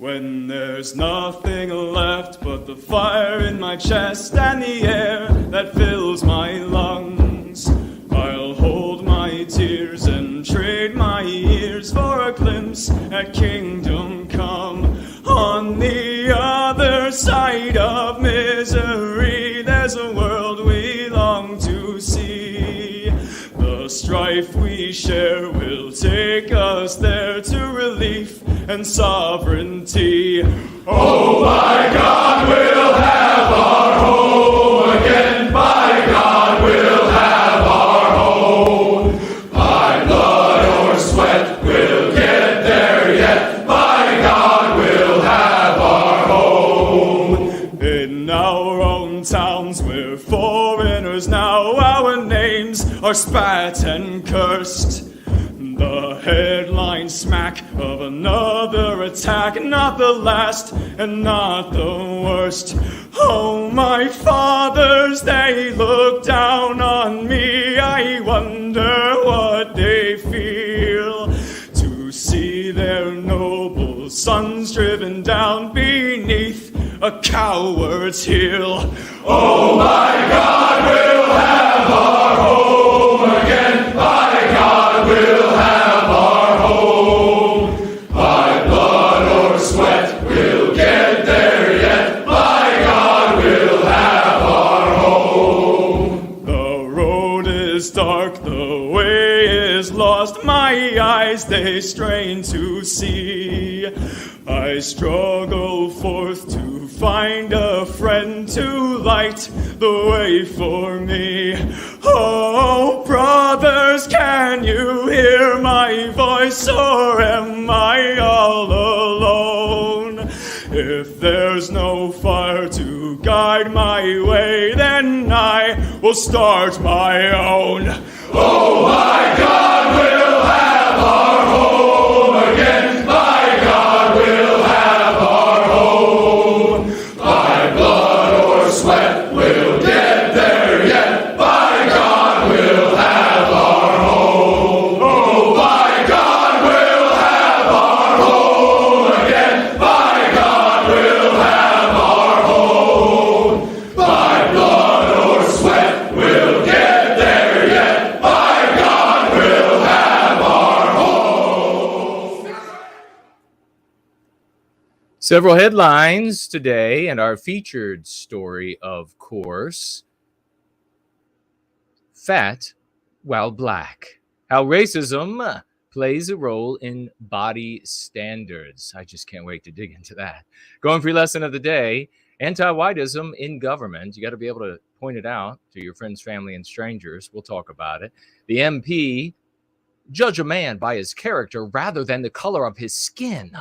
When there's nothing left but the fire in my chest and the air that fills my lungs, I'll hold my tears and trade my ears for a glimpse at kingdom come. On the other side of misery, there's a world we long to see. The strife we share will take us there to relief and sovereignty. Oh, by God, we'll have our home again. By God, we'll have our home. By blood or sweat, we'll get there yet. By God, we'll have our home. In our own towns, we're foreigners now. Our names are spat and cursed. The headline smack of another attack, not the last and not the worst. Oh, my fathers, they look down on me. I wonder what they feel to see their noble sons driven down beneath a coward's heel. Oh, my God, we'll have our home again. By God, we'll have our home. By blood or sweat, we'll get there yet. By God, we'll have our home. The road is dark, the way is lost. My eyes, they strain to see. I struggle forth to find a friend to light the way for me. Oh, brothers, can you hear my voice, or am I all alone? If there's no fire to guide my way, then I will start my own. Oh, my God, we'll have our home again. By God, we'll have our home. By blood or sweat, we'll get there yet. By God, we'll have our home. Oh, by God, we'll have our home again. By God, we'll have our home. By blood or sweat, we'll get there yet. By God, we'll have our home. Several headlines today, and our featured story, of course, FatWhileBlack, how racism plays a role in body standards. I just can't wait to dig into that. GoingFree lesson of the day, anti-whiteism in government. You got to be able to point it out to your friends, family, and strangers. We'll talk about it. The MP, judge a man by his character rather than the color of his skin.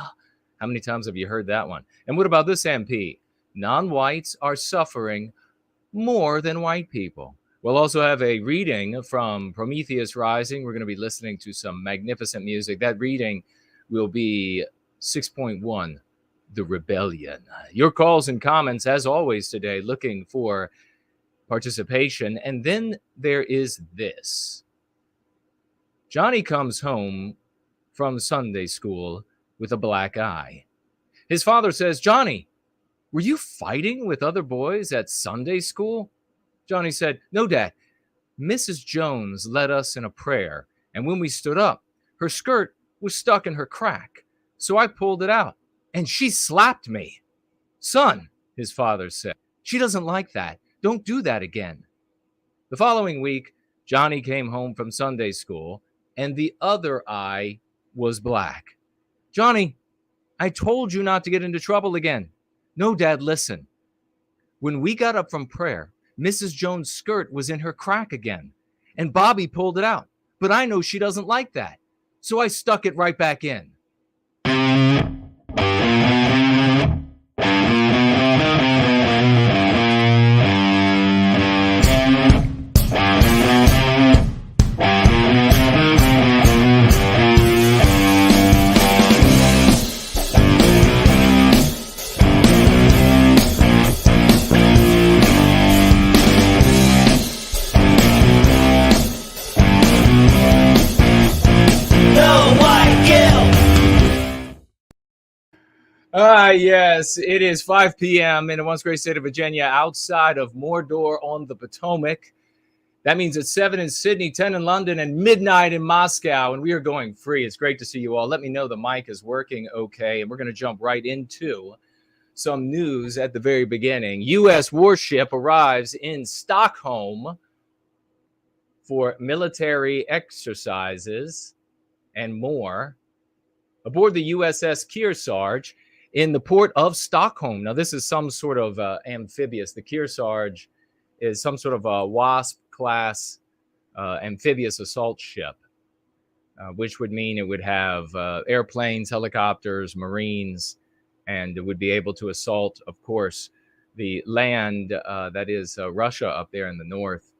How many times have you heard that one? And what about this MP? Non-whites are suffering more than white people. We'll also have a reading from Prometheus Rising. We're going to be listening to some magnificent music. That reading will be 6.1, The Rebellion. Your calls and comments, as always today, looking for participation. And then there is this. Johnny comes home from Sunday school with a black eye. His father says, "Johnny, were you fighting with other boys at Sunday school?" Johnny said, "No, Dad. Mrs. Jones led us in a prayer, and when we stood up, her skirt was stuck in her crack. So I pulled it out, and she slapped me." "Son," his father said, "she doesn't like that. Don't do that again." The following week, Johnny came home from Sunday school, and the other eye was black. "Johnny, I told you not to get into trouble again." "No, Dad, listen. When we got up from prayer, Mrs. Jones' skirt was in her crack again, and Bobby pulled it out. But I know she doesn't like that, so I stuck it right back in." No white guilt. Yes, it is 5 p.m. in the once great state of Virginia, outside of Mordor on the Potomac. That means it's 7 in Sydney, 10 in London, and midnight in Moscow, and we are going free. It's great to see you all. Let me know the mic is working okay, and we're going to jump right into some news at the very beginning. U.S. warship arrives in Stockholm for military exercises and more aboard the USS Kearsarge in the port of Stockholm. Now, this is some sort of amphibious. The Kearsarge is some sort of a Wasp-class amphibious assault ship, which would mean it would have airplanes, helicopters, Marines, and it would be able to assault, of course, the land that is Russia up there in the north.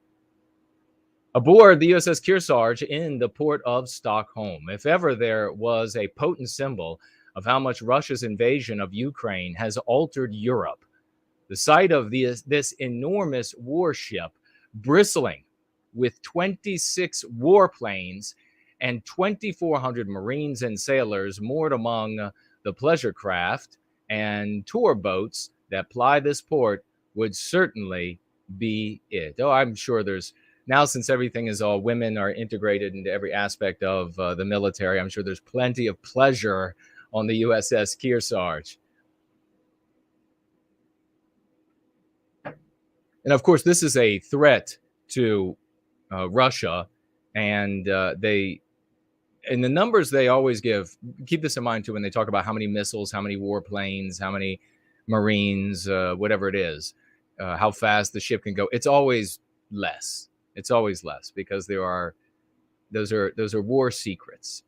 Aboard the USS Kearsarge in the port of Stockholm, if ever there was a potent symbol of how much Russia's invasion of Ukraine has altered Europe, the sight of this enormous warship bristling with 26 warplanes and 2,400 Marines and sailors moored among the pleasure craft and tour boats that ply this port would certainly be it. Oh, I'm sure there's now, since everything is all women are integrated into every aspect of the military, I'm sure there's plenty of pleasure on the USS Kearsarge. And of course, this is a threat to Russia, and the numbers they always give, keep this in mind too when they talk about how many missiles, how many warplanes, how many Marines, whatever it is, how fast the ship can go. It's always less. It's always less because those are war secrets.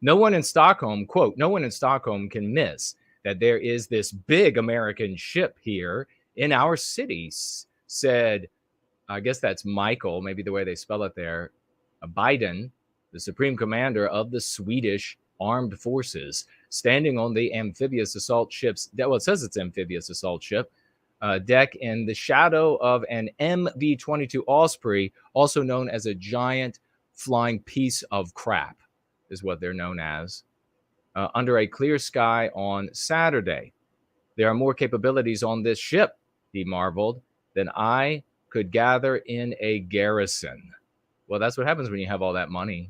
No one in Stockholm, quote, no one in Stockholm can miss that there is this big American ship here in our cities, said, I guess that's Michael, maybe the way they spell it there, Biden, the supreme commander of the Swedish armed forces, standing on the amphibious assault ship's, well, it says it's amphibious assault ship, deck in the shadow of an MV-22 Osprey, also known as a giant flying piece of crap, is what they're known as, under a clear sky on Saturday. There are more capabilities on this ship, he marveled, than I could gather in a garrison. Well, that's what happens when you have all that money,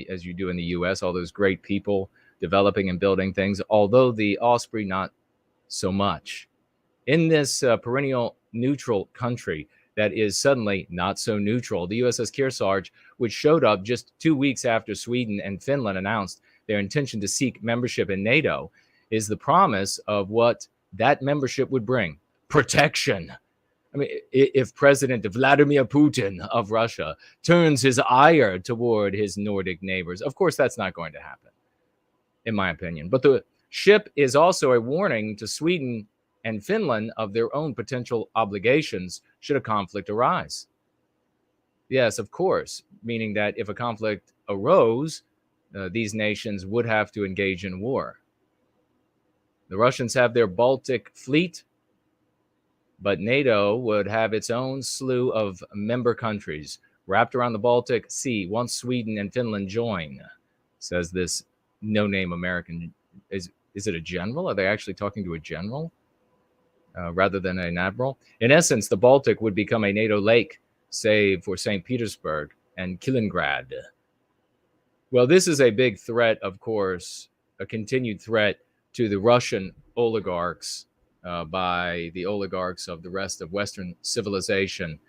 as you do in the U.S., all those great people developing and building things, although the Osprey, not so much. In this perennial neutral country that is suddenly not so neutral, the USS Kearsarge, which showed up just 2 weeks after Sweden and Finland announced their intention to seek membership in NATO, is the promise of what that membership would bring. Protection. I mean, if President Vladimir Putin of Russia turns his ire toward his Nordic neighbors, of course, that's not going to happen, in my opinion. But the ship is also a warning to Sweden and Finland of their own potential obligations should a conflict arise. Yes, of course, meaning that if a conflict arose, these nations would have to engage in war. The Russians have their Baltic fleet, but NATO would have its own slew of member countries wrapped around the Baltic Sea once Sweden and Finland join, says this no-name American. Is it a general? Are they actually talking to a general? Rather than an admiral. In essence, the Baltic would become a NATO lake, save for St. Petersburg and Kaliningrad. Well, this is a big threat, of course, a continued threat to the Russian oligarchs by the oligarchs of the rest of Western civilization.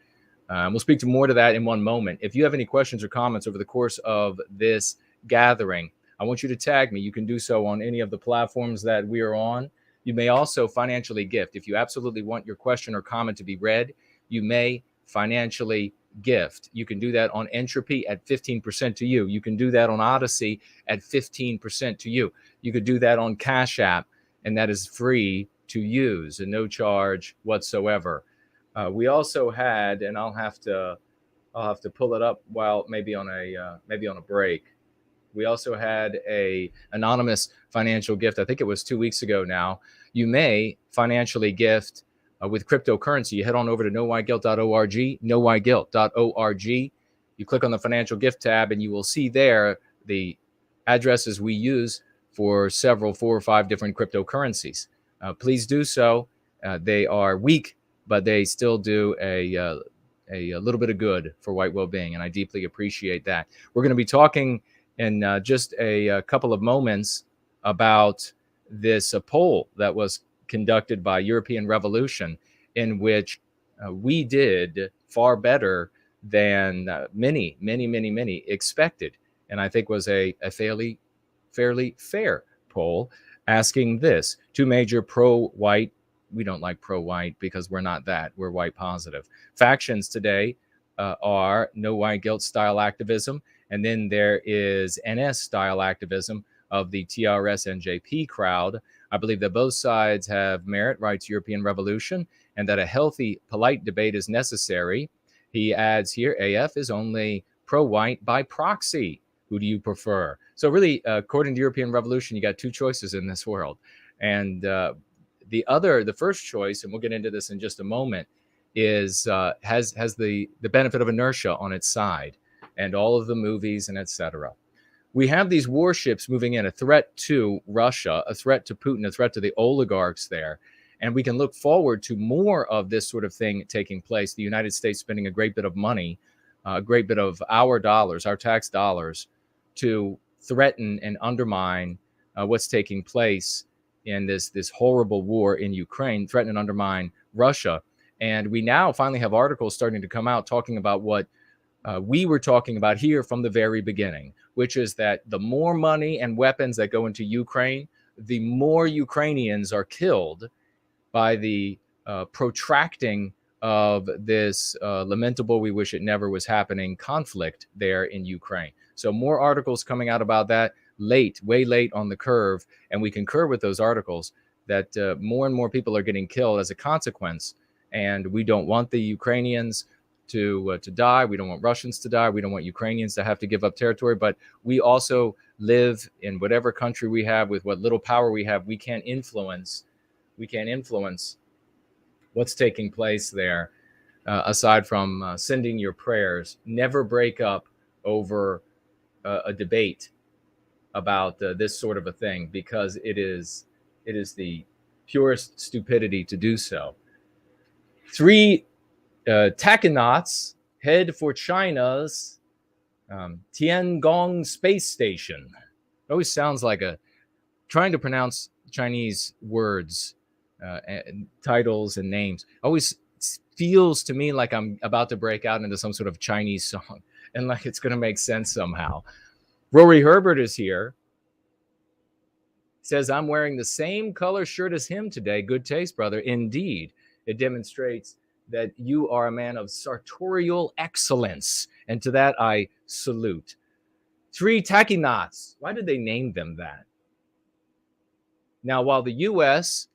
We'll speak to more to that in one moment. If you have any questions or comments over the course of this gathering, I want you to tag me. You can do so on any of the platforms that we are on. You may also financially gift. If you absolutely want your question or comment to be read, you may financially gift. You can do that on Entropy at 15% to you. You can do that on Odyssey at 15% to you. You could do that on Cash App, and that is free to use and no charge whatsoever. We also had, and I'll have to pull it up while maybe on a break. We also had a anonymous financial gift. I think it was 2 weeks ago now. You may financially gift with cryptocurrency. You head on over to nowhyguilt.org, nowhyguilt.org. You click on the financial gift tab and you will see there the addresses we use for several, 4 or 5 different cryptocurrencies. Please do so. They are weak, but they still do a little bit of good for white well-being, and I deeply appreciate that. We're going to be talking in just a couple of moments about this poll that was conducted by European Revolution, in which we did far better than many expected, and I think was a fairly fair poll, asking this: 2 major pro-white, we don't like pro-white because we're not that, we're white positive, factions today are no white guilt style activism, and then there is NS style activism of the TRS NJP crowd. I believe that both sides have merit, writes European Revolution, and that a healthy, polite debate is necessary. He adds here, AF is only pro-white by proxy. Who do you prefer? So really, according to European Revolution, you got 2 choices in this world. And the first choice, and we'll get into this in just a moment, is has the benefit of inertia on its side, and all of the movies and etc. We have these warships moving in, a threat to Russia, a threat to Putin, a threat to the oligarchs there. And we can look forward to more of this sort of thing taking place. The United States spending a great bit of money, a great bit of our dollars, our tax dollars, to threaten and undermine what's taking place in this horrible war in Ukraine, threaten and undermine Russia. And we now finally have articles starting to come out talking about what we were talking about here from the very beginning, which is that the more money and weapons that go into Ukraine, the more Ukrainians are killed by the protracting of this lamentable, we wish it never was happening conflict there in Ukraine. So more articles coming out about that, way late on the curve. And we concur with those articles that more and more people are getting killed as a consequence. And we don't want the Ukrainians to die. We don't want Russians to die. We don't want Ukrainians to have to give up territory. But we also live in whatever country we have, with what little power we have. We can't influence what's taking place there, aside from sending your prayers. Never break up over a debate about this sort of a thing, because it is the purest stupidity to do so. 3 tachinauts head for China's Tiangong space station. It always sounds like trying to pronounce Chinese words, and titles and names. Always feels to me like I'm about to break out into some sort of Chinese song, and like it's going to make sense somehow. Rory Herbert is here. Says, I'm wearing the same color shirt as him today. Good taste, brother. Indeed. It demonstrates that you are a man of sartorial excellence. And to that, I salute. 3 tachinauts. Why did they name them that? Now, while the U.S.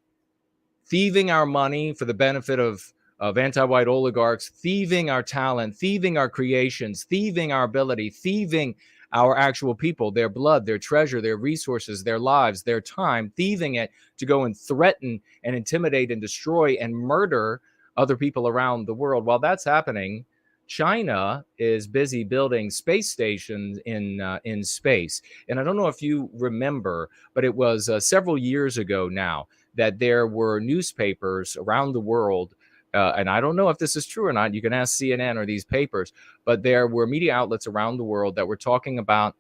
thieving our money for the benefit of anti-white oligarchs, thieving our talent, thieving our creations, thieving our ability, thieving our actual people, their blood, their treasure, their resources, their lives, their time, thieving it to go and threaten and intimidate and destroy and murder other people around the world. While that's happening, China is busy building space stations in space. And I don't know if you remember, but it was several years ago now that there were newspapers around the world, and I don't know if this is true or not. You can ask CNN or these papers, but there were media outlets around the world that were talking about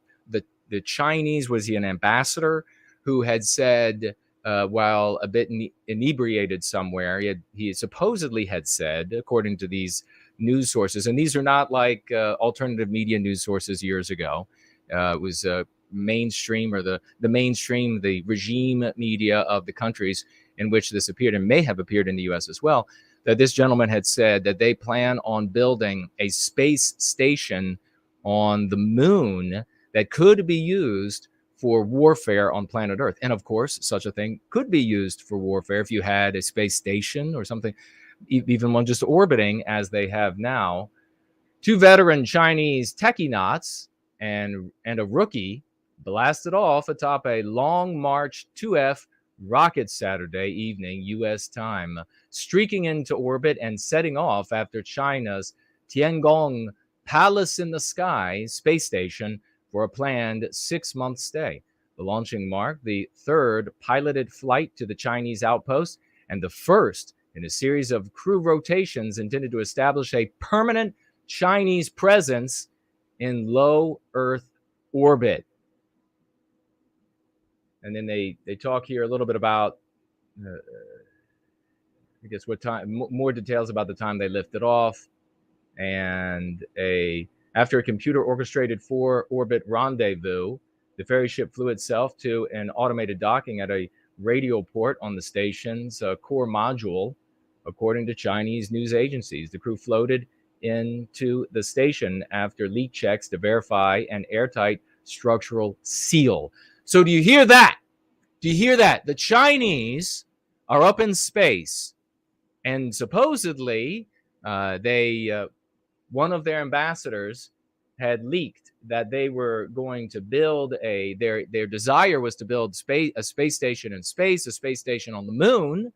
the Chinese, was he an ambassador, who had said, while a bit inebriated somewhere, he supposedly had said, according to these news sources, and these are not like alternative media news sources years ago. It was mainstream, or the mainstream, the regime media of the countries in which this appeared, and may have appeared in the U.S. as well, that this gentleman had said that they plan on building a space station on the moon that could be used for warfare on planet Earth. And of course, such a thing could be used for warfare if you had a space station or something, even one just orbiting as they have now. 2 veteran Chinese techie-knots and a rookie blasted off atop a Long March 2F rocket Saturday evening, U.S. time, streaking into orbit and setting off after China's Tiangong Palace in the Sky space station for a planned 6-month stay. The launching marked the third piloted flight to the Chinese outpost and the first in a series of crew rotations intended to establish a permanent Chinese presence in low Earth orbit. And then they talk here a little bit about, I guess, what time, more details about the time they lifted off. And after a computer orchestrated 4-orbit rendezvous, the ferry ship flew itself to an automated docking at a radio port on the station's core module, according to Chinese news agencies. The crew floated into the station after leak checks to verify an airtight structural seal. So do you hear that? Do you hear that? The Chinese are up in space, and supposedly one of their ambassadors had leaked that they were going to build their desire was to build a space station in space, a space station on the moon,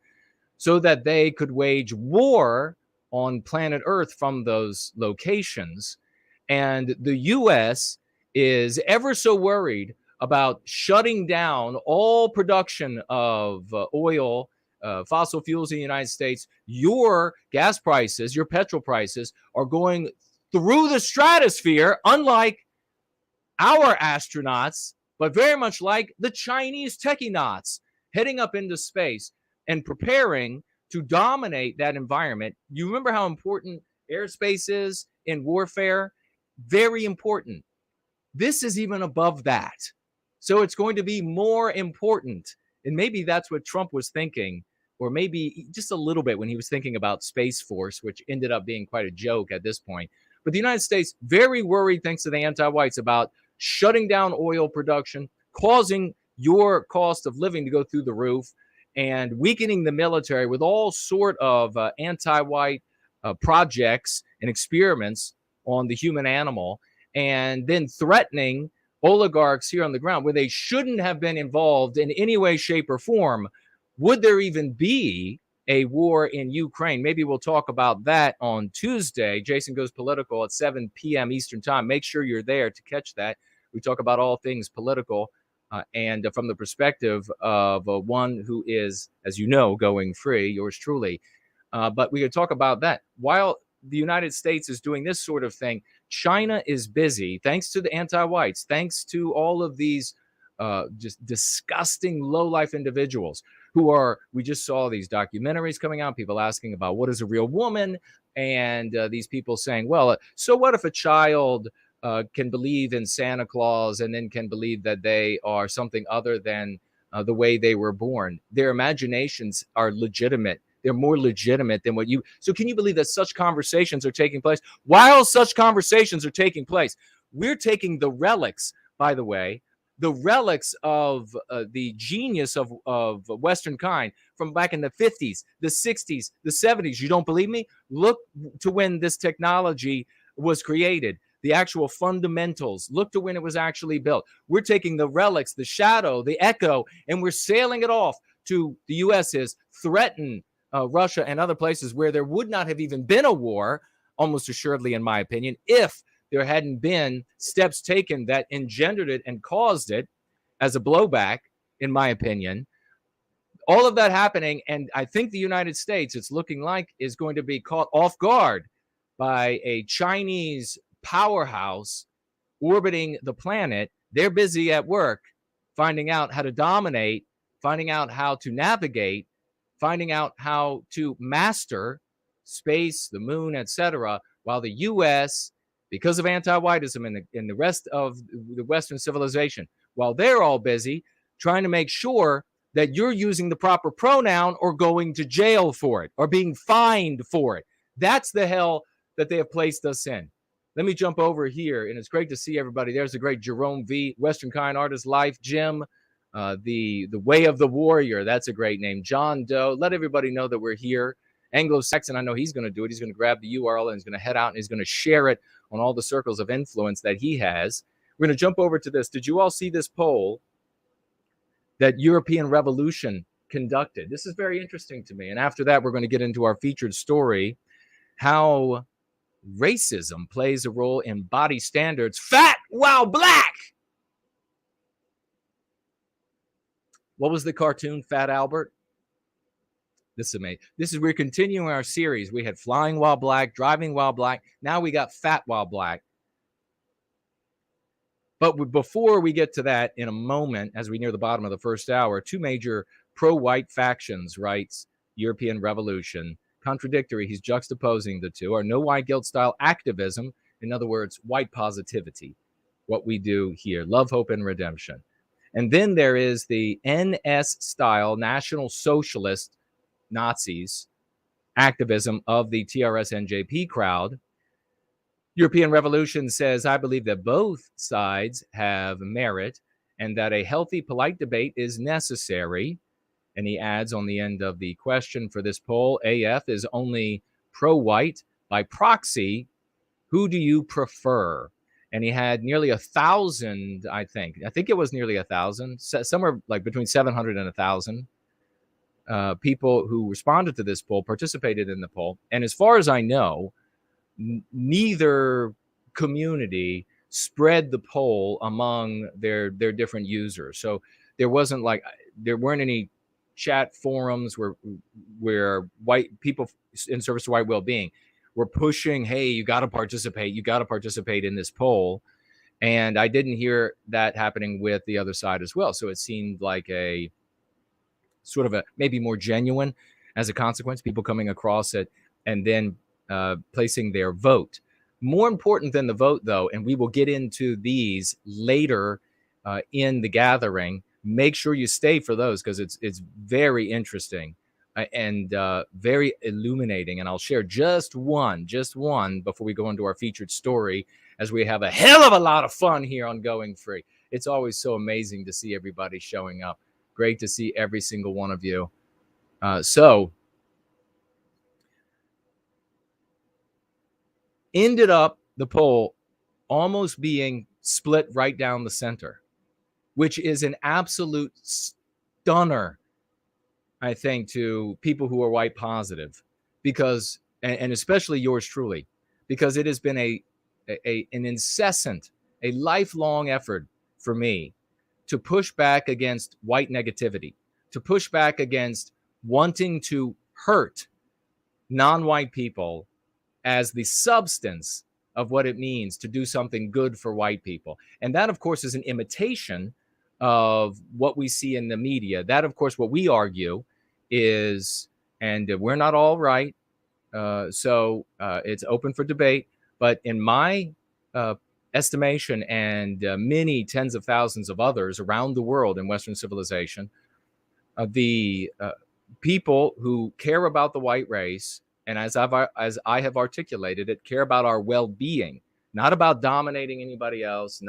so that they could wage war on planet Earth from those locations. And the U.S. is ever so worried about shutting down all production of oil, fossil fuels in the United States. Your gas prices, your petrol prices are going through the stratosphere, unlike our astronauts, but very much like the Chinese techie-nauts heading up into space and preparing to dominate that environment. You remember how important airspace is in warfare? Very important. This is even above that. So it's going to be more important. And maybe that's what Trump was thinking, or maybe just a little bit when he was thinking about Space Force, which ended up being quite a joke at this point. But the United States, very worried, thanks to the anti-whites, about shutting down oil production, causing your cost of living to go through the roof, and weakening the military with all sort of anti-white projects and experiments on the human animal, and then threatening oligarchs here on the ground where they shouldn't have been involved in any way, shape, or form. Would there even be a war in Ukraine? Maybe we'll talk about that on Tuesday. Jason Goes Political at 7 p.m. Eastern Time. Make sure you're there to catch that. We talk about all things political and from the perspective of one who is, as you know, going free, yours truly. But we could talk about that. While the United States is doing this sort of thing, China is busy, thanks to the anti-whites, thanks to all of these just disgusting low-life individuals who are, we just saw these documentaries coming out, people asking about what is a real woman, and these people saying, well, so what if a child can believe in Santa Claus and then can believe that they are something other than the way they were born? Their imaginations are legitimate. They're more legitimate than what you. So can you believe that such conversations are taking place? While such conversations are taking place, we're taking the relics, by the way, the relics of the genius of Western kind from back in the 50s, the 60s, the 70s. You don't believe me? Look to when this technology was created. The actual fundamentals. Look to when it was actually built. We're taking the relics, the shadow, the echo, and we're sailing it off to the U.S.'s threaten Russia and other places where there would not have even been a war, almost assuredly, in my opinion, if there hadn't been steps taken that engendered it and caused it as a blowback, in my opinion. All of that happening, and I think the United States, it's looking like, is going to be caught off guard by a Chinese powerhouse orbiting the planet. They're busy at work finding out how to dominate, finding out how to navigate, finding out how to master space, the moon, etc., while the U.S., because of anti-whitism and the rest of the Western civilization, while they're all busy trying to make sure that you're using the proper pronoun or going to jail for it or being fined for it. That's the hell that they have placed us in. Let me jump over here, and it's great to see everybody. There's the great Jerome V., Western Kind Artist Life, Jim, the Way of the Warrior. That's a great name. John Doe. Let everybody know that we're here. Anglo-Saxon, I know he's going to do it. He's going to grab the URL and he's going to head out and he's going to share it on all the circles of influence that he has. We're going to jump over to this. Did you all see this poll that European Revolution conducted? This is very interesting to me. And after that, we're going to get into our featured story, how racism plays a role in body standards. FatWhileBlack! What was the cartoon, Fat Albert? This is amazing. We're continuing our series. We had Flying While Black, Driving While Black. Now we got Fat While Black. But before we get to that, in a moment, as we near the bottom of the first hour, two major pro-white factions, writes European Revolution. Contradictory, he's juxtaposing the two, are no white guilt style activism. In other words, white positivity, what we do here, love, hope, and redemption. And then there is the NS style National Socialist Nazis activism of the TRS-NJP crowd. European Revolution says, I believe that both sides have merit and that a healthy, polite debate is necessary. And he adds on the end of the question for this poll, AF is only pro-white. By proxy, who do you prefer? And he had nearly 1,000, I think it was nearly 1,000, somewhere like between 700 and 1,000 people who responded to this poll, participated in the poll. And as far as I know, neither community spread the poll among their different users. So there weren't any chat forums where white people in service to white well-being were pushing, hey, you got to participate in this poll. And I didn't hear that happening with the other side as well. So it seemed like a sort of a maybe more genuine, as a consequence, people coming across it and then placing their vote. More important than the vote, though, and we will get into these later in the gathering. Make sure you stay for those because it's very interesting and very illuminating. And I'll share just one before we go into our featured story, as we have a hell of a lot of fun here on Going Free. It's always so amazing to see everybody showing up. Great to see every single one of you. So ended up the poll almost being split right down the center, which is an absolute stunner, I think, to people who are white positive, because, and especially yours truly, because it has been an incessant, a lifelong effort for me to push back against white negativity, to push back against wanting to hurt non-white people as the substance of what it means to do something good for white people. And that, of course, is an imitation of what we see in the media. That, of course, what we argue is, and we're not all right, so it's open for debate, but in my estimation and many tens of thousands of others around the world in Western civilization, the people who care about the white race, and as I have articulated it, care about our well-being, not about dominating anybody else,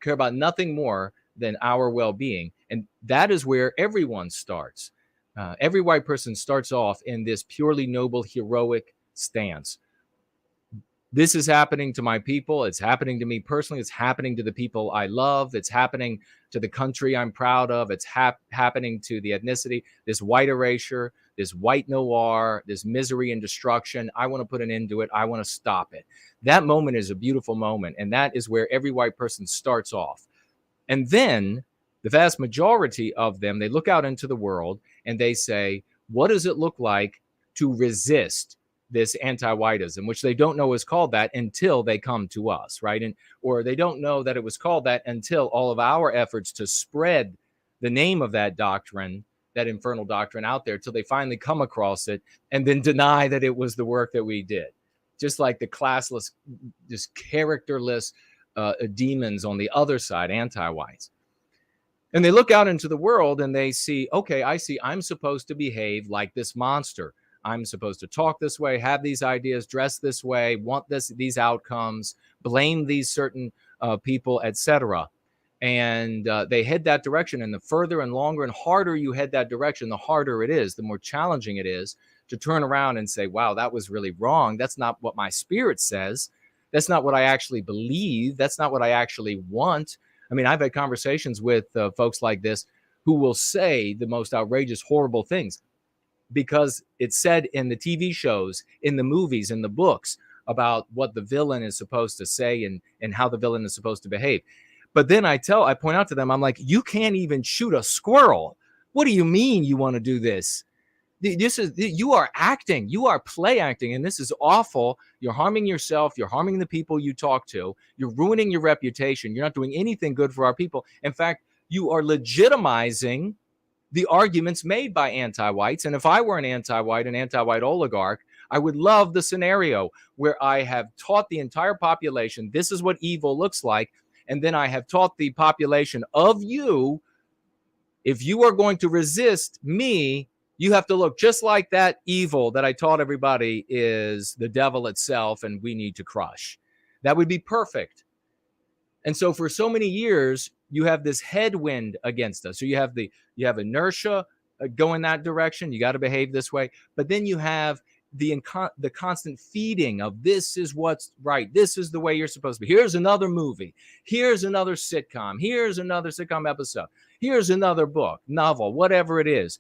care about nothing more than our well-being. And that is where everyone starts. Every white person starts off in this purely noble, heroic stance. This is happening to my people. It's happening to me personally. It's happening to the people I love. It's happening to the country I'm proud of. It's happening to the ethnicity, this white erasure, this white noir, this misery and destruction. I want to put an end to it. I want to stop it. That moment is a beautiful moment. And that is where every white person starts off. And then the vast majority of them, they look out into the world and they say, what does it look like to resist this anti-whiteism, which they don't know is called that until they come to us, right? Or they don't know that it was called that until all of our efforts to spread the name of that doctrine, that infernal doctrine out there, till they finally come across it and then deny that it was the work that we did. Just like the classless, just characterless demons on the other side, anti-whites. And they look out into the world and they see, okay, I see I'm supposed to behave like this monster. I'm supposed to talk this way, have these ideas, dress this way, want these outcomes, blame these certain people, etc. And they head that direction. And the further and longer and harder you head that direction, the harder it is, the more challenging it is to turn around and say, wow, that was really wrong. That's not what my spirit says. That's not what I actually believe. That's not what I actually want. I mean, I've had conversations with folks like this who will say the most outrageous, horrible things, because it's said in the TV shows, in the movies, in the books about what the villain is supposed to say and how the villain is supposed to behave. But then I point out to them, I'm like, you can't even shoot a squirrel. What do you mean you want to do this? You are acting, you are play acting, and this is awful. You're harming yourself, you're harming the people you talk to, you're ruining your reputation, you're not doing anything good for our people. In fact, you are legitimizing the arguments made by anti-whites. And if I were an anti-white oligarch, I would love the scenario where I have taught the entire population this is what evil looks like, and then I have taught the population of you, if you are going to resist me, you have to look just like that evil that I taught everybody is the devil itself, and we need to crush. That would be perfect. And so for so many years, you have this headwind against us. So you have inertia going that direction. You got to behave this way. But then you have the constant feeding of this is what's right. This is the way you're supposed to be. Here's another movie. Here's another sitcom. Here's another sitcom episode. Here's another book, novel, whatever it is.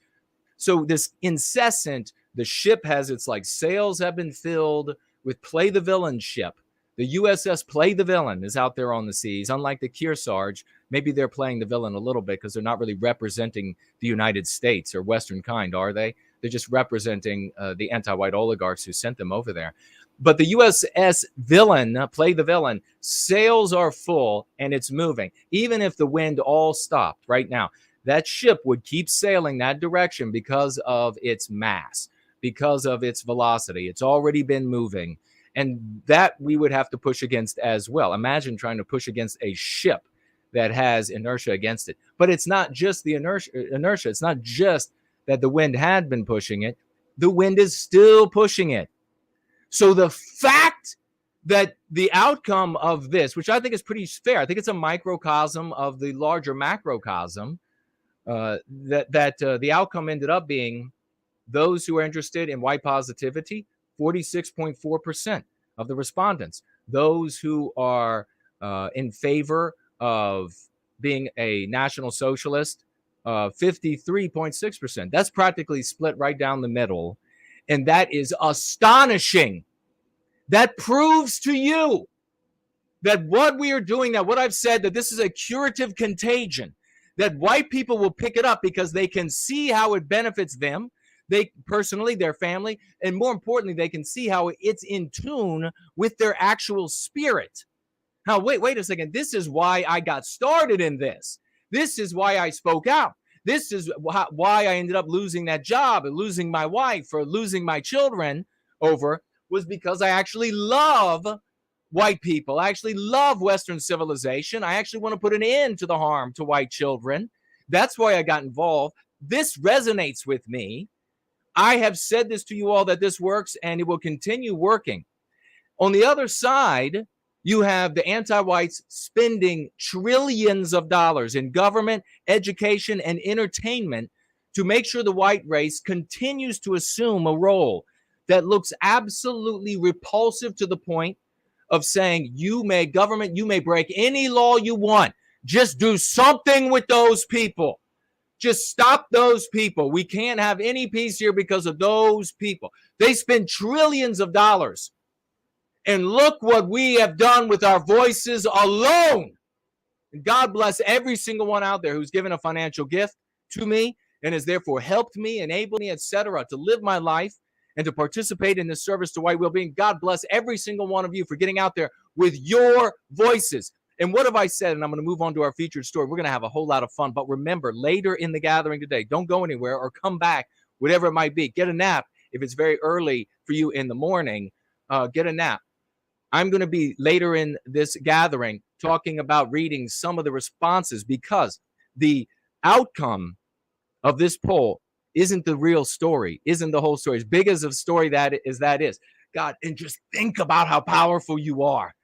So this incessant, the ship has its like sails have been filled with play the villain ship. The USS Play the Villain is out there on the seas. Unlike the Kearsarge, maybe they're playing the villain a little bit because they're not really representing the United States or Western kind, are they? They're just representing the anti-white oligarchs who sent them over there. But the USS Villain, Play the Villain, sails are full and it's moving. Even if the wind all stopped right now, that ship would keep sailing that direction because of its mass, because of its velocity. It's already been moving. And that we would have to push against as well. Imagine trying to push against a ship that has inertia against it. But it's not just the inertia. It's not just that the wind had been pushing it. The wind is still pushing it. So the fact that the outcome of this, which I think is pretty fair, I think it's a microcosm of the larger macrocosm, the outcome ended up being those who are interested in white positivity, 46.4% of the respondents. Those who are in favor of being a National Socialist, 53.6%. That's practically split right down the middle. And that is astonishing. That proves to you that what we are doing now, what I've said, that this is a curative contagion, that white people will pick it up because they can see how it benefits them. They personally, their family, and more importantly, they can see how it's in tune with their actual spirit. Now, wait a second. This is why I got started in this. This is why I spoke out. This is why I ended up losing that job and losing my wife or losing my children over, was because I actually love white people. I actually love Western civilization. I actually want to put an end to the harm to white children. That's why I got involved. This resonates with me. I have said this to you all, that this works, and it will continue working. On the other side, you have the anti-whites spending trillions of dollars in government, education, and entertainment to make sure the white race continues to assume a role that looks absolutely repulsive, to the point of saying, you may break any law you want. Just do something with those people. Just stop those people. We can't have any peace here because of those people. They spend trillions of dollars. And look what we have done with our voices alone. And God bless every single one out there who's given a financial gift to me and has therefore helped me, enabled me, etc., to live my life and to participate in this service to white well-being. God bless every single one of you for getting out there with your voices. And what have I said? And I'm going to move on to our featured story. We're going to have a whole lot of fun. But remember, later in the gathering today, don't go anywhere or come back, whatever it might be. Get a nap. If it's very early for you in the morning, get a nap. I'm going to be later in this gathering talking about reading some of the responses, because the outcome of this poll isn't the real story, isn't the whole story. As big as a story that is. God, and just think about how powerful you are.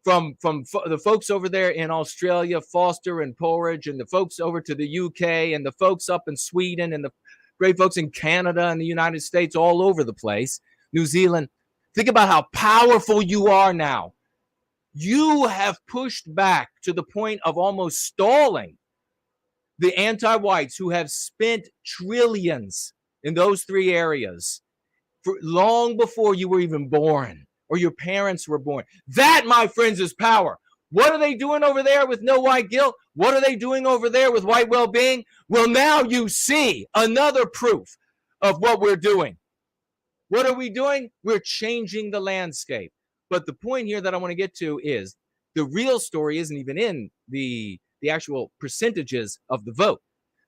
From the folks over there in Australia, Foster and Porridge, and the folks over to the UK, and the folks up in Sweden, and the great folks in Canada and the United States, all over the place, New Zealand. Think about how powerful you are now. You have pushed back to the point of almost stalling the anti-whites who have spent trillions in those three areas for long before you were even born, or your parents were born. That, my friends, is power. What are they doing over there with no white guilt? What are they doing over there with white well-being? Well, now you see another proof of what we're doing. What are we doing? We're changing the landscape. But the point here that I want to get to is the real story isn't even in the actual percentages of the vote.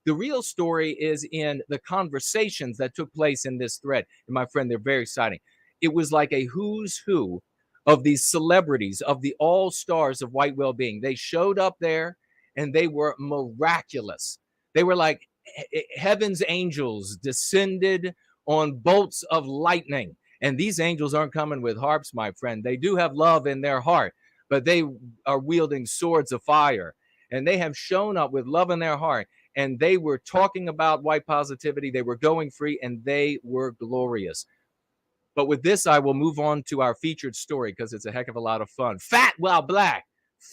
The real story is in the conversations that took place in this thread. And my friend, they're very exciting. It was like a who's who of these celebrities, of the all-stars of white well-being. They showed up there and they were miraculous. They were like heaven's angels descended on bolts of lightning. And these angels aren't coming with harps, my friend. They do have love in their heart, but they are wielding swords of fire. And they have shown up with love in their heart. And they were talking about white positivity. They were going free, and they were glorious. But with this, I will move on to our featured story because it's a heck of a lot of fun. FatWhileBlack.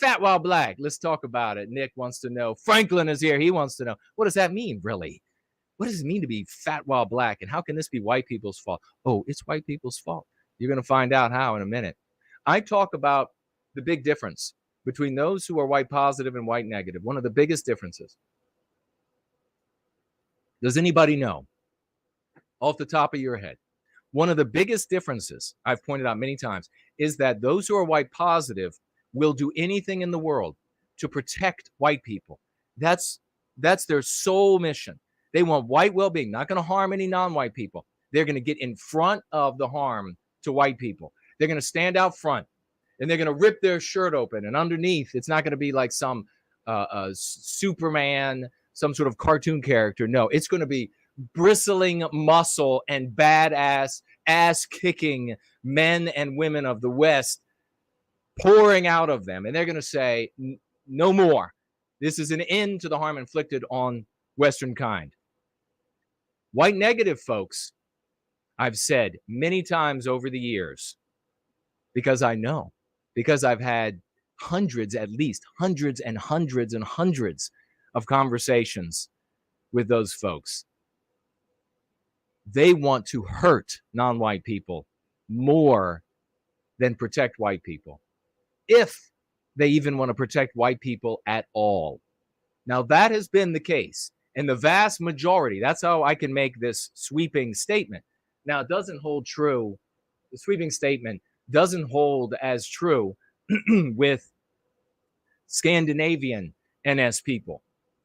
FatWhileBlack. Let's talk about it. Nick wants to know. Franklin is here. He wants to know. What does that mean, really? What does it mean to be FatWhileBlack? And how can this be white people's fault? Oh, it's white people's fault. You're going to find out how in a minute. I talk about the big difference between those who are white positive and white negative. One of the biggest differences. Does anybody know off the top of your head? One of the biggest differences I've pointed out many times is that those who are white positive will do anything in the world to protect white people. That's their sole mission. They want white well-being, not going to harm any non-white people. They're going to get in front of the harm to white people. They're going to stand out front, and they're going to rip their shirt open. And underneath, it's not going to be like some Superman, some sort of cartoon character. No, it's going to be bristling muscle and badass, ass-kicking men and women of the West pouring out of them. And they're going to say, no more. This is an end to the harm inflicted on Western kind. White negative folks, I've said many times over the years, because I know, because I've had hundreds, at least hundreds and hundreds and hundreds of conversations with those folks. They want to hurt non-white people more than protect white people, if they even want to protect white people at all. Now, that has been the case. And the vast majority, that's how I can make this sweeping statement. Now, it doesn't hold true. The sweeping statement doesn't hold as true with Scandinavian NS people.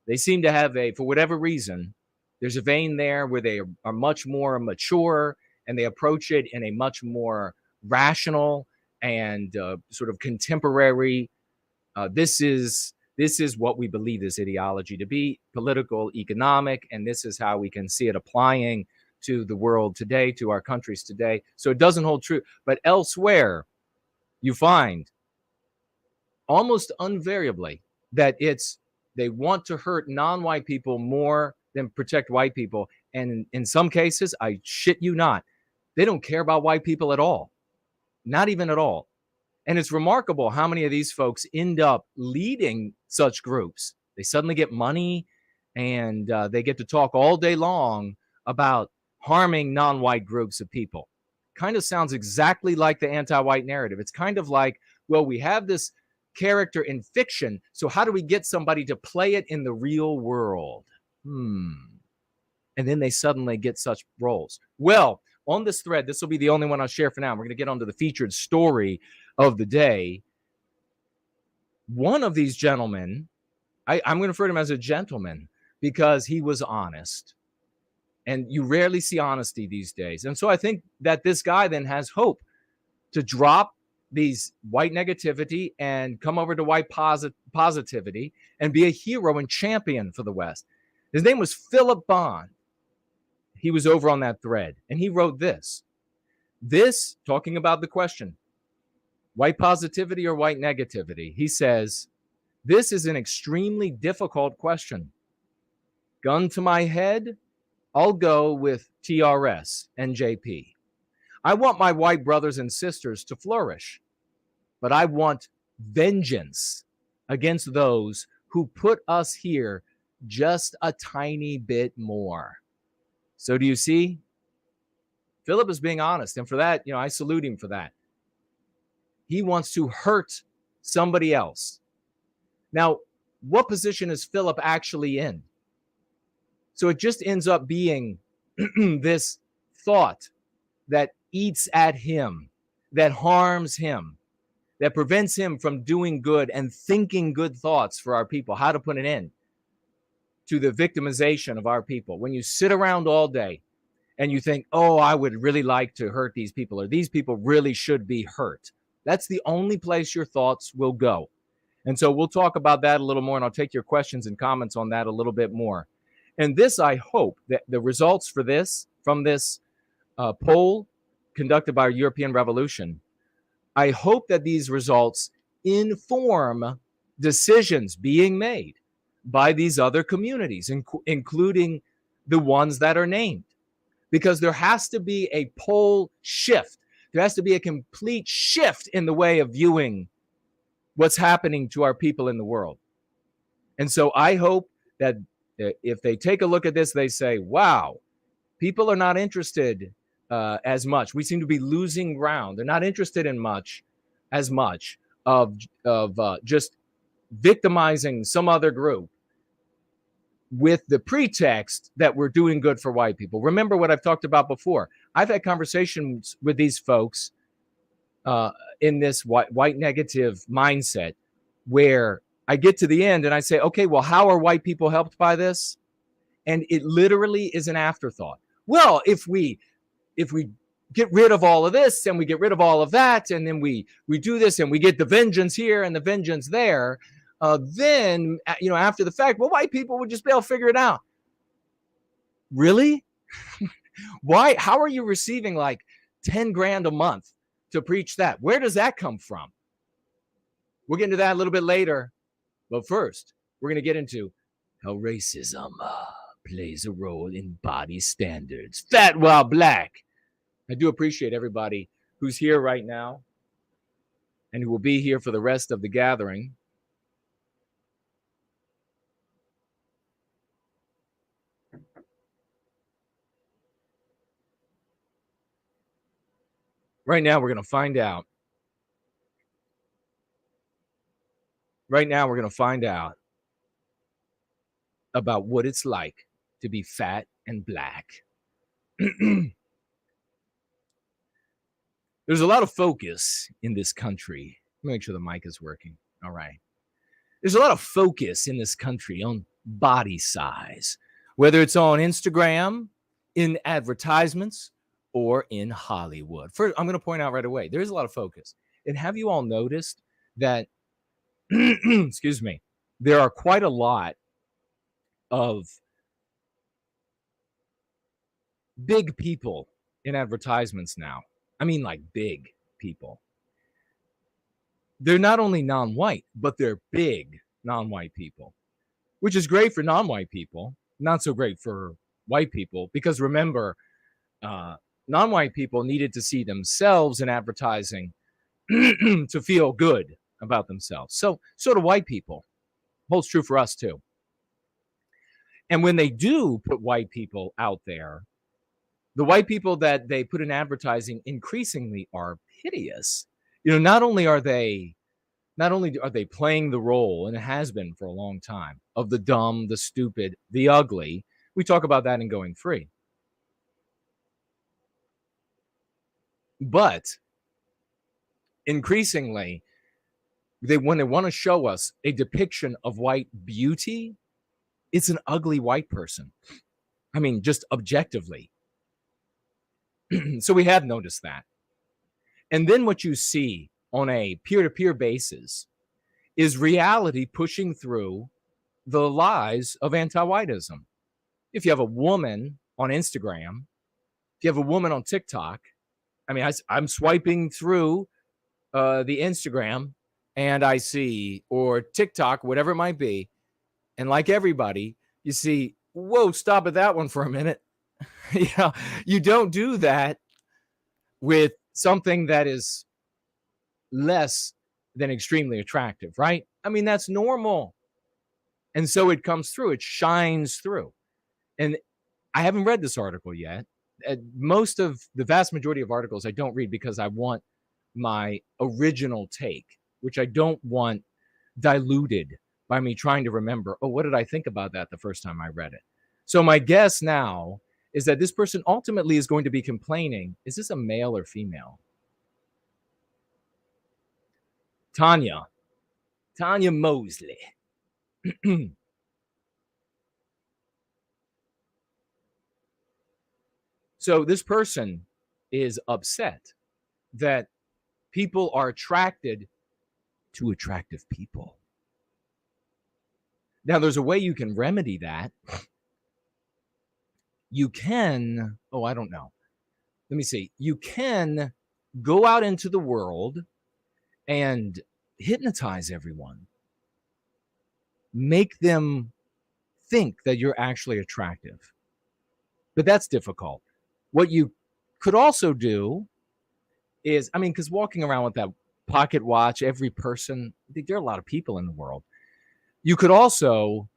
They seem to have for whatever reason, there's a vein there where they are much more mature and they approach it in a much more rational and sort of contemporary. This is what we believe this ideology to be, political, economic, and this is how we can see it applying to the world today, to our countries today. So it doesn't hold true. But elsewhere, you find almost invariably that they want to hurt non-white people more than protect white people. And in some cases, I shit you not, they don't care about white people at all. Not even at all. And it's remarkable how many of these folks end up leading such groups. They suddenly get money and they get to talk all day long about harming non-white groups of people. Kind of sounds exactly like the anti-white narrative. It's kind of like, well, we have this character in fiction, so how do we get somebody to play it in the real world? And then they suddenly get such roles. Well, on this thread, this will be the only one I'll share for now. We're going to get onto the featured story of the day. One of these gentlemen, I'm going to refer to him as a gentleman because he was honest. And you rarely see honesty these days. And so I think that this guy then has hope to drop these white negativity and come over to white positivity and be a hero and champion for the West. His name was Philip Bond. He was over on that thread, and he wrote this, talking about the question, white positivity or white negativity. He says, this is an extremely difficult question. Gun to my head, I'll go with TRS and JP. I want my white brothers and sisters to flourish, but I want vengeance against those who put us here just a tiny bit more. So do you see? Philip is being honest. And for that, I salute him for that. He wants to hurt somebody else. Now, what position is Philip actually in? So it just ends up being this thought that eats at him, that harms him, that prevents him from doing good and thinking good thoughts for our people, how to put an end to the victimization of our people. When you sit around all day and you think, oh, I would really like to hurt these people, or these people really should be hurt, that's the only place your thoughts will go. And so we'll talk about that a little more, and I'll take your questions and comments on that a little bit more. And this, I hope that the results for this, from this poll conducted by our European Revolution, I hope that these results inform decisions being made by these other communities, including the ones that are named. Because there has to be a pole shift. There has to be a complete shift in the way of viewing what's happening to our people in the world. And so I hope that if they take a look at this, they say, wow, people are not interested as much. We seem to be losing ground. They're not interested in as much of just victimizing some other group with the pretext that we're doing good for white people. Remember what I've talked about before. I've had conversations with these folks in this white negative mindset, where I get to the end and I say, okay, well, how are white people helped by this? And it literally is an afterthought. Well, if we get rid of all of this and we get rid of all of that, and then we do this and we get the vengeance here and the vengeance there, then, after the fact, well, white people would just be able to figure it out. Really? Why? How are you receiving like 10 grand a month to preach that? Where does that come from? We'll get into that a little bit later. But first, we're going to get into how racism plays a role in body standards. FatWhileBlack. I do appreciate everybody who's here right now and who will be here for the rest of the gathering. Right now, we're going to find out. About what it's like to be fat and black. There's a lot of focus in this country. Let me make sure the mic is working. All right. There's a lot of focus in this country on body size, whether it's on Instagram, in advertisements, or in Hollywood. First, I'm going to point out right away, there is a lot of focus. And have you all noticed that, excuse me, there are quite a lot of big people in advertisements now? I mean, like big people. They're not only non-white, but they're big non-white people, which is great for non-white people, not so great for white people, because remember, non-white people needed to see themselves in advertising to feel good about themselves. So do white people. Holds true for us too. And when they do put white people out there, the white people that they put in advertising increasingly are hideous. Not only are they playing the role, and it has been for a long time, of the dumb, the stupid, the ugly. We talk about that in Going Free. But increasingly, when they want to show us a depiction of white beauty, it's an ugly white person. I mean, just objectively. So we have noticed that. And then what you see on a peer-to-peer basis is reality pushing through the lies of anti-whiteism. If you have a woman on Instagram, if you have a woman on TikTok, I mean, I'm swiping through the Instagram and I see, or TikTok, whatever it might be, and like everybody, you see, whoa, stop at that one for a minute. You don't do that with something that is less than extremely attractive, right? I mean, that's normal. And so it comes through, it shines through. And I haven't read this article yet. The vast majority of articles I don't read because I want my original take which I don't want diluted by me trying to remember, oh, what did I think about that the first time I read it? So my guess now is that this person ultimately is going to be complaining. Is this a male or female? Tanya Mosley. So this person is upset that people are attracted to attractive people. Now, there's a way you can remedy that. You can, I don't know. Let me see. You can go out into the world and hypnotize everyone. Make them think that you're actually attractive. But that's difficult. What you could also do is, because walking around with that pocket watch, every person, there are a lot of people in the world. You could also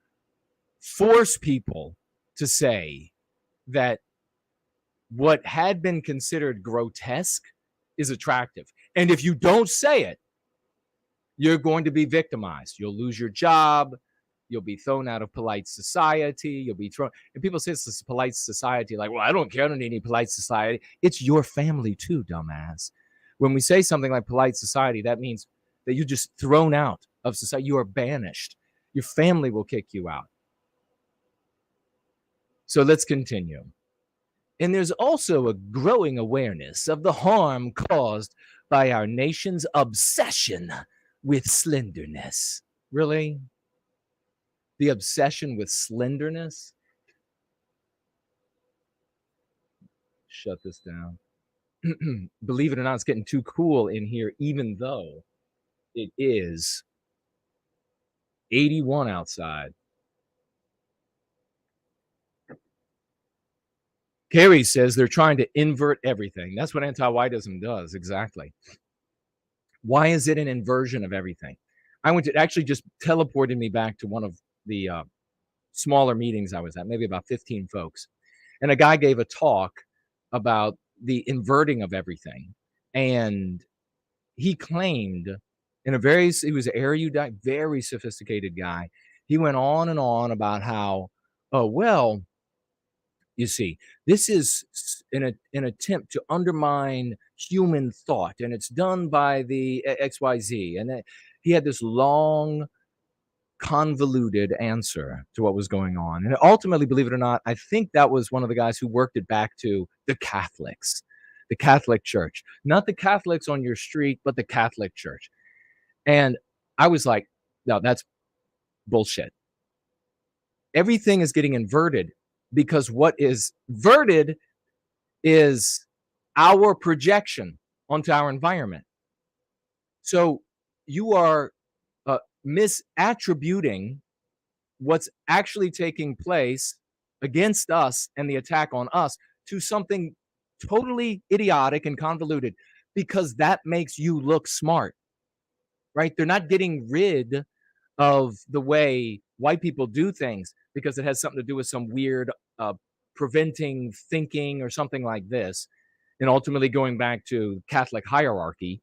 force people to say that what had been considered grotesque is attractive. And if you don't say it, you're going to be victimized. You'll lose your job. You'll be thrown out of polite society. You'll be thrown. And people say this is polite society. Like, well, I don't care. I don't need any polite society. It's your family too, dumbass. When we say something like polite society, that means that you're just thrown out of society. You are banished. Your family will kick you out. So let's continue. And there's also a growing awareness of the harm caused by our nation's obsession with slenderness. Really? The obsession with slenderness? Shut this down. Believe it or not, it's getting too cool in here, even though it is 81 outside. Carrie says they're trying to invert everything. That's what anti-whiteism does, exactly. Why is it an inversion of everything? It actually just teleported me back to one of the smaller meetings I was at, maybe about 15 folks. And a guy gave a talk about the inverting of everything. And he claimed he was an erudite, very sophisticated guy. He went on and on about how, you see, this is an attempt to undermine human thought, and it's done by the XYZ. And he had this long, convoluted answer to what was going on. And ultimately, believe it or not, I think that was one of the guys who worked it back to the Catholics, the Catholic Church. Not the Catholics on your street, but the Catholic Church. And I was like, no, that's bullshit. Everything is getting inverted. Because what is verted is our projection onto our environment. So you are misattributing what's actually taking place against us and the attack on us to something totally idiotic and convoluted, because that makes you look smart, right? They're not getting rid of the way white people do things because it has something to do with some weird preventing thinking or something like this, and ultimately going back to Catholic hierarchy.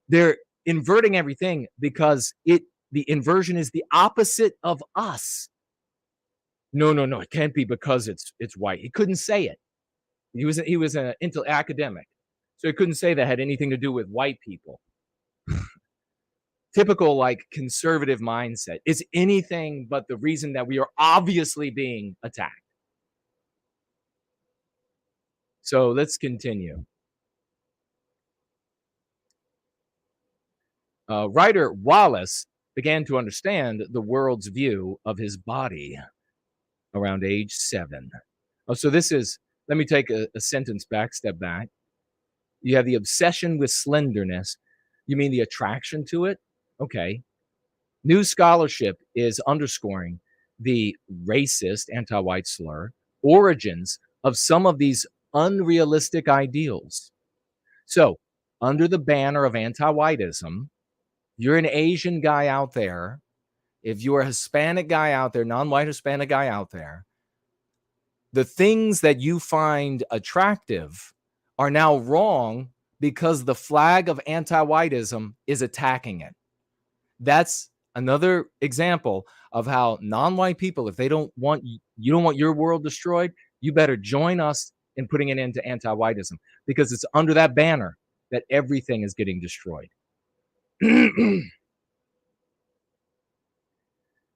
They're inverting everything because the inversion is the opposite of us. No, it can't be because it's white. He couldn't say it. He was an academic, so he couldn't say that had anything to do with white people. Typical, like, conservative mindset. It's anything but the reason that we are obviously being attacked. So let's continue. Writer Wallace began to understand the world's view of his body around age 7. So this is, let me take a step back. You have the obsession with slenderness. You mean the attraction to it? Okay. New scholarship is underscoring the racist, anti-white slur origins of some of these unrealistic ideals. So, under the banner of anti-whiteism, you're an Asian guy out there, if you're a Hispanic guy out there, non-white Hispanic guy out there, the things that you find attractive are now wrong because the flag of anti-whiteism is attacking it. That's another example of how non-white people, if they don't want you don't want your world destroyed, you better join us in putting an end to anti-whiteism, because it's under that banner that everything is getting destroyed.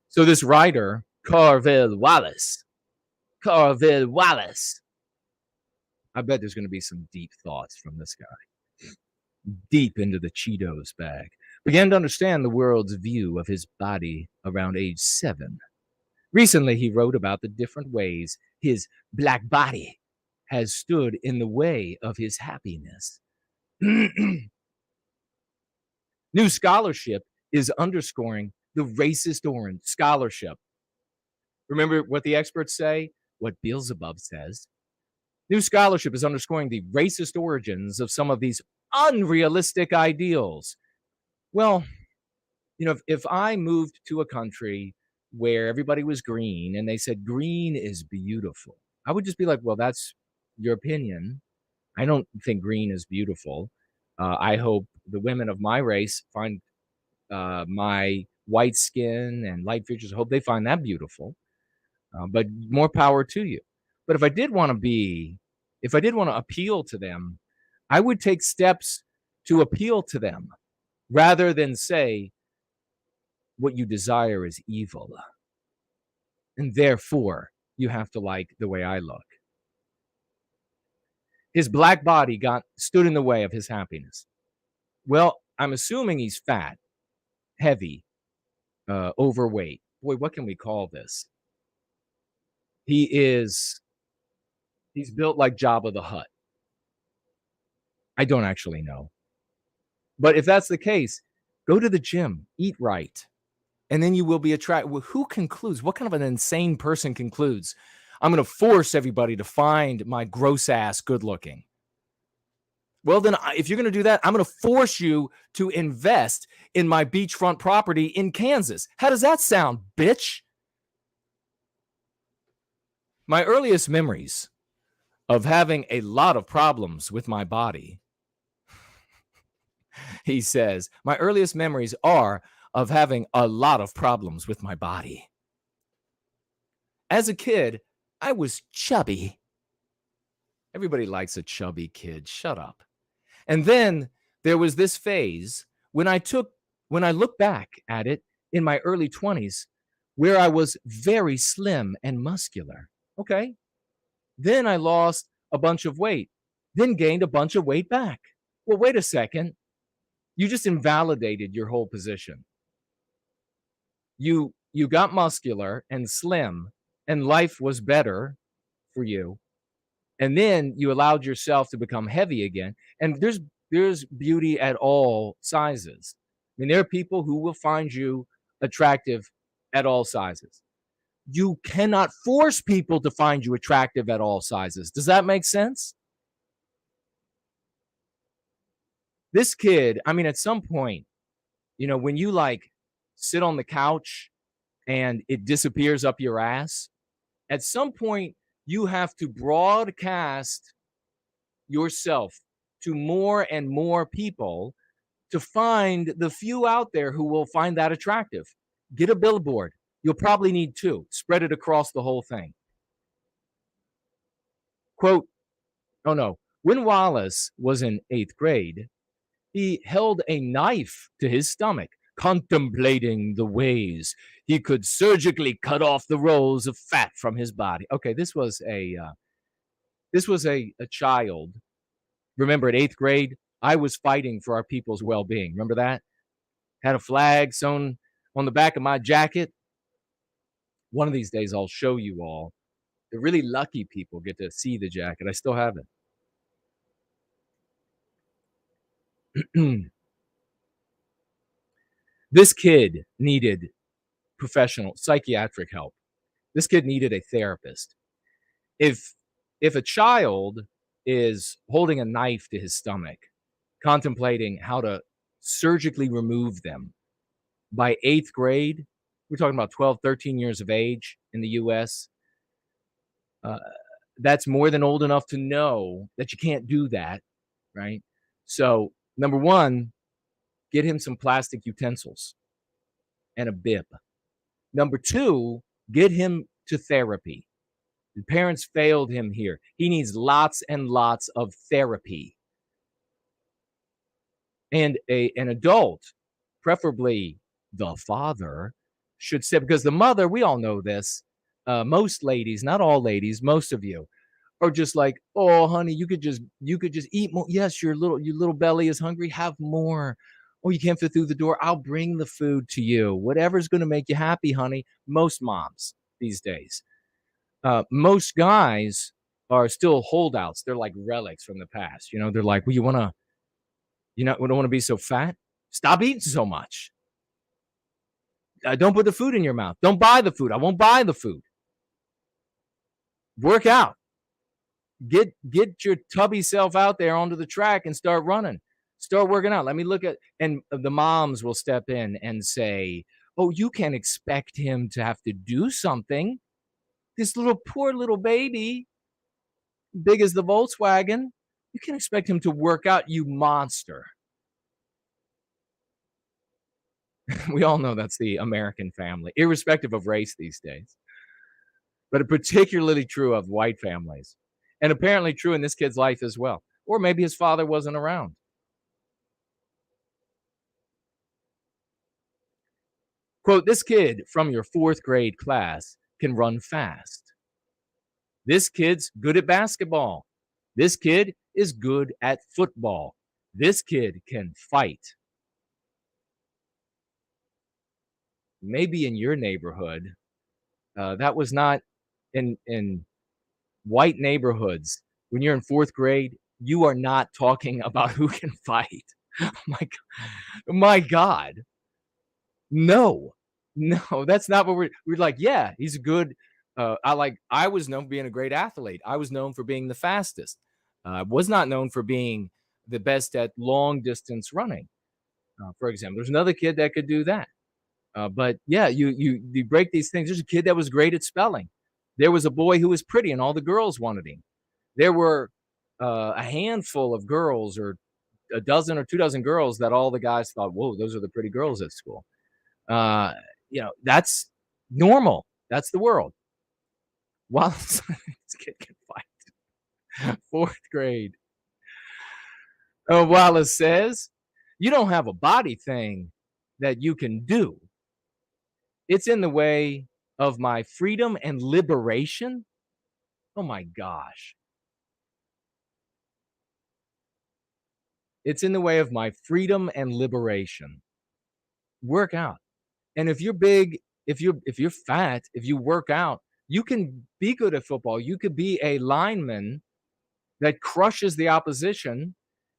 So this writer, Carvel Wallace, I bet there's going to be some deep thoughts from this guy, deep into the Cheetos bag, began to understand the world's view of his body around age 7. Recently, he wrote about the different ways his black body has stood in the way of his happiness. New scholarship is underscoring the racist orange scholarship. Remember what the experts say, what Beelzebub says. New scholarship is underscoring the racist origins of some of these unrealistic ideals. Well, if I moved to a country where everybody was green and they said green is beautiful, I would just be like, well, that's your opinion. I don't think green is beautiful. I hope the women of my race find my white skin and light features. I hope they find that beautiful. But more power to you. But if I did want to appeal to them, I would take steps to appeal to them rather than say, what you desire is evil, and therefore you have to like the way I look. His black body stood in the way of his happiness. Well, I'm assuming he's fat, heavy, overweight. Boy, what can we call this? He's built like Jabba the Hutt. I don't actually know. But if that's the case, go to the gym, eat right, and then you will be attracted. Well, who concludes? What kind of an insane person concludes? I'm going to force everybody to find my gross ass good looking. Well, then, if you're going to do that, I'm going to force you to invest in my beachfront property in Kansas. How does that sound, bitch? My earliest memories of having a lot of problems with my body, he says, my earliest memories are of having a lot of problems with my body. As a kid, I was chubby. Everybody likes a chubby kid. Shut up. And then there was this phase when I look back at it in my early 20s, where I was very slim and muscular. Okay. Then I lost a bunch of weight, then gained a bunch of weight back. Well, wait a second. You just invalidated your whole position. You got muscular and slim, and life was better for you. And then you allowed yourself to become heavy again. And there's beauty at all sizes. I mean, there are people who will find you attractive at all sizes. You cannot force people to find you attractive at all sizes. Does that make sense? This kid, I mean, at some point, when you like sit on the couch and it disappears up your ass, at some point you have to broadcast yourself to more and more people to find the few out there who will find that attractive. Get a billboard. You'll probably need 2. Spread it across the whole thing. Quote, when Wallace was in 8th grade, he held a knife to his stomach, contemplating the ways he could surgically cut off the rolls of fat from his body. Okay, this was a child. Remember, at 8th grade, I was fighting for our people's well-being. Remember that? Had a flag sewn on the back of my jacket. One of these days, I'll show you all. The really lucky people get to see the jacket. I still have it. This kid needed professional psychiatric help. This kid needed a therapist. If a child is holding a knife to his stomach, contemplating how to surgically remove them, by 8th grade, we're talking about 12, 13 years of age in the U.S., that's more than old enough to know that you can't do that, right? So, number one, get him some plastic utensils and a bib. Number two, get him to therapy. The parents failed him here. He needs lots and lots of therapy. And an adult, preferably the father, should say, because the mother, we all know this. Most ladies, not all ladies, most of you are just like, oh, honey, you could just eat more. Yes, your little belly is hungry. Have more. Oh, you can't fit through the door. I'll bring the food to you. Whatever's going to make you happy, honey. Most moms these days. Most guys are still holdouts. They're like relics from the past. You know, they're like, well, we don't want to be so fat. Stop eating so much. Don't put the food in your mouth. Don't buy the food. I won't buy the food. Work out. Get your tubby self out there onto the track and start running. Start working out. Let me look at, and the moms will step in and say, oh, you can't expect him to have to do something. This poor little baby, big as the Volkswagen, you can't expect him to work out, you monster. We all know that's the American family, irrespective of race these days. But particularly true of white families. And apparently true in this kid's life as well. Or maybe his father wasn't around. Quote, this kid from your 4th grade class can run fast. This kid's good at basketball. This kid is good at football. This kid can fight. Maybe in your neighborhood, that was not in white neighborhoods. When you're in 4th grade, you are not talking about who can fight. My God. No, that's not what we're like. Yeah, he's a good. I was known for being a great athlete. I was known for being the fastest. I was not known for being the best at long distance running. For example, there's another kid that could do that. But yeah, you break these things. There's a kid that was great at spelling. There was a boy who was pretty, and all the girls wanted him. There were a handful of girls, or a dozen or 2 dozen girls, that all the guys thought, whoa, those are the pretty girls at school. That's normal. That's the world. Wallace, this kid can fight. 4th grade. Wallace says, you don't have a body thing that you can do. It's in the way of my freedom and liberation. Oh my gosh. It's in the way of my freedom and liberation. Work out. And if you're big, if you're fat, if you work out, you can be good at football. You could be a lineman that crushes the opposition,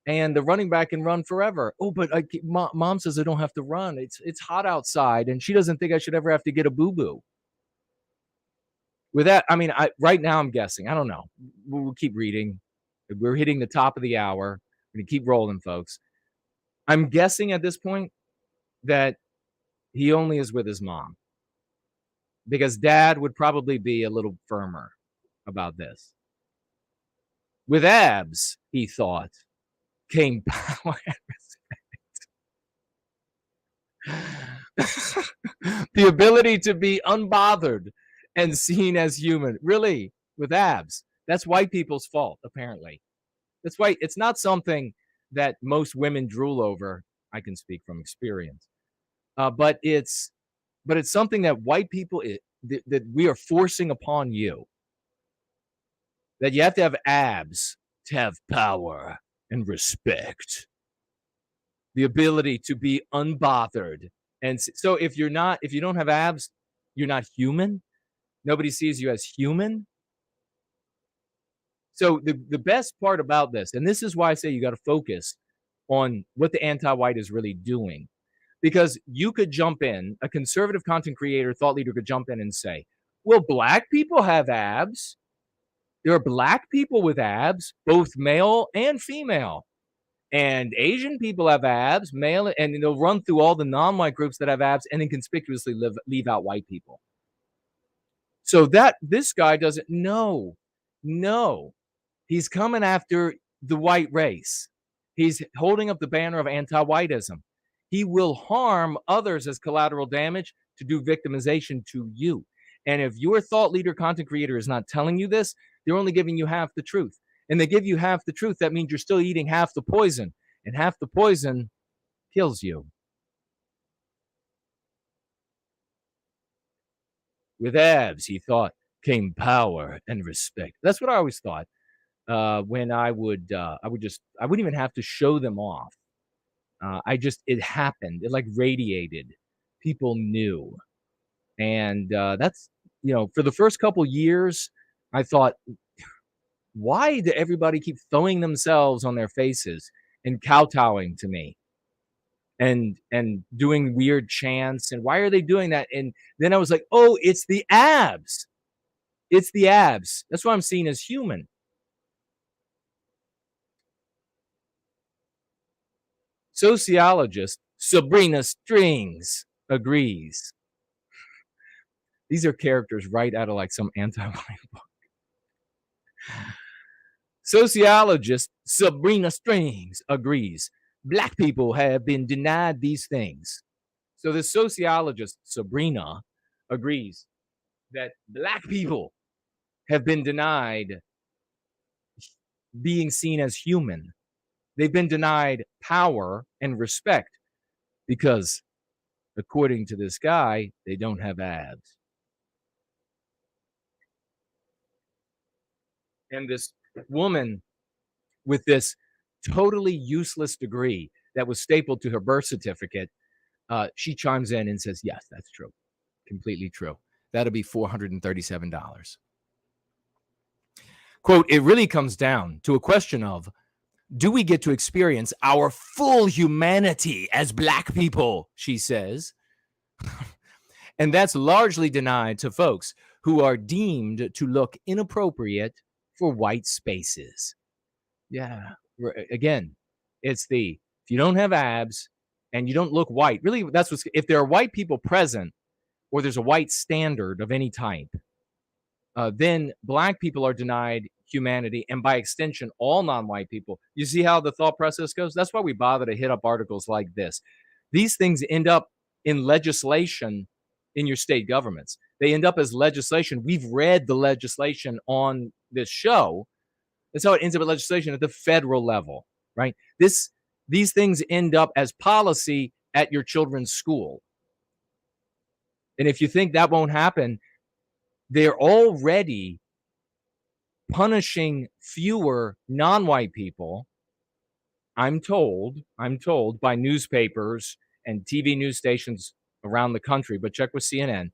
and the running back can run forever. Oh, but mom says I don't have to run. It's hot outside, and she doesn't think I should ever have to get a boo-boo. With that, I mean, right now I'm guessing. I don't know. We'll keep reading. We're hitting the top of the hour. We're going to keep rolling, folks. I'm guessing at this point that he only is with his mom, because dad would probably be a little firmer about this. With abs, he thought, came power and respect. The ability to be unbothered and seen as human. Really, with abs. That's white people's fault, apparently. That's why it's not something that most women drool over. I can speak from experience. But it's something that white people, that we are forcing upon you. That you have to have abs to have power and respect. The ability to be unbothered. And so if you don't have abs, you're not human. Nobody sees you as human. So the best part about this, and this is why I say you got to focus on what the anti-white is really doing. Because you could jump in, a conservative content creator, thought leader could jump in and say, well, black people have abs. There are black people with abs, both male and female. And Asian people have abs, male, and they'll run through all the non-white groups that have abs and then conspicuously leave out white people. So that this guy doesn't know. No. He's coming after the white race. He's holding up the banner of anti-whiteism. He will harm others as collateral damage to do victimization to you. And if your thought leader, content creator is not telling you this, they're only giving you half the truth. And they give you half the truth, that means you're still eating half the poison. And half the poison kills you. With abs, he thought, came power and respect. That's what I always thought. When I wouldn't even have to show them off. It happened. It like radiated. People knew. And that's, for the first couple years, I thought, why do everybody keep throwing themselves on their faces and kowtowing to me and doing weird chants? And why are they doing that? And then I was like, oh, it's the abs. It's the abs. That's why I'm seen as human. Sociologist Sabrina Strings agrees. These are characters right out of like some anti-white book. Sociologist Sabrina Strings agrees. Black people have been denied these things. So the sociologist Sabrina agrees that black people have been denied being seen as human. They've been denied power and respect because, according to this guy, they don't have abs. And this woman with this totally useless degree that was stapled to her birth certificate, she chimes in and says, yes, that's true. Completely true. That'll be $437. Quote, it really comes down to a question of, do we get to experience our full humanity as black people, she says. And that's largely denied to folks who are deemed to look inappropriate for white spaces. Yeah. Again, it's if you don't have abs and you don't look white, really, that's what's, if there are white people present or there's a white standard of any type, then black people are denied humanity, and by extension, all non-white people. You see how the thought process goes? That's why we bother to hit up articles like this. These things end up in legislation in your state governments. They end up as legislation. We've read the legislation on this show. That's how it ends up in legislation at the federal level, right? These things end up as policy at your children's school. And if you think that won't happen, they're already punishing fewer non-white people. I'm told by newspapers and TV news stations around the country, but check with CNN.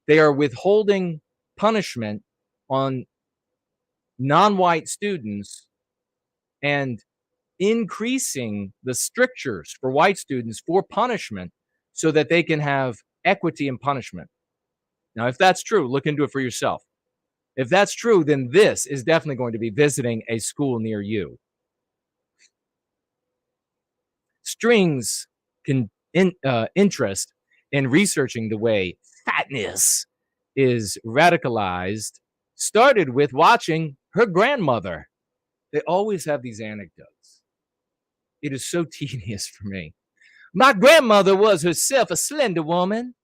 They are withholding punishment on non-white students and increasing the strictures for white students for punishment so that they can have equity in punishment. Now, if that's true, look into it for yourself. If that's true, then this is definitely going to be visiting a school near you. Strings' interest in researching the way fatness is radicalized started with watching her grandmother. They always have these anecdotes. It is so tedious for me. My grandmother was herself a slender woman.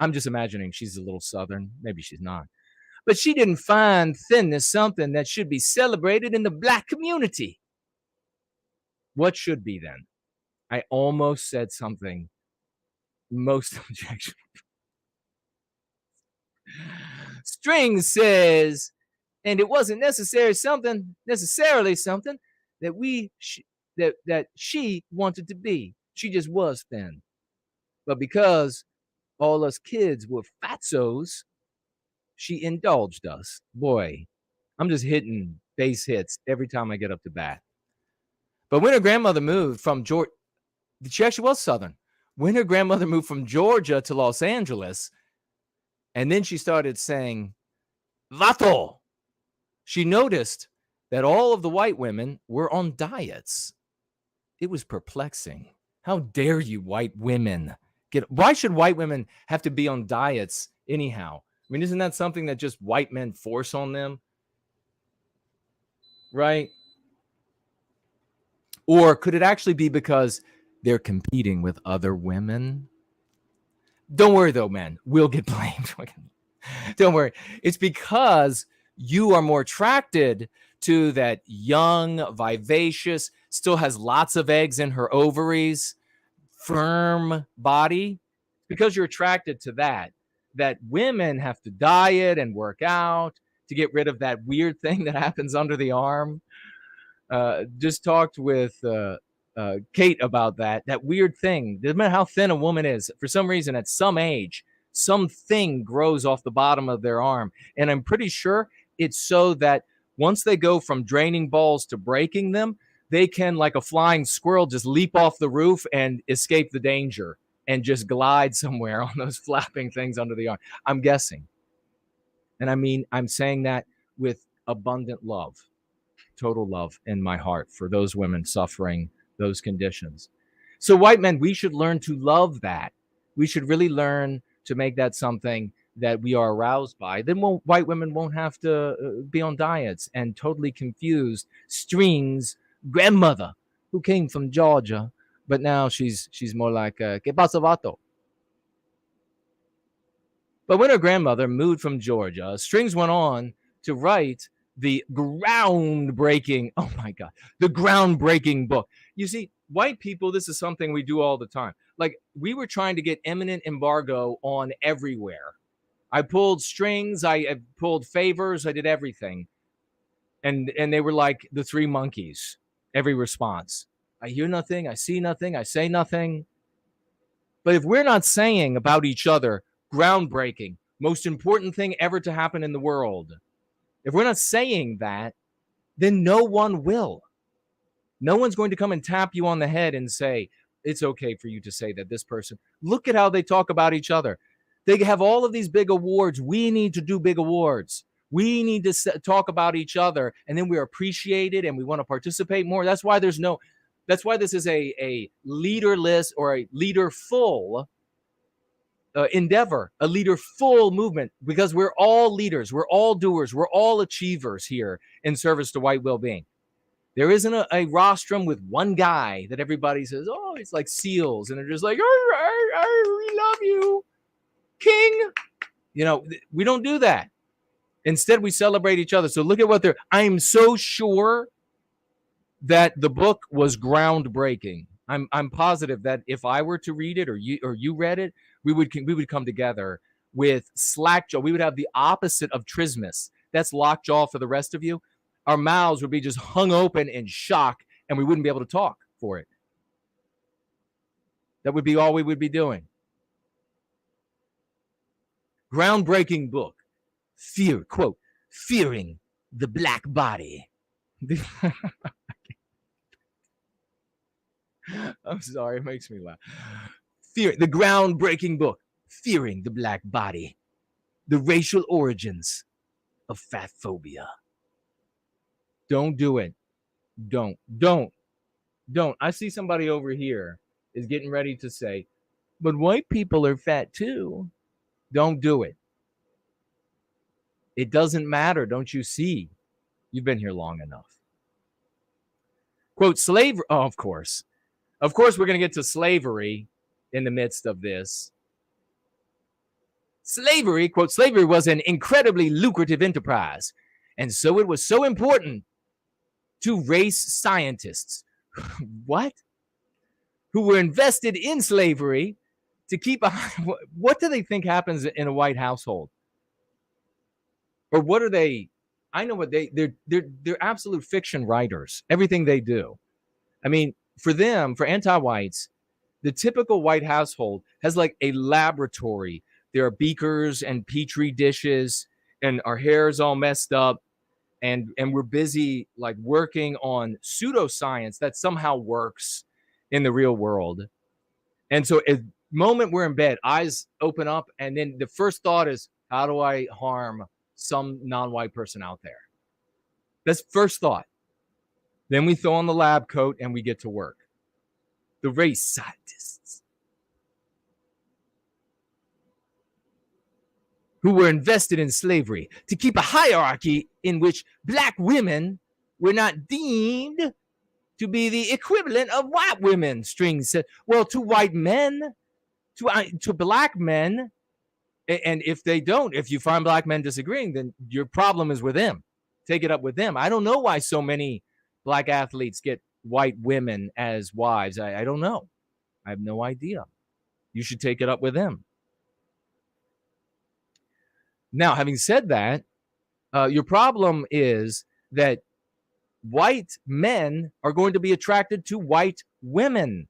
I'm just imagining she's a little Southern. Maybe she's not. But she didn't find thinness something that should be celebrated in the black community. What should be then? I almost said something most objectionable. Strings says, and it wasn't necessarily something that that she wanted to be. She just was thin. But because all us kids were fatzos, she indulged us. Boy, I'm just hitting base hits every time I get up to bat. But when her grandmother moved from Georgia, she actually was Southern. When her grandmother moved from Georgia to Los Angeles, and then she started saying, Vato, she noticed that all of the white women were on diets. It was perplexing. How dare you, white women? Why should white women have to be on diets anyhow? I mean, isn't that something that just white men force on them? Right? Or could it actually be because they're competing with other women? Don't worry, though, man. We'll get blamed. Don't worry. It's because you are more attracted to that young, vivacious, still has lots of eggs in her ovaries, firm body. Because you're attracted to that women have to diet and work out to get rid of that weird thing that happens under the arm. Just talked with Kate about that weird thing. Doesn't matter how thin a woman is, for some reason at some age, something grows off the bottom of their arm. And I'm pretty sure it's so that once they go from draining balls to breaking them, they can, like a flying squirrel, just leap off the roof and escape the danger and just glide somewhere on those flapping things under the arm. I'm guessing. And I mean, I'm saying that with abundant love, total love in my heart for those women suffering those conditions. So white men, we should learn to love that. We should really learn to make that something that we are aroused by. Then white women won't have to be on diets and totally confused. String's grandmother, who came from Georgia, but now she's more like que pasa vato. But when her grandmother moved from Georgia, Strings went on to write the groundbreaking, oh my God, the groundbreaking book. You see, white people, this is something we do all the time. Like, we were trying to get eminent embargo on everywhere. I pulled strings, I pulled favors, I did everything. And they were like the three monkeys, every response. I hear nothing, I see nothing, I say nothing. But if we're not saying about each other, groundbreaking, most important thing ever to happen in the world, if we're not saying that, then no one will. No one's going to come and tap you on the head and say, it's okay for you to say that this person. Look at how they talk about each other. They have all of these big awards. We need to do big awards. We need to talk about each other, and then we're appreciated and we want to participate more. That's why this is a leaderless or a leaderful endeavor, a leaderful movement, because we're all leaders, we're all doers, we're all achievers here in service to white well-being. There isn't a rostrum with one guy that everybody says, oh, it's like SEALs, and they're just like, we love you, King. You know, we don't do that. Instead, we celebrate each other. So look at what I'm so sure that the book was groundbreaking. I'm positive that if I were to read it or you read it, we would come together with slackjaw. We would have the opposite of trismus. That's lockjaw for the rest of you. Our mouths would be just hung open in shock, and we wouldn't be able to talk for it. That would be all we would be doing. Groundbreaking book. Fearing the black body. I'm sorry, it makes me laugh. The groundbreaking book, Fearing the Black Body, the racial origins of fat phobia. Don't do it. Don't. I see somebody over here is getting ready to say, but white people are fat too. Don't do it. It doesn't matter. Don't you see? You've been here long enough. Quote, slavery. Oh, of course. Of course, we're going to get to slavery in the midst of this. Slavery, quote, slavery was an incredibly lucrative enterprise. And so it was so important to race scientists. What? Who were invested in slavery to keep a... What do they think happens in a white household? Or what are they? I know what they're absolute fiction writers. Everything they do. I mean, for them, for anti-whites, the typical white household has like a laboratory. There are beakers and petri dishes, and our hair is all messed up, and we're busy like working on pseudoscience that somehow works in the real world. And so at the moment we're in bed, eyes open up, and then the first thought is, how do I harm some non-white person out there? That's first thought. Then we throw on the lab coat and we get to work. The race scientists who were invested in slavery to keep a hierarchy in which black women were not deemed to be the equivalent of white women, Strings said. Well, to white men, to black men, and if they don't, if you find black men disagreeing, then your problem is with them. Take it up with them. I don't know why so many black athletes get white women as wives. I don't know. I have no idea. You should take it up with them. Now, having said that, your problem is that white men are going to be attracted to white women,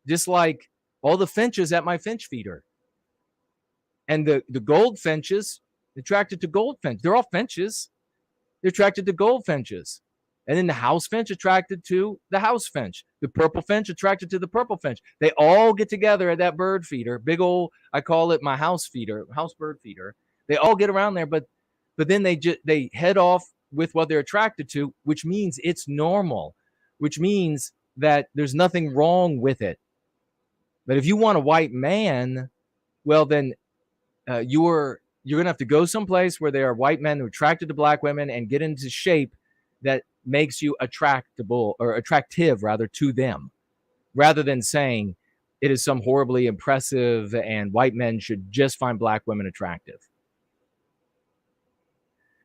just like all the finches at my finch feeder. And the goldfinches attracted to goldfinch. They're all finches. They're attracted to goldfinches. And then the house finch attracted to the house finch. The purple finch attracted to the purple finch. They all get together at that bird feeder. Big old, I call it my house feeder, house bird feeder. They all get around there, but then they head off with what they're attracted to, which means it's normal, which means that there's nothing wrong with it. But if you want a white man, well, then you're going to have to go someplace where there are white men who are attracted to black women and get into shape that makes you attractable or attractive rather to them, rather than saying it is some horribly impressive and white men should just find black women attractive.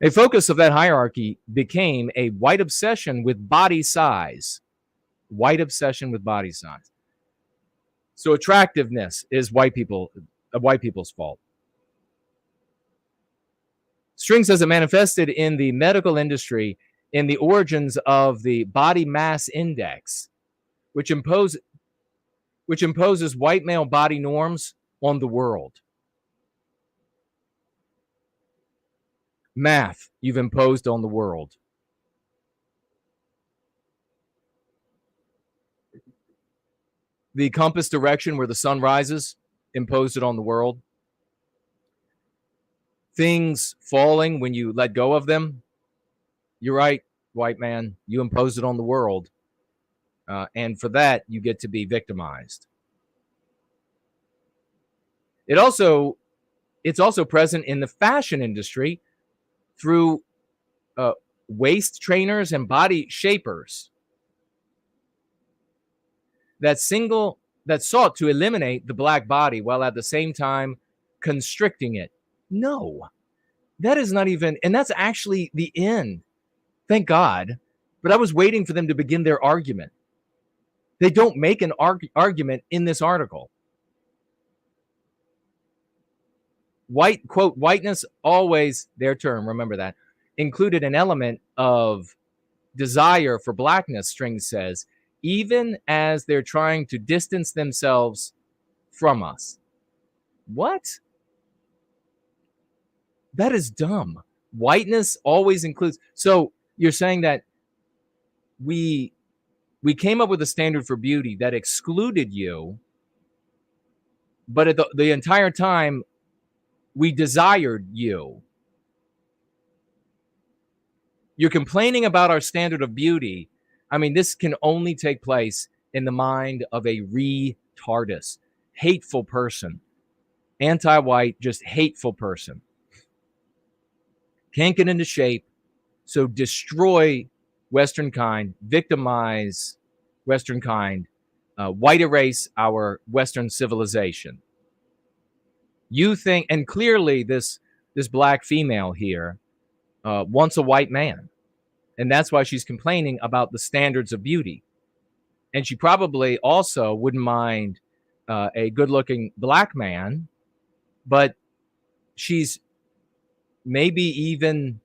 A focus of that hierarchy became a white obsession with body size. White obsession with body size. So attractiveness is white people's fault. Strings says it manifested in the medical industry in the origins of the body mass index, which imposes white male body norms on the world. Math you've imposed on the world. The compass direction where the sun rises, imposed it on the world. Things falling when you let go of them. You're right, white man. You imposed it on the world. And for that, you get to be victimized. It's also present in the fashion industry through waist trainers and body shapers that sought to eliminate the black body while at the same time constricting it. No, that is not even, and that's actually the end. Thank God. But I was waiting for them to begin their argument. They don't make an argument in this article. Quote, whiteness always, their term, remember that, included an element of desire for blackness, Strings says, even as they're trying to distance themselves from us. What? That is dumb. Whiteness always includes. So you're saying that we came up with a standard for beauty that excluded you, but at the entire time we desired you. You're complaining about our standard of beauty. I mean, this can only take place in the mind of a retardus, hateful person, anti-white, just hateful person. Can't get into shape, so destroy Western kind, victimize Western kind, white erase our Western civilization. You think, and clearly this black female here wants a white man, and that's why she's complaining about the standards of beauty. And she probably also wouldn't mind a good-looking black man, but she's maybe even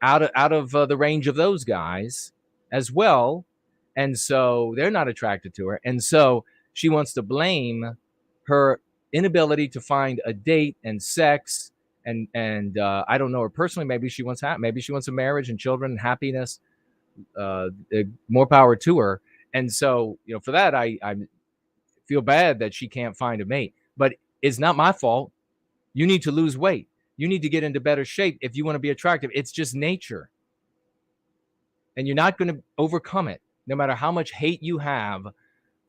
out of the range of those guys as well, and so they're not attracted to her, and so she wants to blame her inability to find a date and sex and I don't know her personally. Maybe she wants a marriage and children and happiness. More power to her. And so, for that, I feel bad that she can't find a mate. But it's not my fault. You need to lose weight. You need to get into better shape if you want to be attractive. It's just nature. And you're not going to overcome it, no matter how much hate you have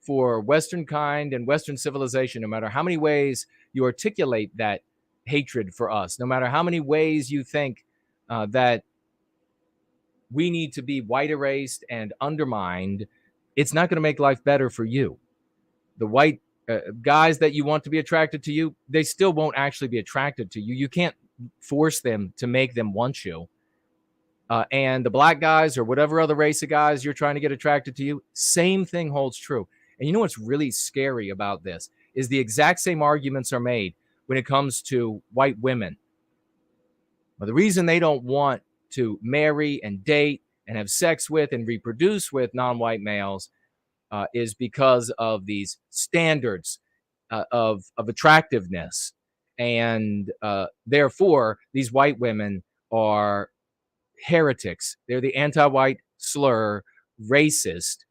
for Western kind and Western civilization, no matter how many ways you articulate that hatred for us, no matter how many ways you think that we need to be white erased and undermined. it's not going to make life better for you. The white guys that you want to be attracted to you, they still won't actually be attracted to you. You can't force them to make them want you. And the black guys or whatever other race of guys you're trying to get attracted to you, same thing holds true. And you know what's really scary about this is the exact same arguments are made when it comes to white women. Well, the reason they don't want to marry and date and have sex with and reproduce with non-white males is because of these standards of attractiveness. And therefore, these white women are heretics. They're the anti-white slur, racist.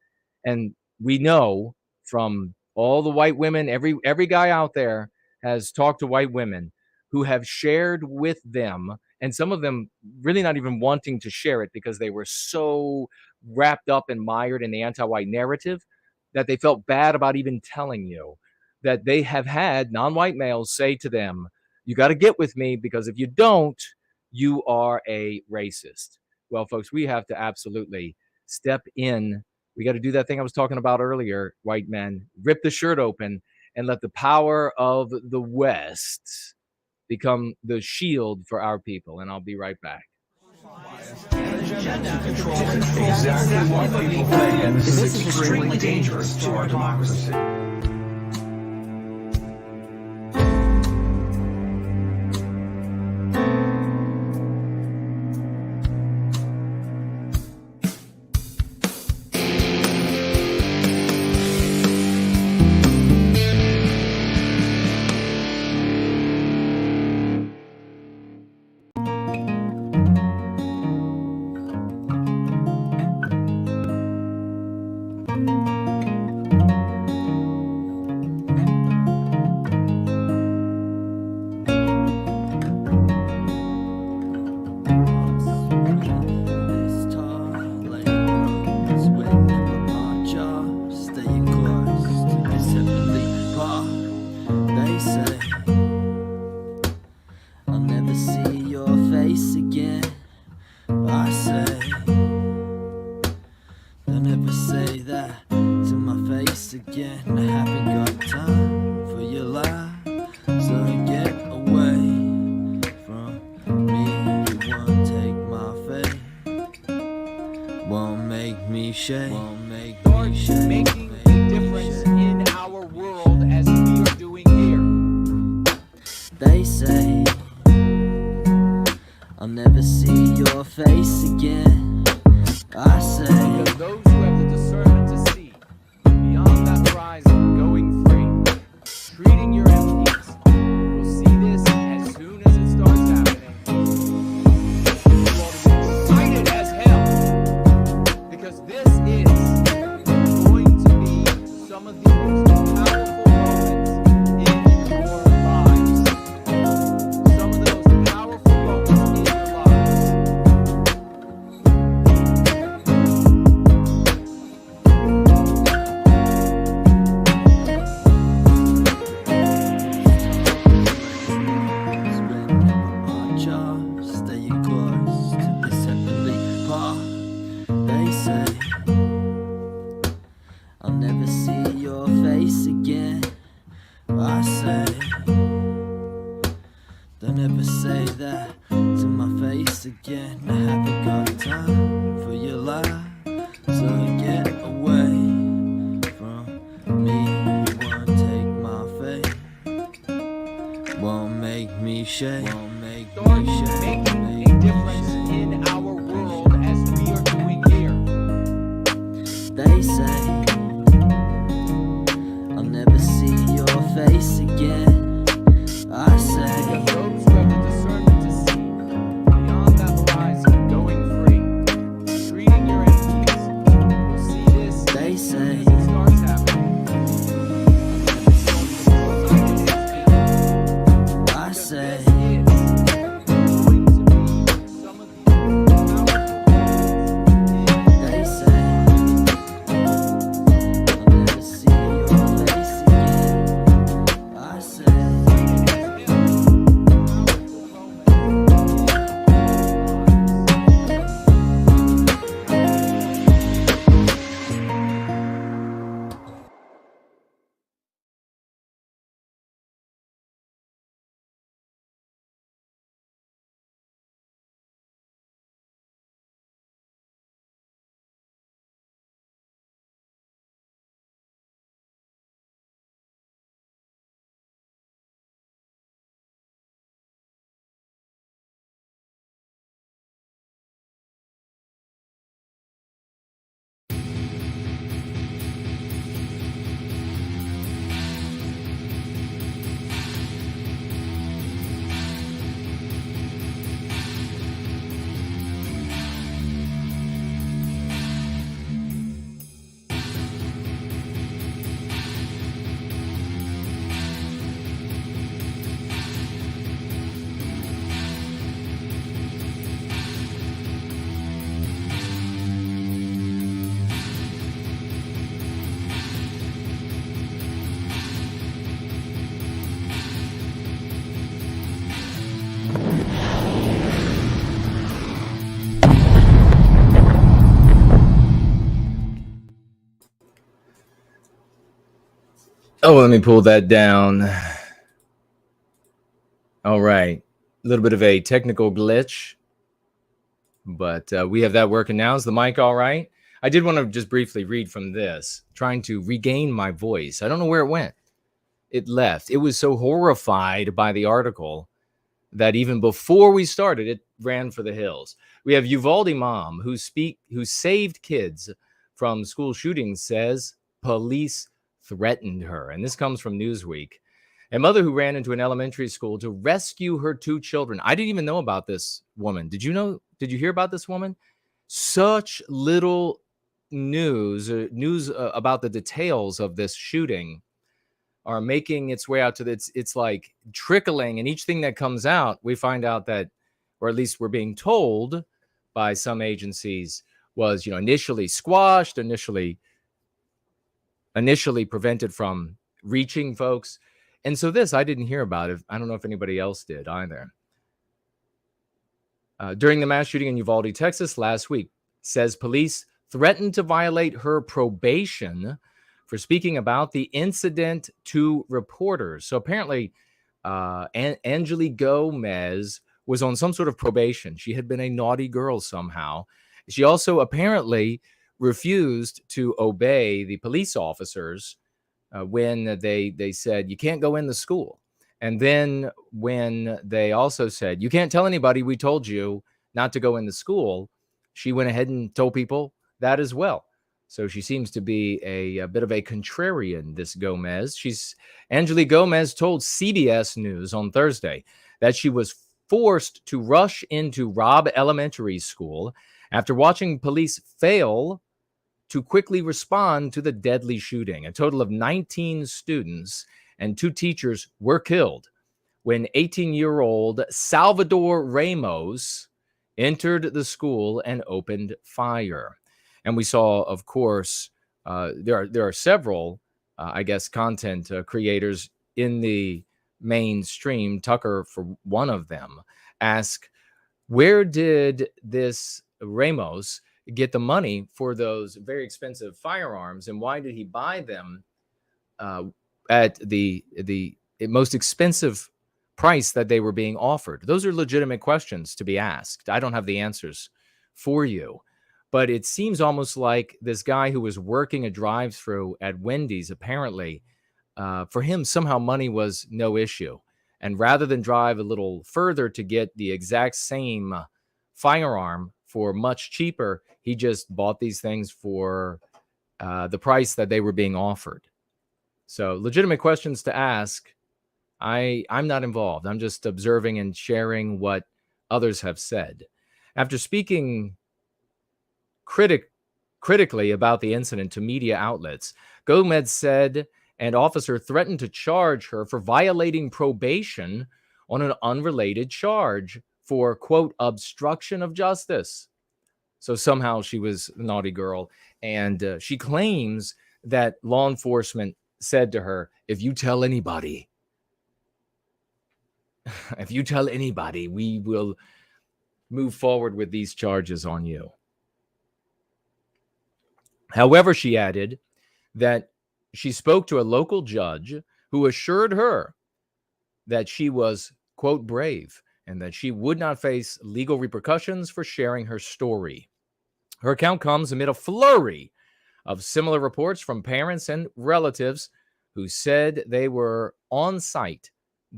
And we know from all the white women, every guy out there has talked to white women who have shared with them, and some of them really not even wanting to share it because they were so wrapped up and mired in the anti-white narrative that they felt bad about even telling you, that they have had non-white males say to them, you got to get with me because if you don't, you are a racist. Well, folks, we have to absolutely step in. We got to do that thing I was talking about earlier, white men, rip the shirt open and let the power of the West become the shield for our people. And I'll be right back. Exactly what people think, and this is extremely dangerous to our democracy. Oh, let me pull that down. All right. A little bit of a technical glitch, but we have that working now. Is the mic all right? I did want to just briefly read from this, trying to regain my voice. I don't know where it went. It left. It was so horrified by the article that even before we started, it ran for the hills. We have Uvalde mom who saved kids from school shootings says police threatened her. And this comes from Newsweek. A mother who ran into an elementary school to rescue her 2 children. I didn't even know about this woman. Did you know? Did you hear about this woman? Such little news about the details of this shooting are making its way out to it's like trickling, and each thing that comes out, we find out that, or at least we're being told by some agencies, was initially squashed, initially prevented from reaching folks. And so this I didn't hear about it. I don't know if anybody else did either. During the mass shooting in Uvalde, Texas last week, says police threatened to violate her probation for speaking about the incident to reporters. So apparently, Angeli Gomez was on some sort of probation. She had been a naughty girl somehow. She also apparently refused to obey the police officers when they said, you can't go in the school. And then when they also said, you can't tell anybody we told you not to go in the school, she went ahead and told people that as well. So she seems to be a bit of a contrarian, this Gomez. Angeli Gomez told CBS News on Thursday that she was forced to rush into Robb Elementary School after watching police fail to quickly respond to the deadly shooting. A total of 19 students and 2 teachers were killed when 18-year-old Salvador Ramos entered the school and opened fire. And we saw, of course, there are several, I guess, content creators in the mainstream. Tucker, for one of them, ask, where did this Ramos get the money for those very expensive firearms, and why did he buy them at the most expensive price that they were being offered? Those are legitimate questions to be asked. I don't have the answers for you. But it seems almost like this guy who was working a drive-thru at Wendy's, apparently, for him, somehow money was no issue. And rather than drive a little further to get the exact same firearm for much cheaper, he just bought these things for the price that they were being offered. So legitimate questions to ask. I'm not involved. I'm just observing and sharing what others have said. After speaking critically about the incident to media outlets, Gomez said an officer threatened to charge her for violating probation on an unrelated charge for, quote, obstruction of justice. So somehow she was a naughty girl, and she claims that law enforcement said to her, if you tell anybody, we will move forward with these charges on you. However, she added that she spoke to a local judge who assured her that she was, quote, brave, and that she would not face legal repercussions for sharing her story. Her account comes amid a flurry of similar reports from parents and relatives who said they were on site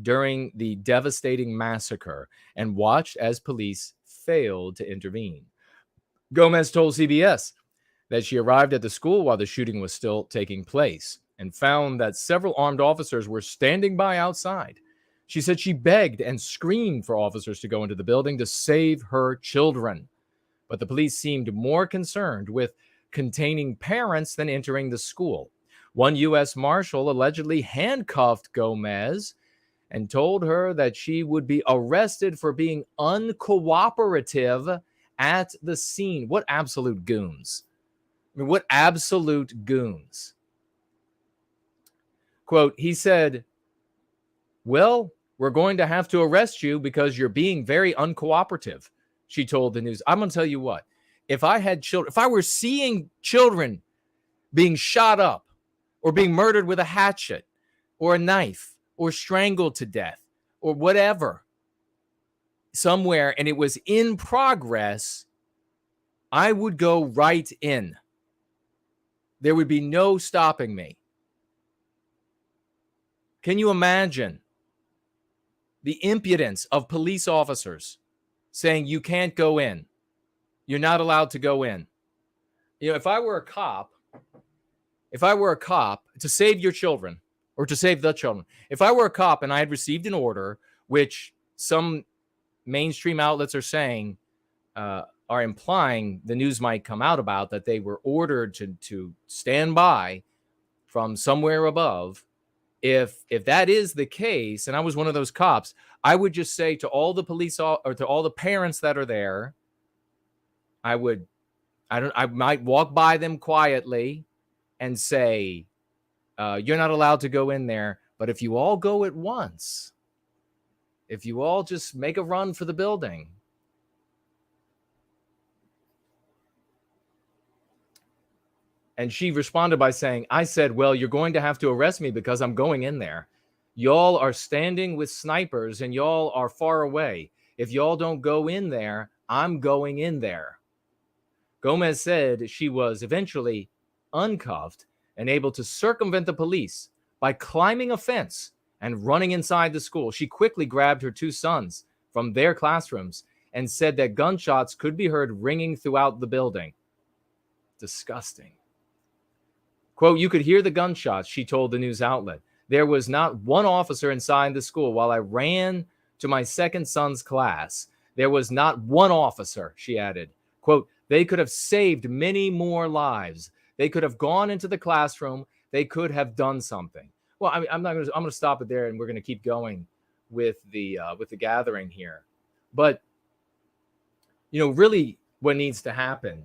during the devastating massacre and watched as police failed to intervene. Gomez told CBS that she arrived at the school while the shooting was still taking place and found that several armed officers were standing by outside. She said she begged and screamed for officers to go into the building to save her children. But the police seemed more concerned with containing parents than entering the school. One U.S. Marshal allegedly handcuffed Gomez and told her that she would be arrested for being uncooperative at the scene. What absolute goons. I mean, what absolute goons. Quote, he said, well, we're going to have to arrest you because you're being very uncooperative, she told the news. I'm going to tell you what, if I had children, if I were seeing children being shot up or being murdered with a hatchet, or a knife or strangled to death or whatever somewhere, and it was in progress, I would go right in. There would be no stopping me. Can you imagine the impudence of police officers saying you can't go in? You're not allowed to go in. You know, if I were a cop to save your children or to save the children, if I were a cop and I had received an order, which some mainstream outlets are saying, are implying the news might come out about, that they were ordered to stand by from somewhere above. If that is the case, and I was one of those cops, I would just say to all the police or to all the parents that are there, I might walk by them quietly and say, you're not allowed to go in there, but if you all go at once, if you all just make a run for the building. And she responded by saying, I said, well, you're going to have to arrest me because I'm going in there. Y'all are standing with snipers and y'all are far away. If y'all don't go in there, I'm going in there. Gomez said she was eventually uncuffed and able to circumvent the police by climbing a fence and running inside the school. She quickly grabbed her two sons from their classrooms and said that gunshots could be heard ringing throughout the building. Disgusting. Quote, you could hear the gunshots, she told the news outlet. There was not one officer inside the school while I ran to my second son's class. There was not one officer, she added. Quote, they could have saved many more lives. They could have gone into the classroom. They could have done something. Well, I'm going to stop it there, and we're going to keep going with the gathering here. But, you know, really what needs to happen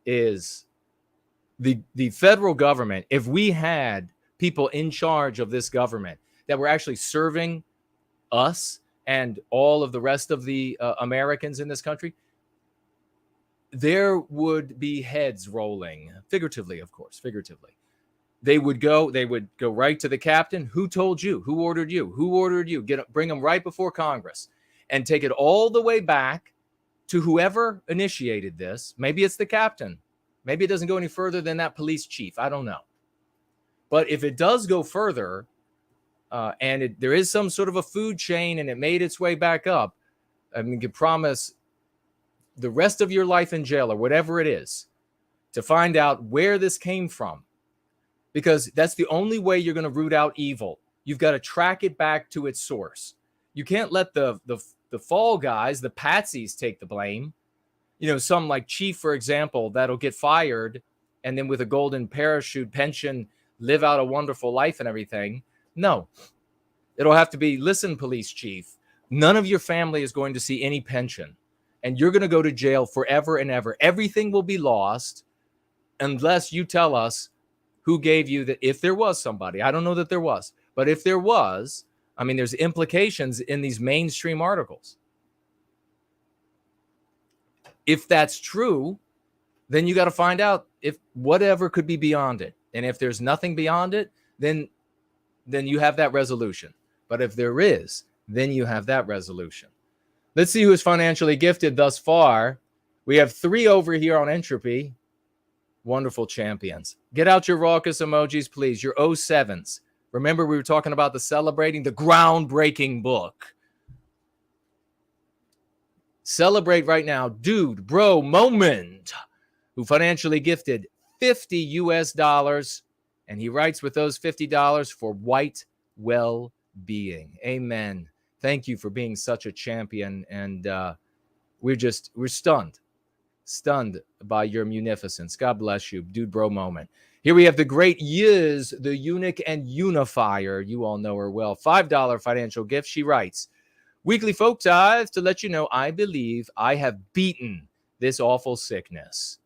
is the federal government, if we had people in charge of this government that were actually serving us and all of the rest of the Americans in this country, there would be heads rolling, figuratively, of course, figuratively. They would go right to the captain. Who told you? Who ordered you? Who ordered you? Bring them right before Congress and take it all the way back to whoever initiated this. Maybe it's the captain. Maybe it doesn't go any further than that police chief. I don't know. But if it does go further, and there is some sort of a food chain and it made its way back up, I mean, you can promise the rest of your life in jail or whatever it is to find out where this came from. Because that's the only way you're going to root out evil. You've got to track it back to its source. You can't let the fall guys, the patsies, take the blame. You know, some like Chief, for example, that'll get fired and then with a golden parachute pension, live out a wonderful life and everything. No, it'll have to be, listen, police chief, none of your family is going to see any pension and you're going to go to jail forever and ever. Everything will be lost unless you tell us who gave you that. If there was somebody, I don't know that there was, but if there was, I mean, there's implications in these mainstream articles. If that's true, then you got to find out if whatever could be beyond it. And if there's nothing beyond it, then you have that resolution. But if there is, then you have that resolution. Let's see who is financially gifted thus far. We have 3 over here on Entropy. Wonderful champions. Get out your raucous emojis, please. Your 07s. Remember, we were talking about celebrating the groundbreaking book. Celebrate right now, Dude Bro Moment, who financially gifted $50 and he writes with those $50 for white well-being. Amen. Thank you for being such a champion, and we're stunned by your munificence. God bless you, Dude Bro Moment. Here we have the great Yiz, the eunuch and unifier. You all know her well. $5 financial gift. She writes, weekly folk tithe to let you know I believe I have beaten this awful sickness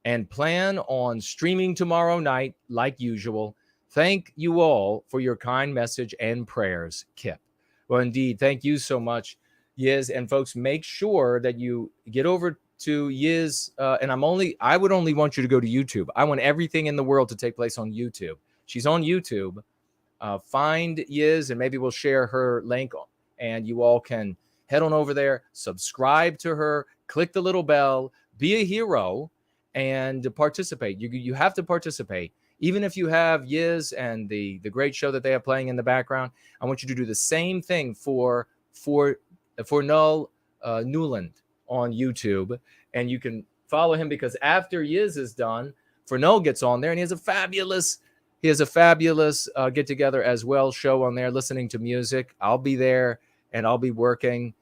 and plan on streaming tomorrow night like usual. Thank you all for your kind message and prayers, Kip. Well, indeed, thank you so much, Yiz. And folks, make sure that you get over to Yiz. And I would only want you to go to YouTube. I want everything in the world to take place on YouTube. She's on YouTube. find Yiz, and maybe we'll share her link, and you all can head on over there, subscribe to her, click the little bell, be a hero, and participate. You have to participate. Even if you have Yiz and the great show that they have playing in the background, I want you to do the same thing for Null Newland on YouTube. And you can follow him, because after Yiz is done, Null gets on there, and he has a fabulous get together as well, show on there, listening to music. I'll be there and I'll be working.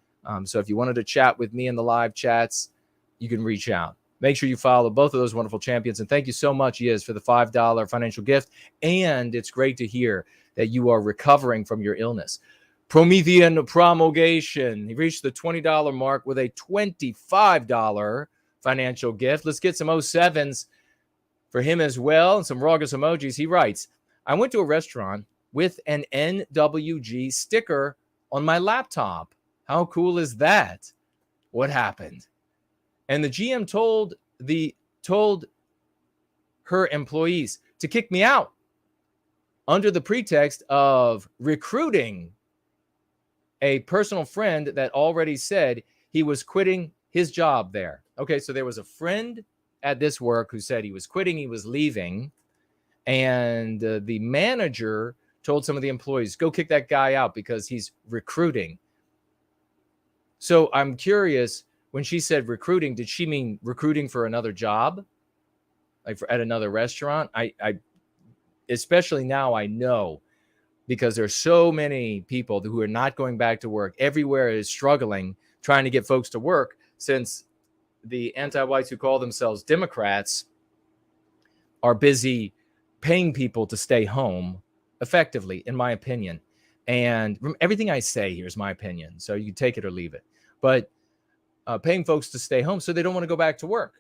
So if you wanted to chat with me in the live chats, you can reach out. Make sure you follow both of those wonderful champions. And thank you so much, Yiz, for the $5 financial gift. And it's great to hear that you are recovering from your illness. Promethean Promulgation. He reached the $20 mark with a $25 financial gift. Let's get some 07s for him as well, and some Raucous emojis. He writes, I went to a restaurant with an NWG sticker on my laptop. How cool is that? What happened? And the GM told her employees to kick me out under the pretext of recruiting a personal friend that already said he was quitting his job there. Okay, so there was a friend at this work who said he was quitting, he was leaving, and the manager told some of the employees, go kick that guy out because he's recruiting. So I'm curious, when she said recruiting, did she mean recruiting for another job, like at another restaurant? I especially now I know, because there's so many people who are not going back to work. Everywhere is struggling, trying to get folks to work, since the anti-whites who call themselves Democrats are busy paying people to stay home effectively, in my opinion. And everything I say here is my opinion, so you can take it or leave it. But paying folks to stay home so they don't want to go back to work.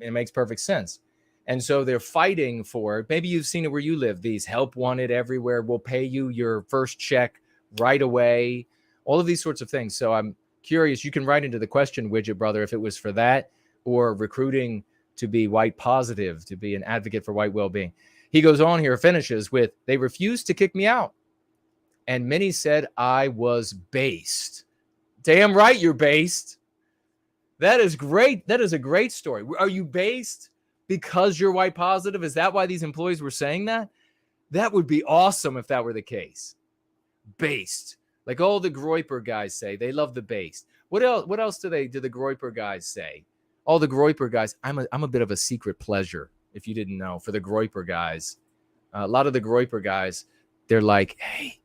It makes perfect sense. And so they're fighting for, maybe you've seen it where you live, these help wanted everywhere, will pay you your first check right away, all of these sorts of things. So I'm curious, you can write into the question widget, brother, if it was for that or recruiting to be white positive, to be an advocate for white well-being. He goes on here, finishes with, they refused to kick me out. And many said I was based. Damn right you're based. That is great. That is a great story. Are you based because you're white positive? Is that why these employees were saying that? That would be awesome if that were the case. Based. Like all the Groyper guys say, they love the based. What else do the Groyper guys say? All the Groyper guys, I'm a bit of a secret pleasure, if you didn't know, for the Groyper guys. A lot of the Groyper guys, they're like, hey,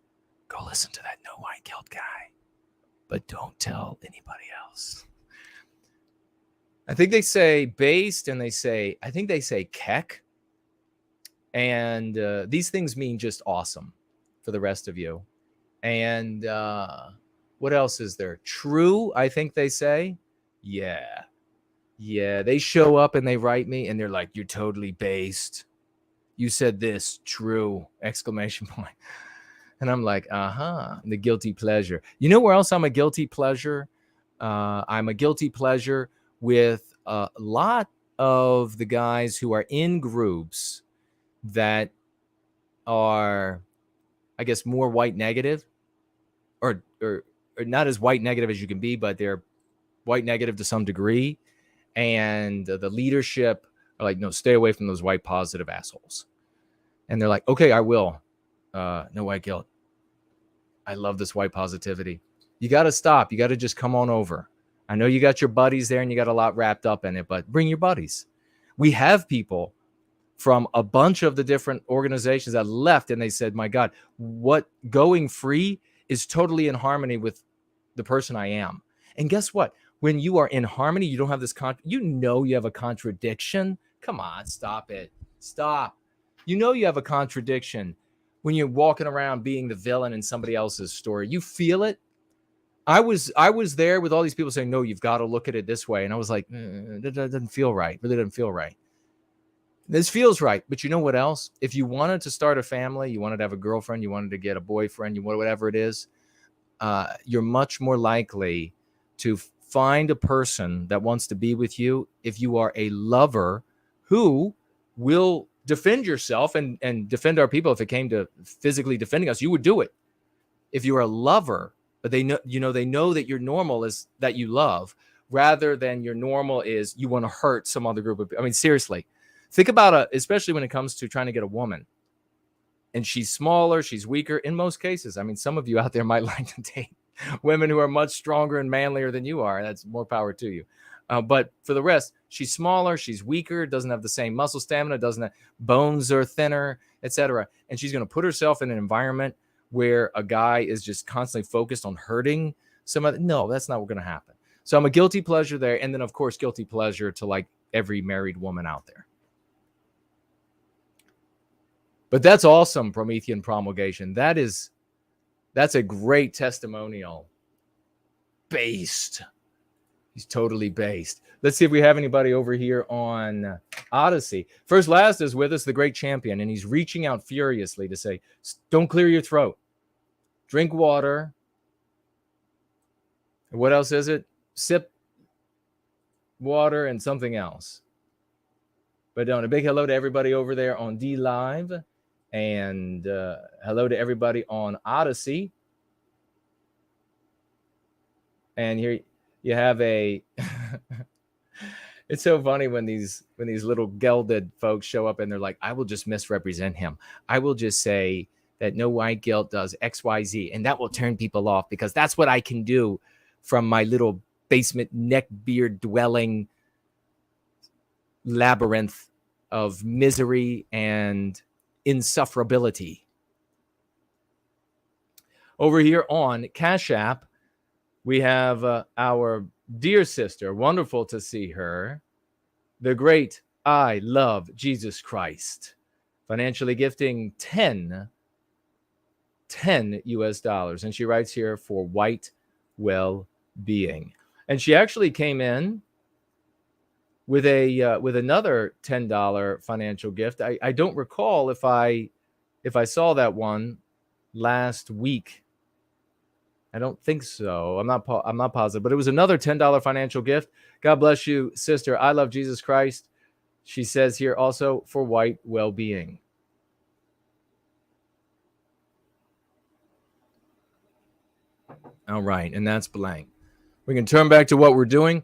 go listen to that No White Guilt guy, but don't tell anybody else. I think they say based, and I think they say keck. And these things mean just awesome for the rest of you. And what else is there? True, I think they say. Yeah. They show up and they write me and they're like, you're totally based. You said this, true, exclamation point. And I'm like, the guilty pleasure. You know where else I'm a guilty pleasure? I'm a guilty pleasure with a lot of the guys who are in groups that are, I guess, more white negative, or not as white negative as you can be, but they're white negative to some degree. And the leadership are like, no, stay away from those white positive assholes. And they're like, okay, I will. No white guilt. I love this white positivity. You got to stop. You got to just come on over. I know you got your buddies there and you got a lot wrapped up in it, but bring your buddies. We have people from a bunch of the different organizations that left, and they said, my God, what GoingFree is totally in harmony with the person I am. And guess what? When you are in harmony, you don't have this, you have a contradiction. Come on, stop it. Stop. You have a contradiction when you're walking around being the villain in somebody else's story. You feel it. I was there with all these people saying, no, you've got to look at it this way. And I was like, that doesn't feel right. Really doesn't feel right. This feels right. But you know what else? If you wanted to start a family, you wanted to have a girlfriend, you wanted to get a boyfriend, whatever it is, you're much more likely to find a person that wants to be with you if you are a lover who will defend yourself and defend our people. If it came to physically defending us, you would do it. If you're a lover, but they know that your normal is that you love, rather than your normal is you want to hurt some other group of people. I mean, seriously, think about especially when it comes to trying to get a woman. And she's smaller, she's weaker in most cases. I mean, some of you out there might like to date women who are much stronger and manlier than you are. That's more power to you. But for the rest, she's smaller, she's weaker, doesn't have the same muscle stamina, doesn't have, bones are thinner, etc. And she's going to put herself in an environment where a guy is just constantly focused on hurting some other. No, that's not what's going to happen. So I'm a guilty pleasure there. And then, of course, guilty pleasure to like every married woman out there. But that's awesome, Promethean promulgation. That's a great testimonial. Based. He's totally based. Let's see if we have anybody over here on Odyssey. First Last is with us, the great champion, and he's reaching out furiously to say, don't clear your throat. Drink water. What else is it? Sip water and something else. But a big hello to everybody over there on D Live. And hello to everybody on Odyssey. And here you have a it's so funny when these little gelded folks show up and they're like, I will just misrepresent him. I will just say that no white guilt does XYZ, and that will turn people off because that's what I can do from my little basement neck beard dwelling labyrinth of misery and insufferability. Over here on Cash App, we have our dear sister. Wonderful to see her. The great I Love Jesus Christ. Financially gifting 10 US dollars. And she writes here for white well-being. And she actually came in with another $10 financial gift. I don't recall if I saw that one last week. I don't think so. I'm not positive, but it was another $10 financial gift. God bless you, sister. I love Jesus Christ. She says here also for white well-being. All right, and that's blank. We can turn back to what we're doing.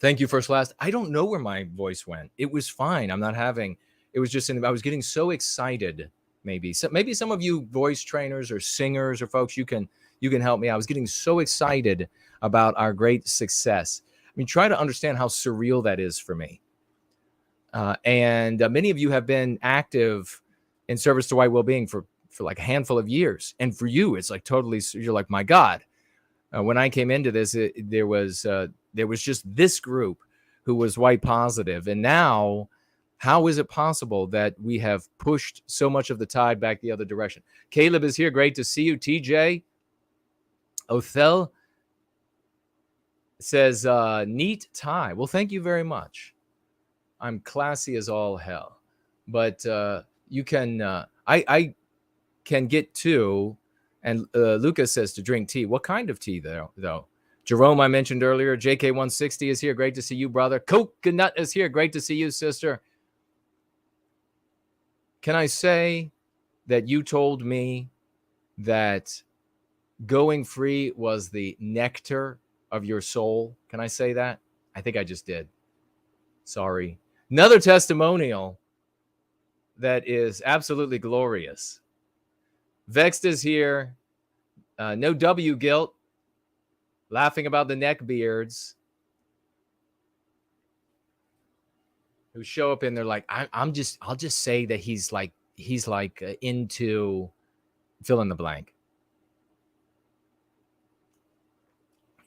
Thank you, First Last. I don't know where my voice went. It was fine. It was just I was getting so excited. Maybe some of you voice trainers or singers or folks, you can help me. I was getting so excited about our great success. I mean, try to understand how surreal that is for me. And many of you have been active in service to white well-being for like a handful of years. And for you, it's like totally, you're like, my God. When I came into this, there was just this group who was white positive. And now, how is it possible that we have pushed so much of the tide back the other direction? Caleb is here. Great to see you. TJ Othel says, neat tie. Well, thank you very much. I'm classy as all hell. But you can, I can get two. And Lucas says to drink tea. What kind of tea, though? Jerome, I mentioned earlier. JK160 is here. Great to see you, brother. Coconut is here. Great to see you, sister. Can I say that you told me that going free was the nectar of your soul? Can I say that? I think I just did. Sorry. Another testimonial that is absolutely glorious. Vexed is here. No W guilt. Laughing about the neck beards who show up and they're like, I'll just say that he's like into fill in the blank.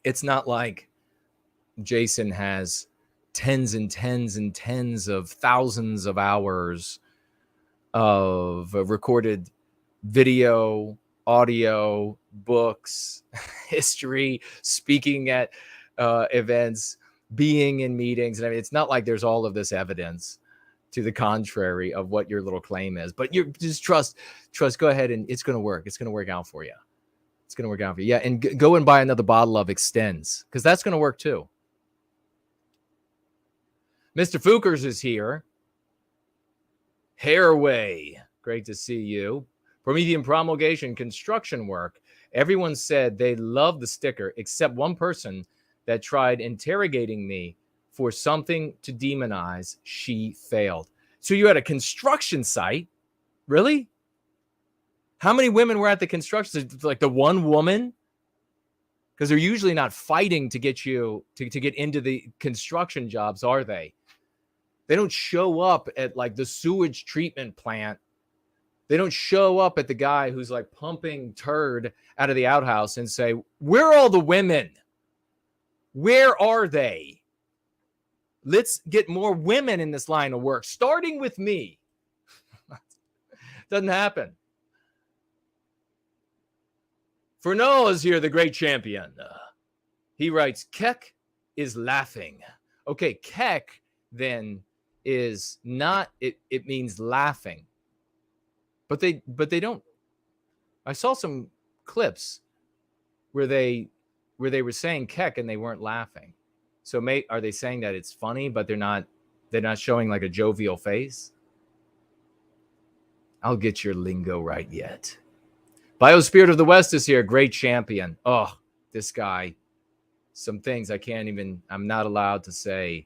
It's not like Jason has tens and tens and tens of thousands of hours of recorded video, audio, books, history, speaking at events, being in meetings. And I mean, it's not like there's all of this evidence to the contrary of what your little claim is. But you just trust. Go ahead, and it's going to work. It's going to work out for you. It's going to work out for you. Yeah, and go and buy another bottle of Extends, because that's going to work too. Mr. Fookers is here. Hairway, great to see you. Promethean promulgation, construction work. Everyone said they loved the sticker except one person that tried interrogating me for something to demonize. She failed. So you had a construction site? Really? How many women were at the construction site? Like the one woman? Because they're usually not fighting to get you to get into the construction jobs, are they? They don't show up at like the sewage treatment plant. They don't show up at the guy who's like pumping turd out of the outhouse and say, where are all the women? Where are they? Let's get more women in this line of work, starting with me. Doesn't happen. Fernand is here, the great champion. He writes, Keck is laughing. Okay, Keck then is not, it means laughing. But they don't. I saw some clips where they were saying Keck and they weren't laughing. So are they saying that it's funny, but they're not showing like a jovial face? I'll get your lingo right yet. Biospirit of the West is here, great champion. Oh, this guy. Some things I'm not allowed to say.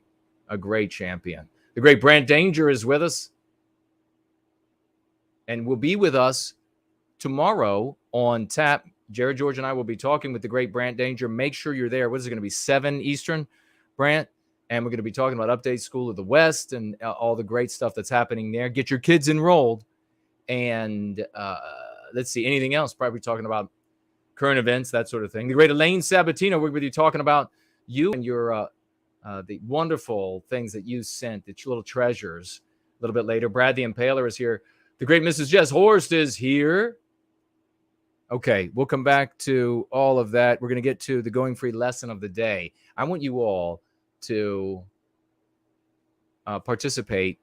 A great champion. The great Brant Danger is with us. And will be with us tomorrow on tap. Jared George and I will be talking with the great Brant Danger. Make sure you're there. What is it going to be? 7 Eastern, Brant? And we're going to be talking about Update School of the West and all the great stuff that's happening there. Get your kids enrolled. And let's see, anything else? Probably talking about current events, that sort of thing. The great Elaine Sabatino, we're with you talking about you and your the wonderful things that you sent, the little treasures. A little bit later, Brad the Impaler is here. The great Mrs. Jess Horst is here. Okay, we'll come back to all of that. We're going to get to the Going Free lesson of the day. I want you all to participate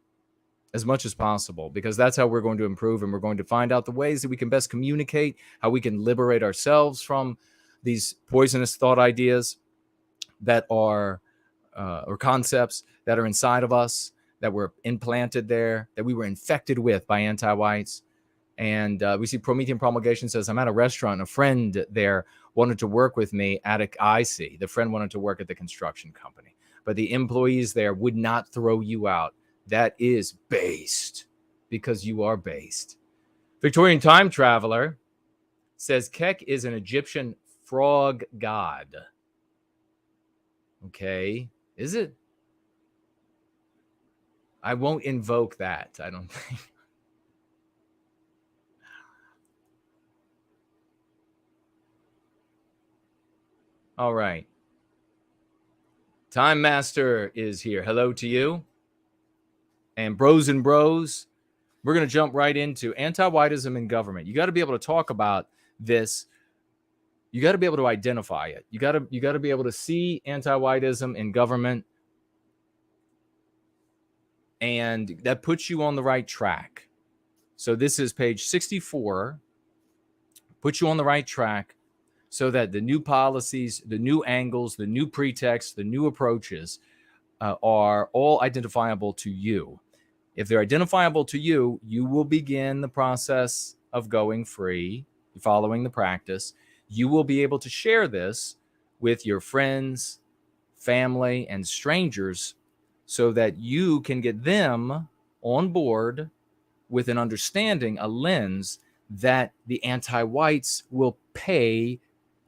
as much as possible, because that's how we're going to improve, and we're going to find out the ways that we can best communicate, how we can liberate ourselves from these poisonous thought ideas that are, or concepts that are inside of us, that were implanted there, that we were infected with by anti-whites. And we see Promethean Promulgation says, I'm at a restaurant, and a friend there wanted to work with me at IC. The friend wanted to work at the construction company, but the employees there would not throw you out. That is based, because you are based. Victorian Time Traveler says Keck is an Egyptian frog god. Okay, is it? I won't invoke that, I don't think. All right. Time Master is here. Hello to you. And Bros and Bros, we're going to jump right into anti-whiteism in government. You got to be able to talk about this. You got to be able to identify it. You got to be able to see anti-whiteism in government. And that puts you on the right track. So this is page 64. Put you on the right track so that the new policies, the new angles, the new pretexts, the new approaches are all identifiable to you. If they're identifiable to you, you will begin the process of going free, following the practice. You will be able to share this with your friends, family, and strangers so that you can get them on board with an understanding, a lens that the anti-whites will pay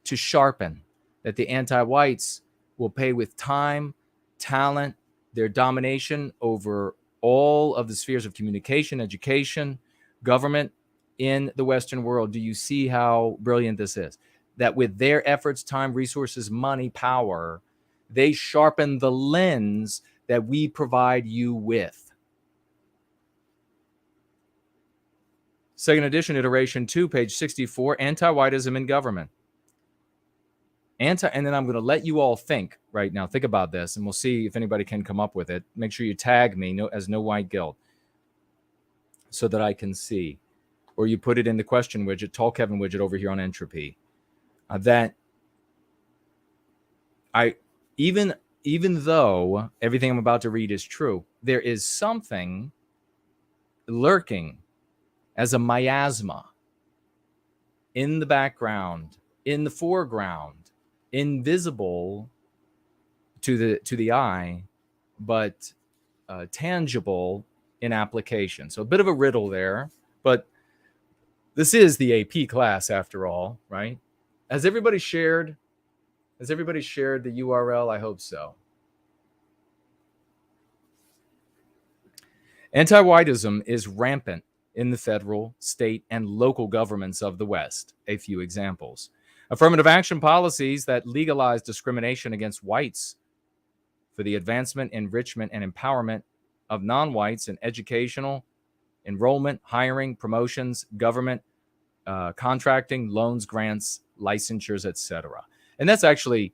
to sharpen, that the anti-whites will pay with time, talent, their domination over all of the spheres of communication, education, government in the Western world. Do you see how brilliant this is? That with their efforts, time, resources, money, power, they sharpen the lens that we provide you with. Second edition, iteration 2, page 64, anti-whiteism in government. And then I'm going to let you all think right now. Think about this, and we'll see if anybody can come up with it. Make sure you tag me as No White Guilt so that I can see. Or you put it in the question widget, Tall Kevin widget over here on Entropy. That even though everything I'm about to read is true, there is something lurking as a miasma in the background, in the foreground, invisible to the eye, but tangible in application. So a bit of a riddle there, but this is the AP class after all, right? Has everybody shared the URL? I hope so. Anti-whitism is rampant in the federal, state, and local governments of the West. A few examples. Affirmative action policies that legalize discrimination against whites for the advancement, enrichment, and empowerment of non-whites in educational, enrollment, hiring, promotions, government, contracting, loans, grants, licensures, etc. And that's actually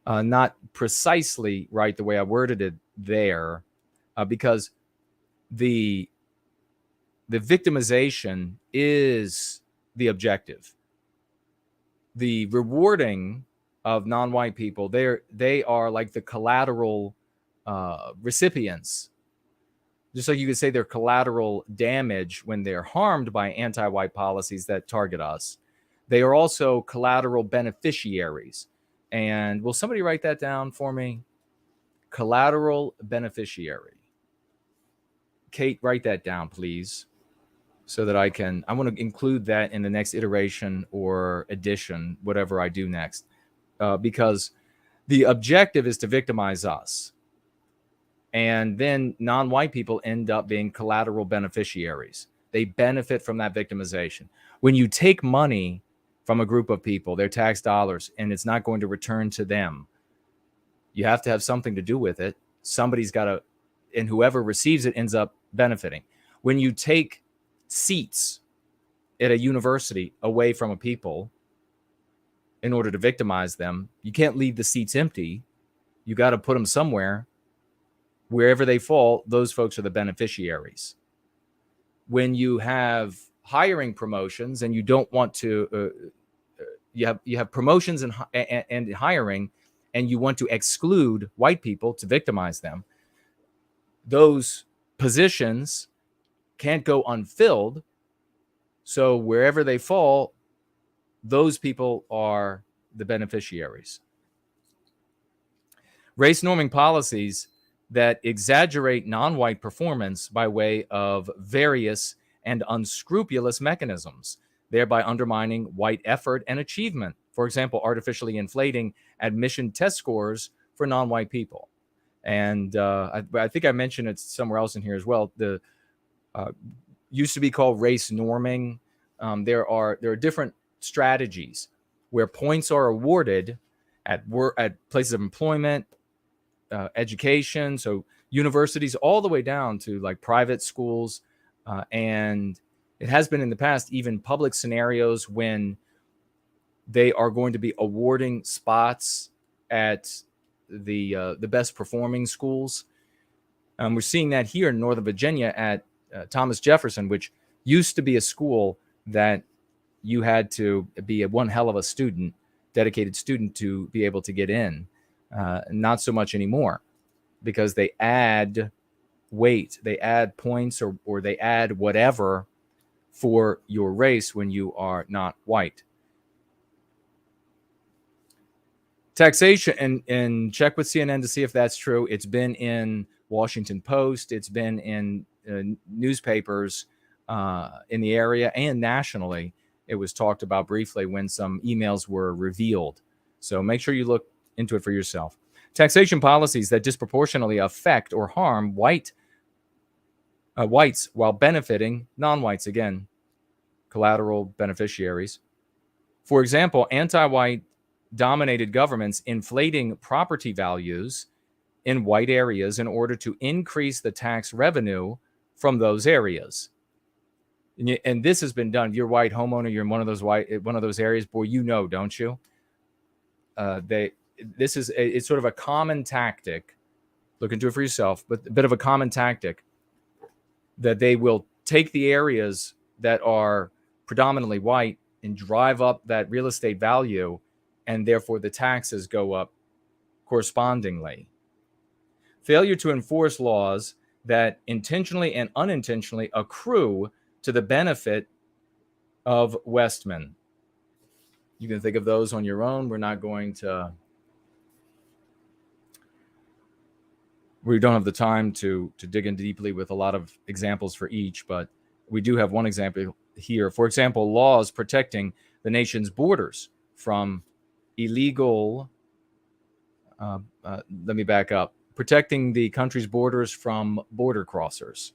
not precisely right the way I worded it there, because the victimization is the objective. The rewarding of non-white people, they are like the collateral recipients. Just like you could say they're collateral damage when they're harmed by anti-white policies that target us. They are also collateral beneficiaries. And will somebody write that down for me? Collateral beneficiary. Kate, write that down, please, so that I want to include that in the next iteration or edition, whatever I do next, because the objective is to victimize us. And then non-white people end up being collateral beneficiaries. They benefit from that victimization. When you take money from a group of people, their tax dollars, and it's not going to return to them, you have to have something to do with it. Somebody's got to, and whoever receives it ends up benefiting. When you take seats at a university away from a people in order to victimize them, you can't leave the seats empty. You got to put them somewhere. Wherever they fall, those folks are the beneficiaries. When you have hiring promotions and you don't want to, you have promotions and hiring, and you want to exclude white people to victimize them, those positions can't go unfilled. So wherever they fall, those people are the beneficiaries. Race norming policies that exaggerate non-white performance by way of various and unscrupulous mechanisms, thereby undermining white effort and achievement. For example, artificially inflating admission test scores for non-white people. And I think I mentioned it somewhere else in here as well. The used to be called race norming. There are different strategies where points are awarded at places of employment, education, so universities, all the way down to like private schools, and it has been in the past even public scenarios when they are going to be awarding spots at the best performing schools. We're seeing that here in Northern Virginia at Thomas Jefferson, which used to be a school that you had to be one hell of a student, dedicated student, to be able to get in. Not so much anymore, because they add weight, they add points, or they add whatever for your race when you are not white. Taxation, and check with CNN to see if that's true. It's been in Washington Post. It's been in newspapers in the area and nationally. It was talked about briefly when some emails were revealed. So make sure you look into it for yourself. Taxation policies that disproportionately affect or harm whites while benefiting non-whites. Again, collateral beneficiaries. For example, anti-white dominated governments inflating property values in white areas in order to increase the tax revenue from those areas. And this has been done. If you're a white homeowner, you're in one of those areas, boy, you know, don't you? It's sort of a common tactic. Look into it for yourself, but a bit of a common tactic that they will take the areas that are predominantly white and drive up that real estate value, and therefore the taxes go up correspondingly. Failure to enforce laws that intentionally and unintentionally accrue to the benefit of Westmen. You can think of those on your own. We don't have the time to dig in deeply with a lot of examples for each, but we do have one example here. For example, laws protecting the nation's borders from illegal, let me back up, protecting the country's borders from border crossers.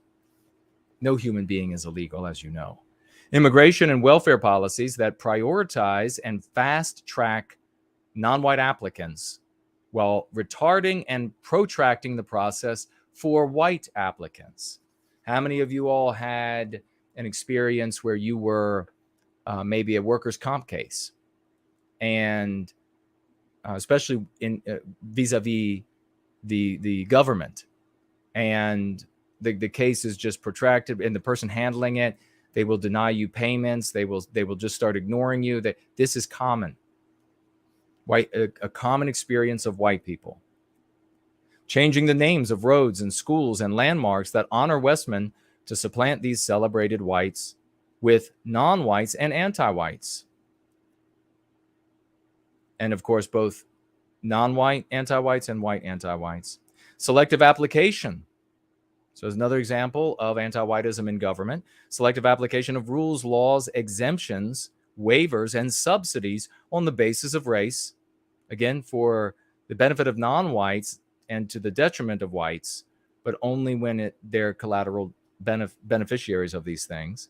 No human being is illegal, as you know. Immigration and welfare policies that prioritize and fast-track non-white applicants while retarding and protracting the process for white applicants. How many of you all had an experience where you were maybe a workers' comp case, and especially in vis-a-vis the government, and the case is just protracted, and the person handling it, they will deny you payments, they will just start ignoring you. That this is common. A common experience of white people. Changing the names of roads and schools and landmarks that honor Westmen to supplant these celebrated whites with non-whites and anti-whites. And of course, both non-white anti-whites and white anti-whites. Selective application. So as another example of anti-whiteism in government, selective application of rules, laws, exemptions, waivers, and subsidies on the basis of race, again, for the benefit of non-whites and to the detriment of whites, but only when they're collateral beneficiaries of these things.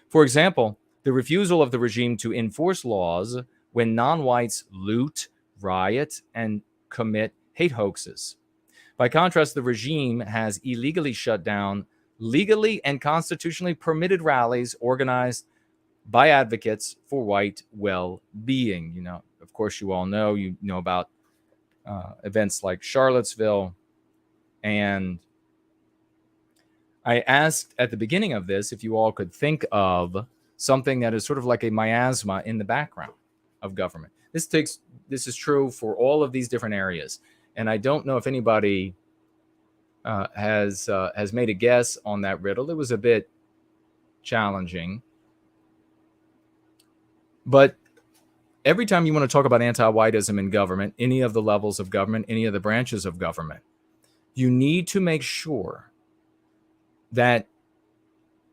For example, the refusal of the regime to enforce laws when non-whites loot, riot, and commit hate hoaxes. By contrast, the regime has illegally shut down legally and constitutionally permitted rallies organized by advocates for white well-being. You know, of course, you all know, about events like Charlottesville. And I asked at the beginning of this if you all could think of something that is sort of like a miasma in the background of government. This is true for all of these different areas. And I don't know if anybody has made a guess on that riddle. It was a bit challenging. But every time you want to talk about anti-whiteism in government, any of the levels of government, any of the branches of government, you need to make sure that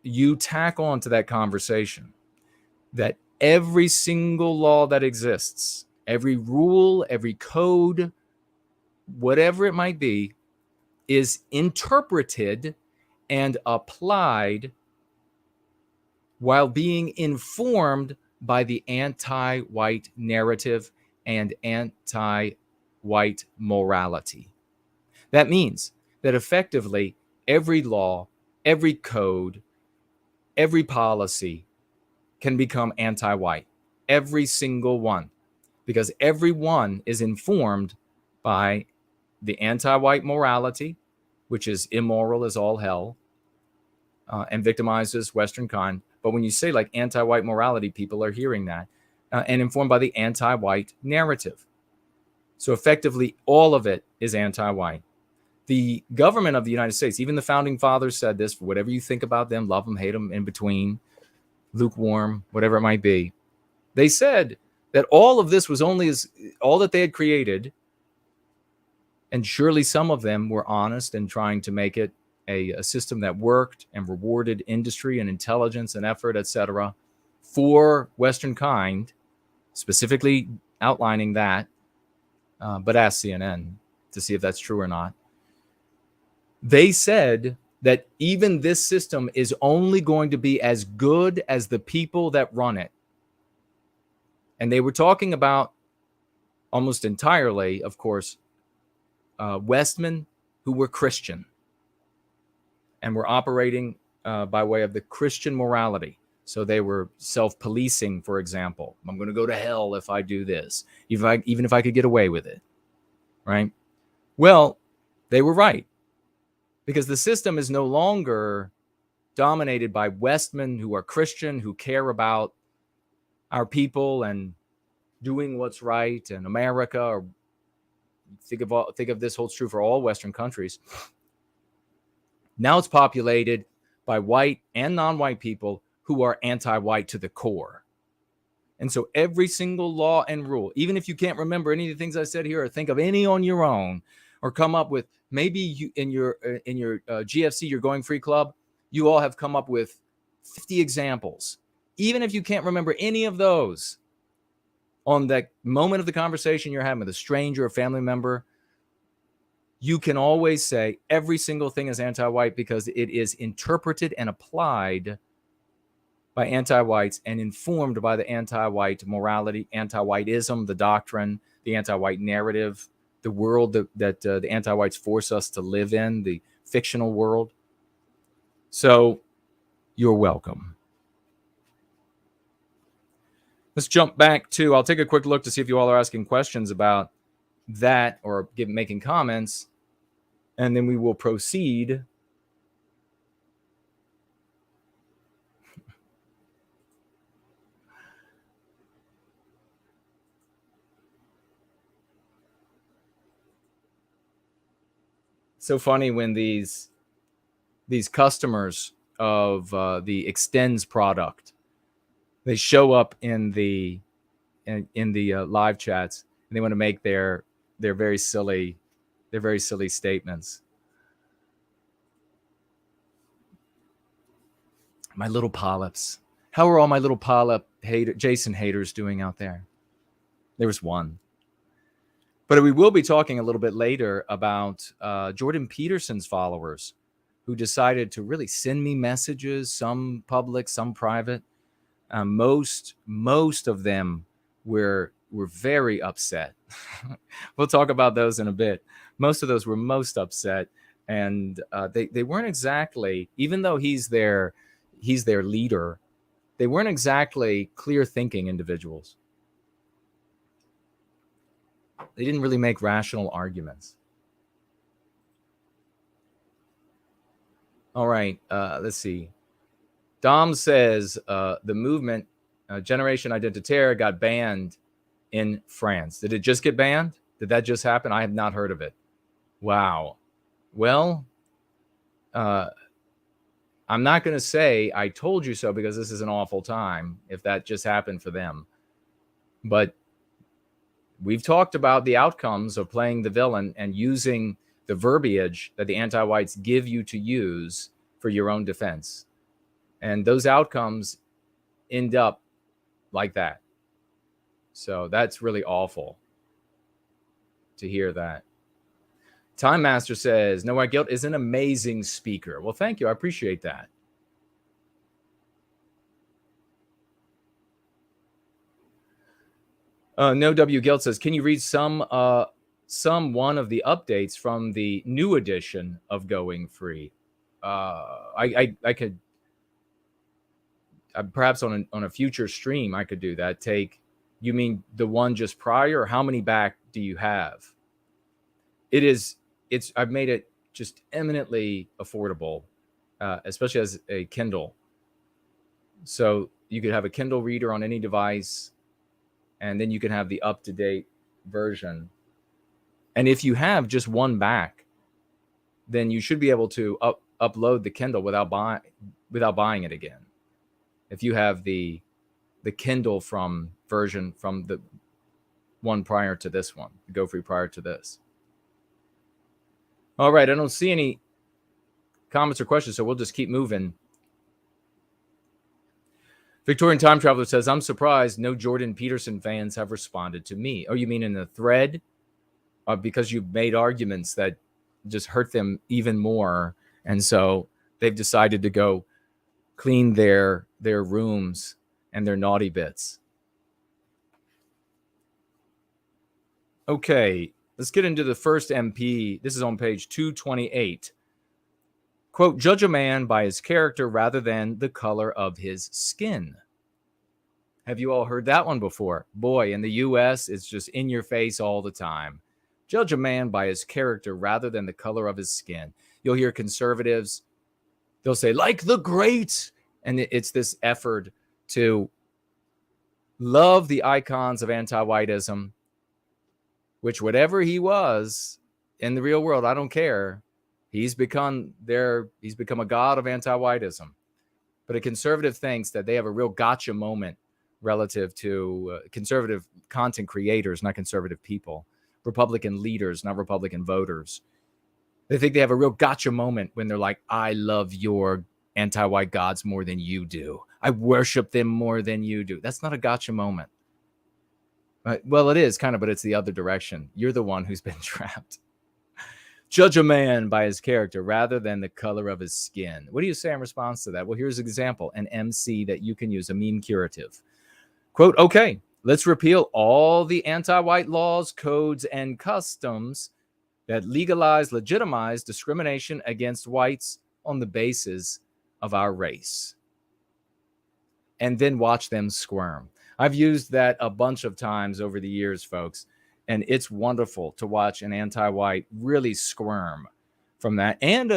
you tack on to that conversation that every single law that exists, every rule, every code, whatever it might be, is interpreted and applied while being informed by the anti-white narrative and anti-white morality. That means that effectively every law, every code, every policy can become anti-white. Every single one. Because every one is informed by the anti-white morality, which is immoral as all hell, and victimizes Western kind. But when you say like anti-white morality, people are hearing that, and informed by the anti-white narrative. So effectively, all of it is anti-white. The government of the United States, even the founding fathers said this, for whatever you think about them, love them, hate them, in between, lukewarm, whatever it might be. They said that all of this was only all that they had created. And surely some of them were honest in trying to make it a system that worked and rewarded industry and intelligence and effort, etc., for Western kind, specifically outlining that. But ask CNN to see if that's true or not. They said that even this system is only going to be as good as the people that run it. And they were talking about almost entirely, of course, Westmen who were Christian and were operating by way of the Christian morality. So they were self-policing, for example. I'm going to go to hell if I do this, even if I could get away with it, right? Well, they were right, because the system is no longer dominated by Westmen who are Christian, who care about our people and doing what's right and America. Or think of this holds true for all Western countries. Now it's populated by white and non-white people who are anti-white to the core. And so every single law and rule, even if you can't remember any of the things I said here or think of any on your own, or come up with, maybe you in your GFC, your Going Free Club, you all have come up with 50 examples. Even if you can't remember any of those, on that moment of the conversation you're having with a stranger or family member, you can always say every single thing is anti-white because it is interpreted and applied by anti-whites and informed by the anti-white morality, anti-whiteism, the doctrine, the anti-white narrative, the world that the anti-whites force us to live in, the fictional world. So you're welcome. Let's jump back to, I'll take a quick look to see if you all are asking questions about that or making comments, and then we will proceed. So funny when these customers of the Extends product, they show up in the live chats and they want to make their very silly statements. My little polyps. How are all my little polyp Jason haters doing out there? There was one. But we will be talking a little bit later about Jordan Peterson's followers who decided to really send me messages, some public, some private. Most of them were very upset. We'll talk about those in a bit. Most of those were most upset, and they weren't exactly, even though he's their leader, they weren't exactly clear-thinking individuals. They didn't really make rational arguments. All right, let's see. Dom says the movement, Generation Identitaire, got banned in France. Did it just get banned? Did that just happen? I have not heard of it. Wow. Well, I'm not going to say I told you so because this is an awful time if that just happened for them. But we've talked about the outcomes of playing the villain and using the verbiage that the anti-whites give you to use for your own defense. And those outcomes end up like that. So that's really awful to hear that. Time Master says, No White Guilt is an amazing speaker. Well, thank you. I appreciate that. No W Guilt says, can you read some one of the updates from the new edition of Going Free? I could, perhaps on a future stream, I could do that. You mean the one just prior, or how many back do you have? I've made it just eminently affordable, especially as a Kindle. So you could have a Kindle reader on any device, and then you can have the up-to-date version. And if you have just one back, then you should be able to upload the Kindle without buying it again. If you have the Kindle version from the one prior to this one, the Go Free prior to this. All right, I don't see any comments or questions, so we'll just keep moving. Victorian Time Traveler says, I'm surprised no Jordan Peterson fans have responded to me. Oh, you mean in the thread? Because you've made arguments that just hurt them even more. And so they've decided to go clean their rooms and their naughty bits. Okay, let's get into the first MP. This is on page 228. Quote, judge a man by his character rather than the color of his skin. Have you all heard that one before? Boy, in the U.S., it's just in your face all the time. Judge a man by his character rather than the color of his skin. You'll hear conservatives, they'll say, like the great. And it's this effort to love the icons of anti-whiteism, which whatever he was in the real world, I don't care. He's become a god of anti-whiteism. But a conservative thinks that they have a real gotcha moment relative to conservative content creators, not conservative people, Republican leaders, not Republican voters. They think they have a real gotcha moment when they're like, I love your anti-white gods more than you do. I worship them more than you do. That's not a gotcha moment. Well, it is kind of, but it's the other direction. You're the one who's been trapped. Judge a man by his character rather than the color of his skin. What do you say in response to that? Well, here's an example, an MC that you can use, a meme curative. Quote, okay, let's repeal all the anti-white laws, codes, and customs that legitimize discrimination against whites on the basis of our race. And then watch them squirm. I've used that a bunch of times over the years, folks. And it's wonderful to watch an anti-white really squirm from that. And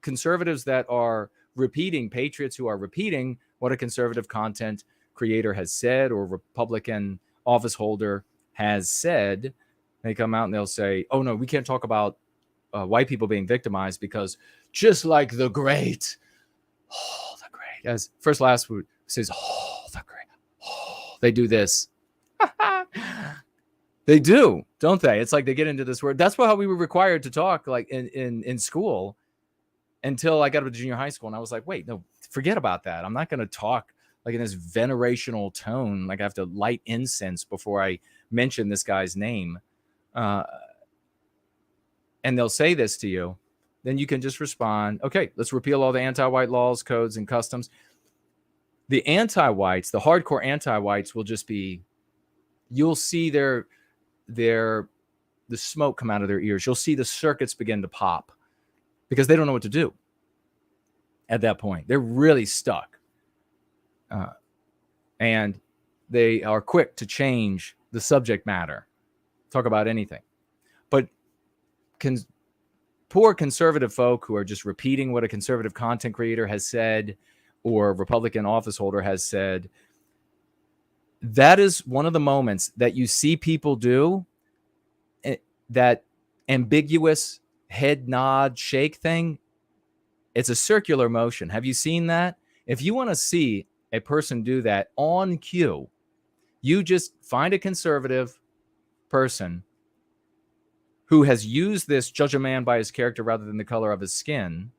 conservatives that are repeating, patriots who are repeating what a conservative content creator has said or Republican office holder has said, they come out and they'll say, oh, no, we can't talk about white people being victimized because just like the great, as First Last says, the great, they do this. They do, don't they? It's like they get into this word. That's how we were required to talk like in school until I got up to junior high school. And I was like, wait, no, forget about that. I'm not going to talk like in this venerational tone. Like I have to light incense before I mention this guy's name. And they'll say this to you. Then you can just respond, okay, let's repeal all the anti-white laws, codes, and customs. The anti-whites, the hardcore anti-whites will just be, you'll see the smoke come out of their ears. You'll see the circuits begin to pop because they don't know what to do at that point. They're really stuck. And they are quick to change the subject matter, talk about anything. But poor conservative folk who are just repeating what a conservative content creator has said or Republican office holder has said, that is one of the moments that you see people do that ambiguous head nod shake thing. It's a circular motion. Have you seen that? If you want to see a person do that on cue, you just find a conservative person who has used this judge a man by his character rather than the color of his skin,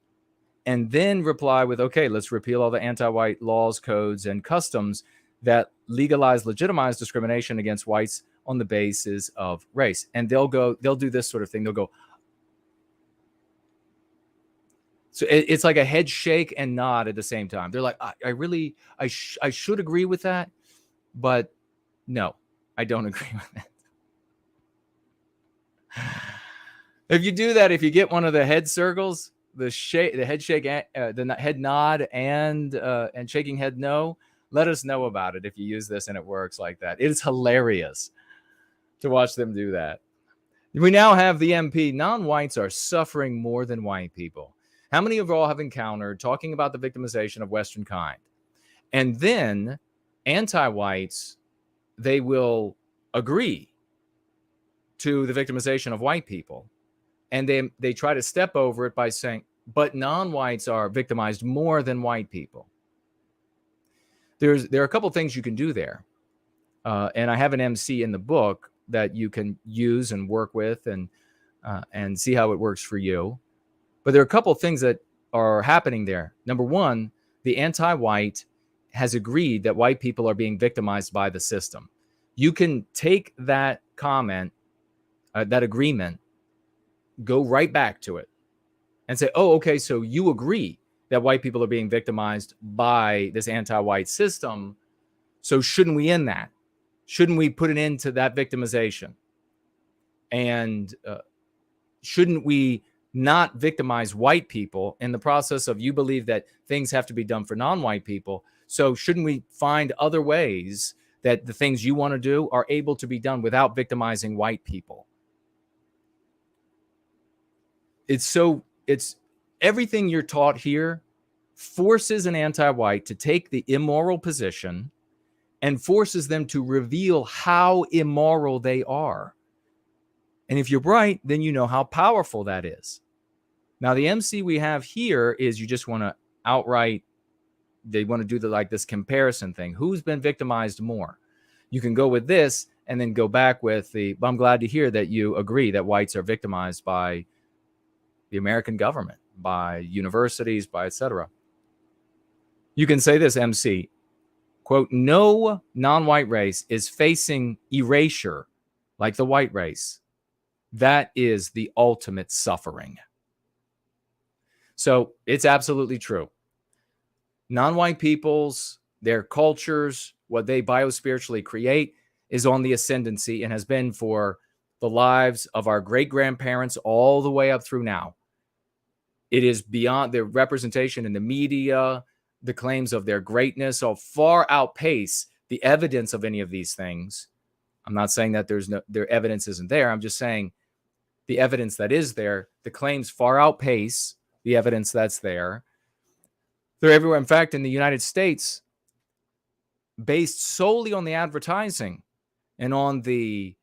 and then reply with, okay, let's repeal all the anti-white laws, codes, and customs that legitimize discrimination against whites on the basis of race. And they'll do this sort of thing. They'll go. So it's like a head shake and nod at the same time. They're like, I should agree with that, but no, I don't agree with that. If you do that, if you get one of the head circles, the head shake, the head nod, and shaking head no, let us know about it if you use this and it works like that. It is hilarious to watch them do that. We now have the MP. Non-whites are suffering more than white people. How many of you all have encountered talking about the victimization of Western kind? And then anti-whites, they will agree to the victimization of white people. And they try to step over it by saying, but non-whites are victimized more than white people. There are a couple things you can do there. And I have an MC in the book that you can use and work with and see how it works for you. But there are a couple of things that are happening there. Number one, the anti-white has agreed that white people are being victimized by the system. You can take that comment, that agreement, go right back to it and say, oh, okay, so you agree that white people are being victimized by this anti-white system. So shouldn't we end that? Shouldn't we put an end to that victimization? And shouldn't we not victimize white people in the process of, you believe that things have to be done for non-white people? So shouldn't we find other ways that the things you want to do are able to be done without victimizing white people? It's everything you're taught here forces an anti-white to take the immoral position and forces them to reveal how immoral they are. And if you're bright, then you know how powerful that is. Now, the MC we have here is you just want to outright, they want to do this comparison thing. Who's been victimized more? You can go with this and then go back with but I'm glad to hear that you agree that whites are victimized by the American government, by universities, by etc. You can say this, MC, quote, no non-white race is facing erasure like the white race. That is the ultimate suffering. So it's absolutely true. Non-white peoples, their cultures, what they biospiritually create is on the ascendancy and has been for the lives of our great-grandparents all the way up through now. It is beyond their representation in the media, the claims of their greatness all far outpace the evidence of any of these things. I'm not saying that their evidence isn't there. I'm just saying the evidence that is there, the claims far outpace the evidence that's there. They're everywhere. In fact, in the United States, based solely on the advertising and on the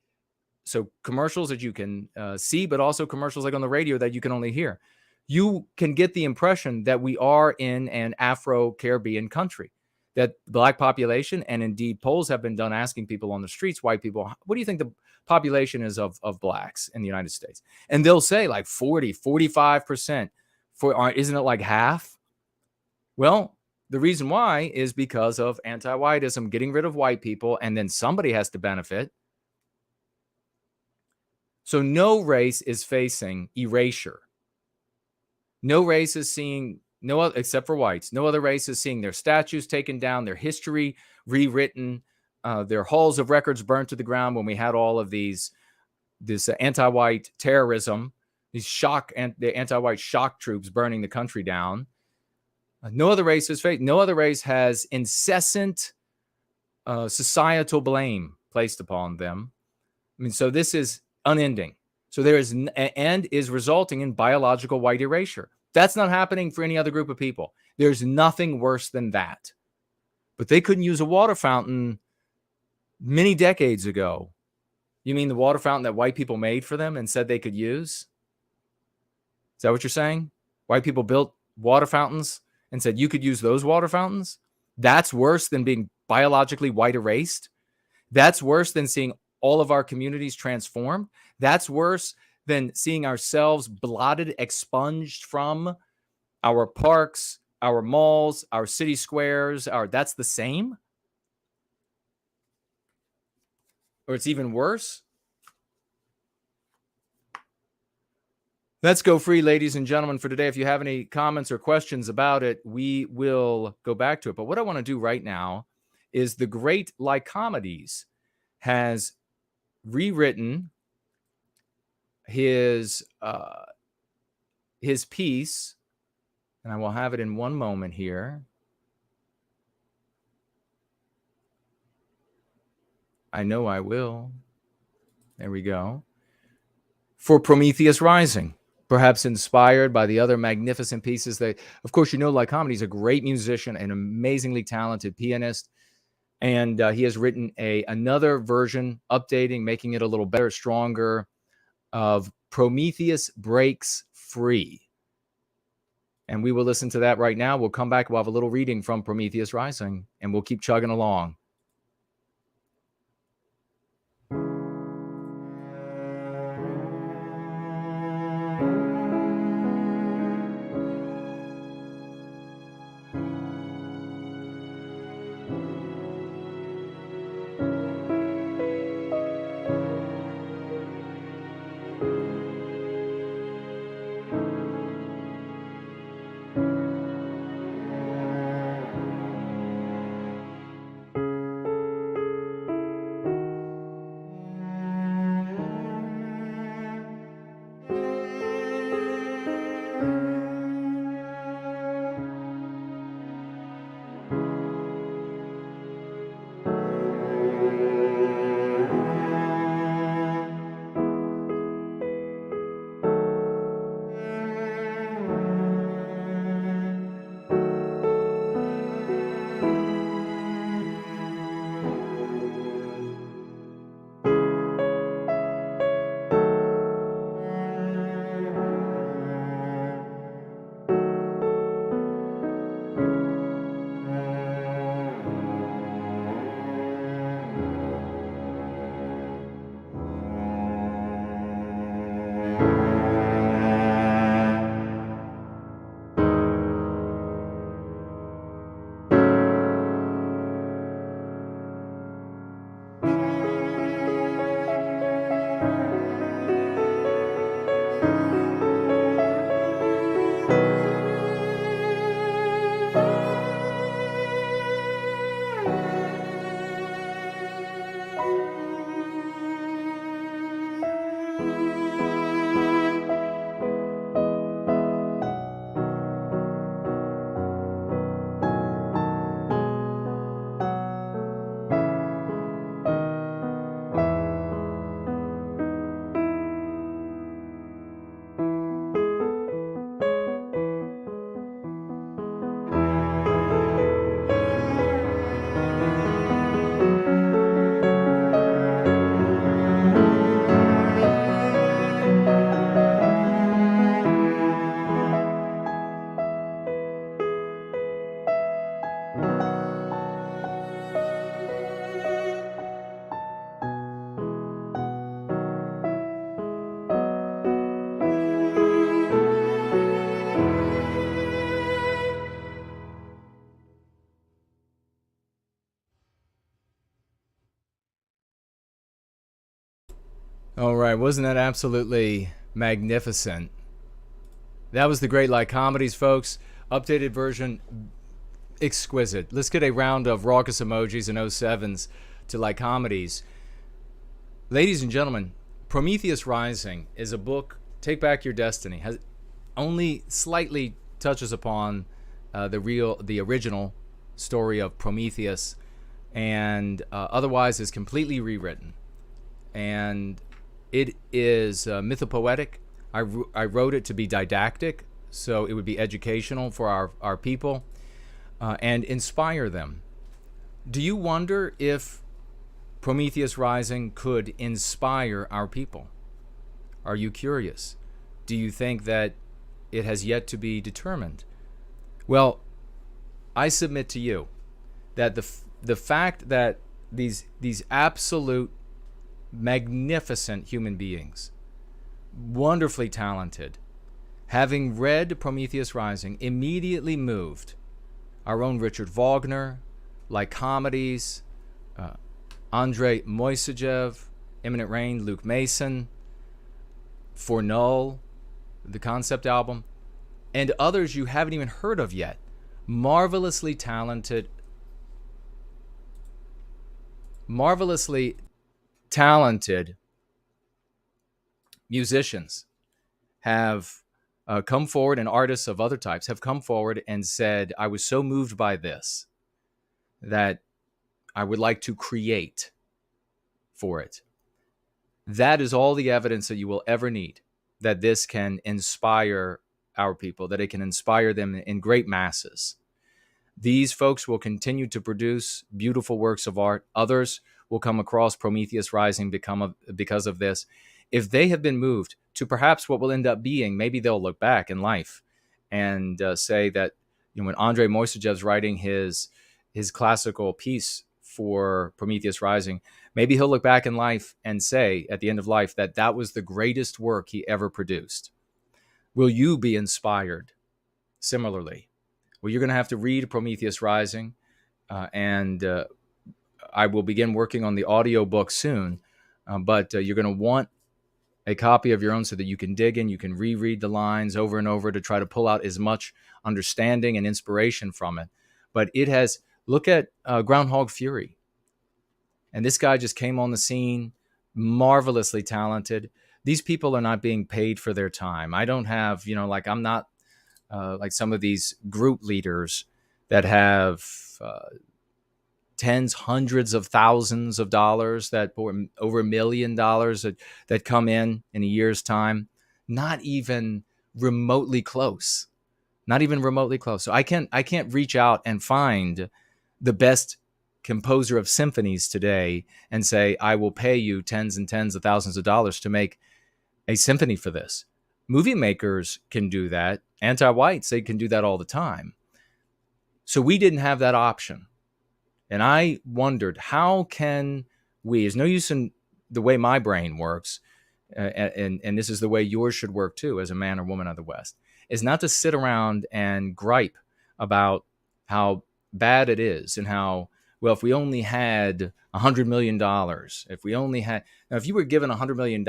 commercials that you can see, but also commercials like on the radio that you can only hear, you can get the impression that we are in an Afro-Caribbean country, that Black population, and indeed polls have been done asking people on the streets, white people, what do you think the population is of Blacks in the United States? And they'll say like 40, 45%. Isn't it like half? Well, the reason why is because of anti-whiteism, getting rid of white people, and then somebody has to benefit. So no race is facing erasure. No race is seeing, except for whites, no other race is seeing their statues taken down, their history rewritten, their halls of records burnt to the ground when we had all of this anti-white terrorism, the anti-white shock troops burning the country down. No other race has incessant societal blame placed upon them. I mean, so this is unending. So there is and is resulting in biological white erasure. That's not happening for any other group of people. There's nothing worse than that. But they couldn't use a water fountain many decades ago. You mean the water fountain that white people made for them and said they could use? Is that what you're saying? White people built water fountains and said you could use those water fountains? That's worse than being biologically white erased? That's worse than seeing all of our communities transformed? That's worse than seeing ourselves blotted, expunged from our parks, our malls, our city squares? That's the same? Or it's even worse? Let's go free, ladies and gentlemen, for today. If you have any comments or questions about it, we will go back to it. But what I want to do right now is the great Lycomedes has rewritten his piece, and I will have it in one moment here. I know I will. There we go. For Prometheus Rising, perhaps inspired by the other magnificent pieces that, of course, Lycomedes is a great musician, an amazingly talented pianist. And he has written another version, updating, making it a little better, stronger, of Prometheus Breaks Free. And we will listen to that right now. We'll come back. We'll have a little reading from Prometheus Rising, and we'll keep chugging along. All right, wasn't that absolutely magnificent? That was the great Lycomedes, folks. Updated version, exquisite. Let's get a round of raucous emojis and 07s to Lycomedes. Ladies and gentlemen, Prometheus Rising is a book, Take Back Your Destiny, has only slightly touches upon the original story of Prometheus, and otherwise is completely rewritten. And it is mythopoetic. I wrote it to be didactic, so it would be educational for our people and inspire them. Do you wonder if Prometheus Rising could inspire our people? Are you curious? Do you think that it has yet to be determined? Well, I submit to you that the fact that these absolute magnificent human beings, wonderfully talented, having read Prometheus Rising, immediately moved our own Richard Wagner, Lycomedes, Andrei Moissejev, Imminent Rain, Luke Mason, For Null, the concept album, and others you haven't even heard of yet. Marvelously talented musicians have come forward, and artists of other types have come forward and said, I was so moved by this that I would like to create for it. That is all the evidence that you will ever need, that this can inspire our people, that it can inspire them in great masses. These folks will continue to produce beautiful works of art. Others will come across Prometheus Rising because of this. If they have been moved to perhaps what will end up being, maybe they'll look back in life and say that, when Andrei Moissejev's writing his classical piece for Prometheus Rising, maybe he'll look back in life and say at the end of life that was the greatest work he ever produced. Will you be inspired similarly? Well, you're going to have to read Prometheus Rising, and I will begin working on the audio book soon, but you're going to want a copy of your own so that you can dig in, you can reread the lines over and over to try to pull out as much understanding and inspiration from it. But it has, look at Groundhog Fury. And this guy just came on the scene, marvelously talented. These people are not being paid for their time. I don't have, I'm not like some of these group leaders that have tens, hundreds of thousands of dollars, that over $1 million that come in a year's time. Not even remotely close. Not even remotely close. So I can't reach out and find the best composer of symphonies today and say, I will pay you tens and tens of thousands of dollars to make a symphony for this. Movie makers can do that. Anti-whites, they can do that all the time. So we didn't have that option. And I wondered, how can we, there's no use in the way my brain works, and this is the way yours should work too, as a man or woman of the West, is not to sit around and gripe about how bad it is and how, well, if we only had $100 million, if we only had, now if you were given $100 million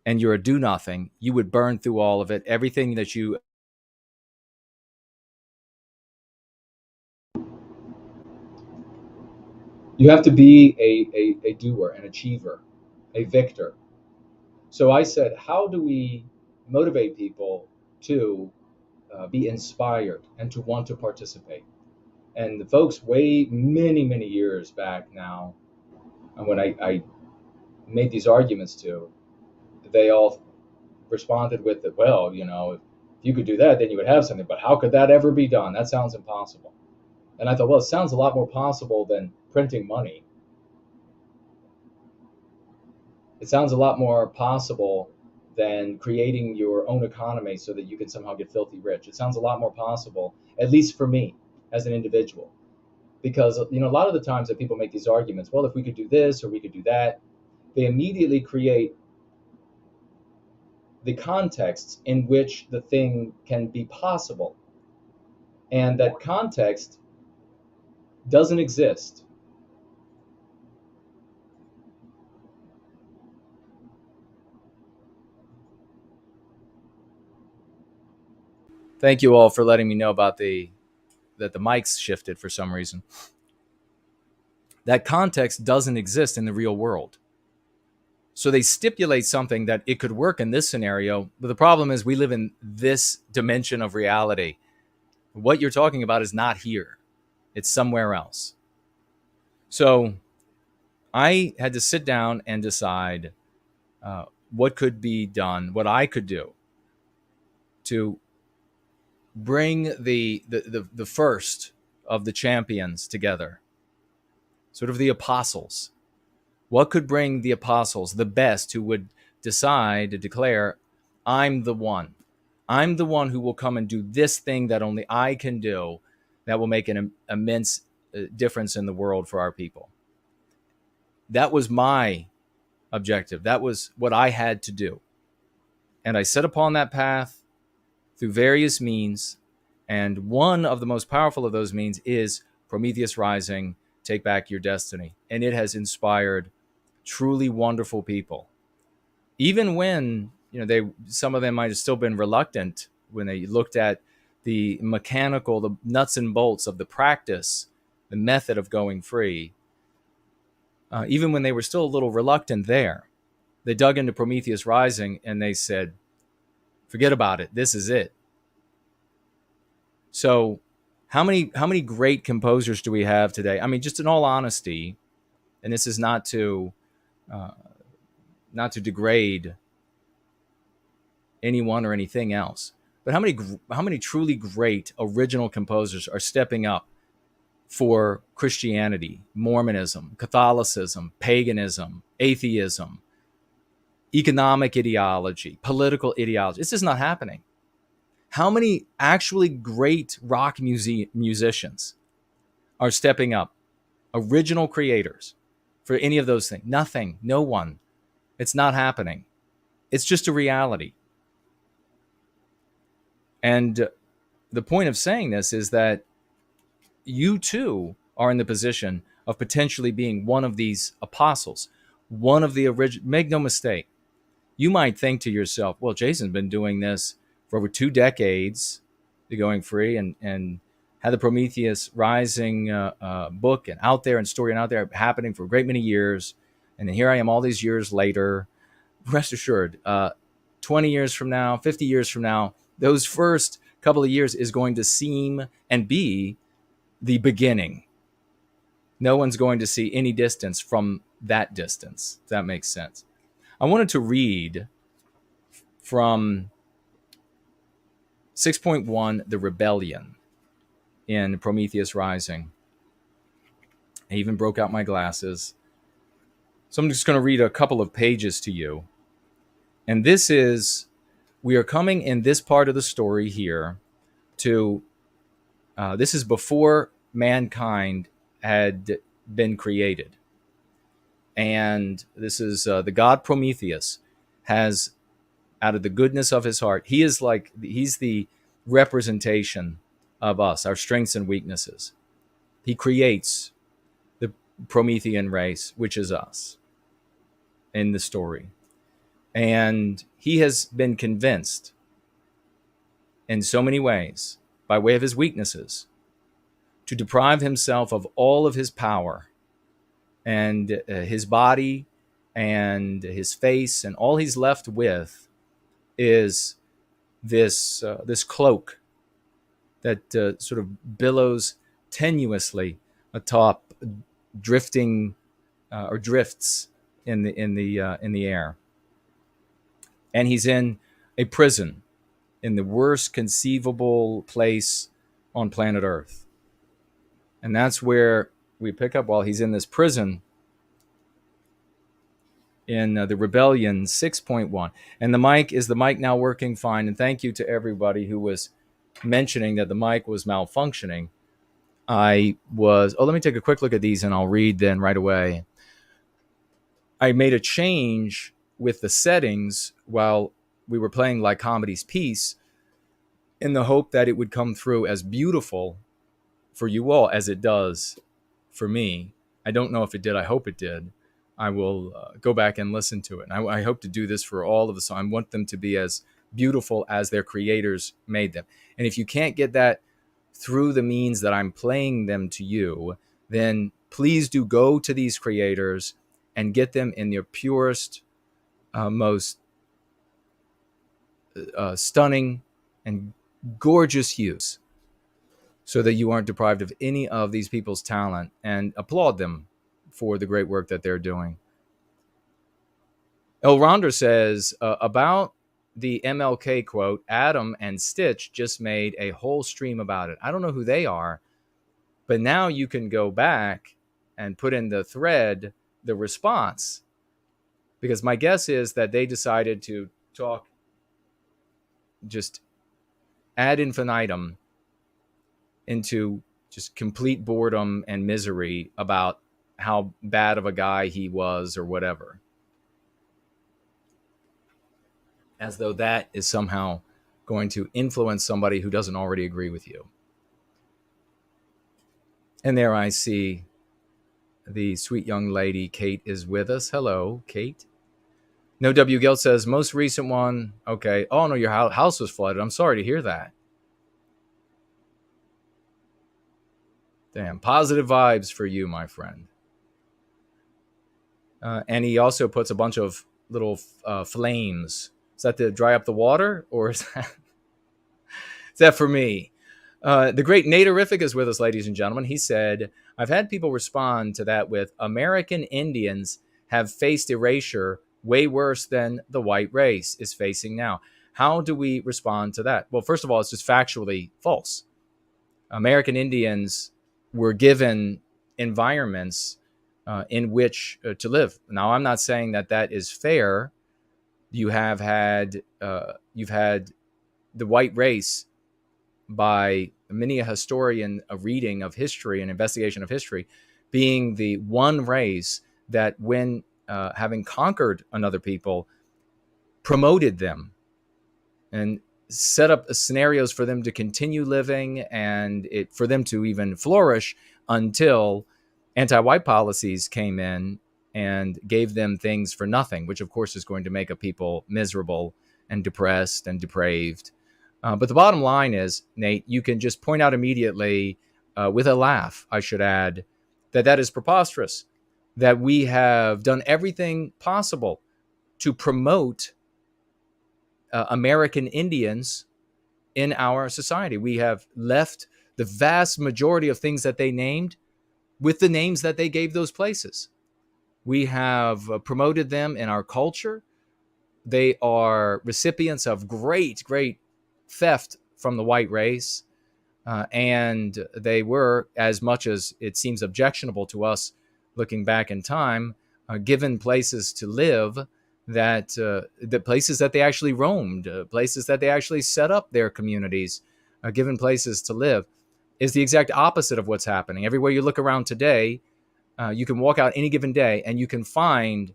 and you're a do-nothing, you would burn through all of it, everything that you... You have to be a doer, an achiever, a victor. So I said, how do we motivate people to be inspired and to want to participate? And the folks many years back now, and when I made these arguments to, they all responded with that, well, if you could do that, then you would have something. But how could that ever be done? That sounds impossible. And I thought, well, it sounds a lot more possible than printing money. It sounds a lot more possible than creating your own economy so that you can somehow get filthy rich. It sounds a lot more possible, at least for me as an individual. Because a lot of the times that people make these arguments, well, if we could do this or we could do that, they immediately create the context in which the thing can be possible. And that context doesn't exist. Thank you all for letting me know about that the mics shifted for some reason. That context doesn't exist in the real world. So they stipulate something that it could work in this scenario, but the problem is we live in this dimension of reality. What you're talking about is not here. It's somewhere else. So I had to sit down and decide what could be done, what I could do to bring the first of the champions together, sort of the apostles. What could bring the apostles, the best, who would decide to declare, I'm the one. I'm the one who will come and do this thing that only I can do that will make an immense difference in the world for our people. That was my objective. That was what I had to do. And I set upon that path through various means. And one of the most powerful of those means is Prometheus Rising, Take Back Your Destiny. And it has inspired truly wonderful people. Even when, some of them might have still been reluctant when they looked at the mechanical, the nuts and bolts of the practice, the method of going free. Even when they were still a little reluctant there, they dug into Prometheus Rising and they said, forget about it. This is it. So how many great composers do we have today? I mean, just in all honesty, and this is not to degrade anyone or anything else, but how many truly great original composers are stepping up for Christianity, Mormonism, Catholicism, paganism, atheism, economic ideology, political ideology? This is not happening. How many actually great rock musicians are stepping up, original creators for any of those things? Nothing, no one. It's not happening. It's just a reality. And the point of saying this is that you too are in the position of potentially being one of these apostles, one of the original. Make no mistake. You might think to yourself, well, Jason's been doing this for over 2 decades, the Going Free, and had the Prometheus Rising book and out there and story and out there happening for a great many years. And here I am all these years later. Rest assured, 20 years from now, 50 years from now, those first couple of years is going to seem and be the beginning. No one's going to see any distance from that distance, if that makes sense. I wanted to read from 6.1, The Rebellion, in Prometheus Rising. I even broke out my glasses. So I'm just going to read a couple of pages to you. And this is, we are coming in this part of the story here to, this is before mankind had been created. And this is the god Prometheus has, out of the goodness of his heart, he's the representation of us, our strengths and weaknesses. He creates the Promethean race, which is us, in the story. And he has been convinced in so many ways, by way of his weaknesses, to deprive himself of all of his power and his body and his face, and all he's left with is this cloak that sort of billows tenuously atop, drifting or drifts in the air. And he's in a prison in the worst conceivable place on planet Earth. And that's where we pick up while he's in this prison in the Rebellion 6.1. And is the mic now working fine? And thank you to everybody who was mentioning that the mic was malfunctioning. Let me take a quick look at these and I'll read then right away. I made a change with the settings while we were playing Lycomedes' piece in the hope that it would come through as beautiful for you all as it does for me. I don't know if it did. I hope it did. I will go back and listen to it. And I hope to do this for all of us. I want them to be as beautiful as their creators made them. And if you can't get that through the means that I'm playing them to you, then please do go to these creators and get them in their purest, most stunning and gorgeous hues, so that you aren't deprived of any of these people's talent, and applaud them for the great work that they're doing. El Ronder says about the MLK quote, Adam and Stitch just made a whole stream about it. I don't know who they are, but now you can go back and put in the thread the response, because my guess is that they decided to talk just ad infinitum into just complete boredom and misery about how bad of a guy he was or whatever, as though that is somehow going to influence somebody who doesn't already agree with you. And there I see the sweet young lady, Kate, is with us. Hello, Kate. No W. Gilt says, most recent one. Okay. Oh, no, your house was flooded. I'm sorry to hear that. Damn. Positive vibes for you, my friend. And he also puts a bunch of little flames. Is that to dry up the water? Or is that for me? The great Natorific is with us, ladies and gentlemen. He said, I've had people respond to that with American Indians have faced erasure way worse than the white race is facing now. How do we respond to that? Well, first of all, it's just factually false. American Indians were given environments in which to live. Now, I'm not saying that that is fair. You've had the white race, by many a historian, a reading of history and investigation of history, being the one race that, when having conquered another people, promoted them and set up scenarios for them to continue living and for them to even flourish until anti-white policies came in and gave them things for nothing, which of course is going to make a people miserable and depressed and depraved. But the bottom line is, Nate, you can just point out immediately, with a laugh, I should add, that is preposterous, that we have done everything possible to promote American Indians in our society. We have left the vast majority of things that they named with the names that they gave those places. We have promoted them in our culture. They are recipients of great, great theft from the white race. And they were, as much as it seems objectionable to us looking back in time, given places to live, that the places that they actually roamed, places that they actually set up their communities, given places to live, is the exact opposite of what's happening. Everywhere you look around today, you can walk out any given day and you can find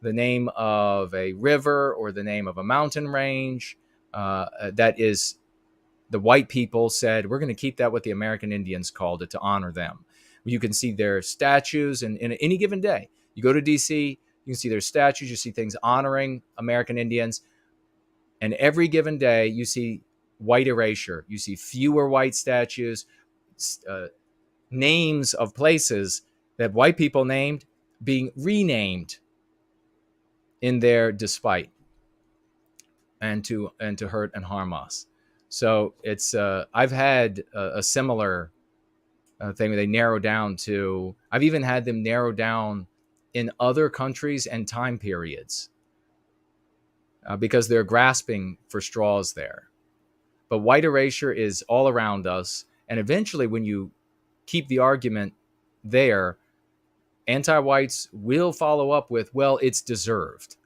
the name of a river or the name of a mountain range that is, the white people said, we're going to keep that what the American Indians called it, to honor them. You can see their statues, and in any given day, you go to DC, you can see their statues, you see things honoring American Indians. And every given day, you see white erasure. You see fewer white statues, names of places that white people named being renamed in their despite, and to hurt and harm us. So it's I've had a similar thing where they narrow down to, I've even had them narrow down in other countries and time periods because they're grasping for straws there. But white erasure is all around us. And eventually, when you keep the argument there, anti-whites will follow up with, well, it's deserved.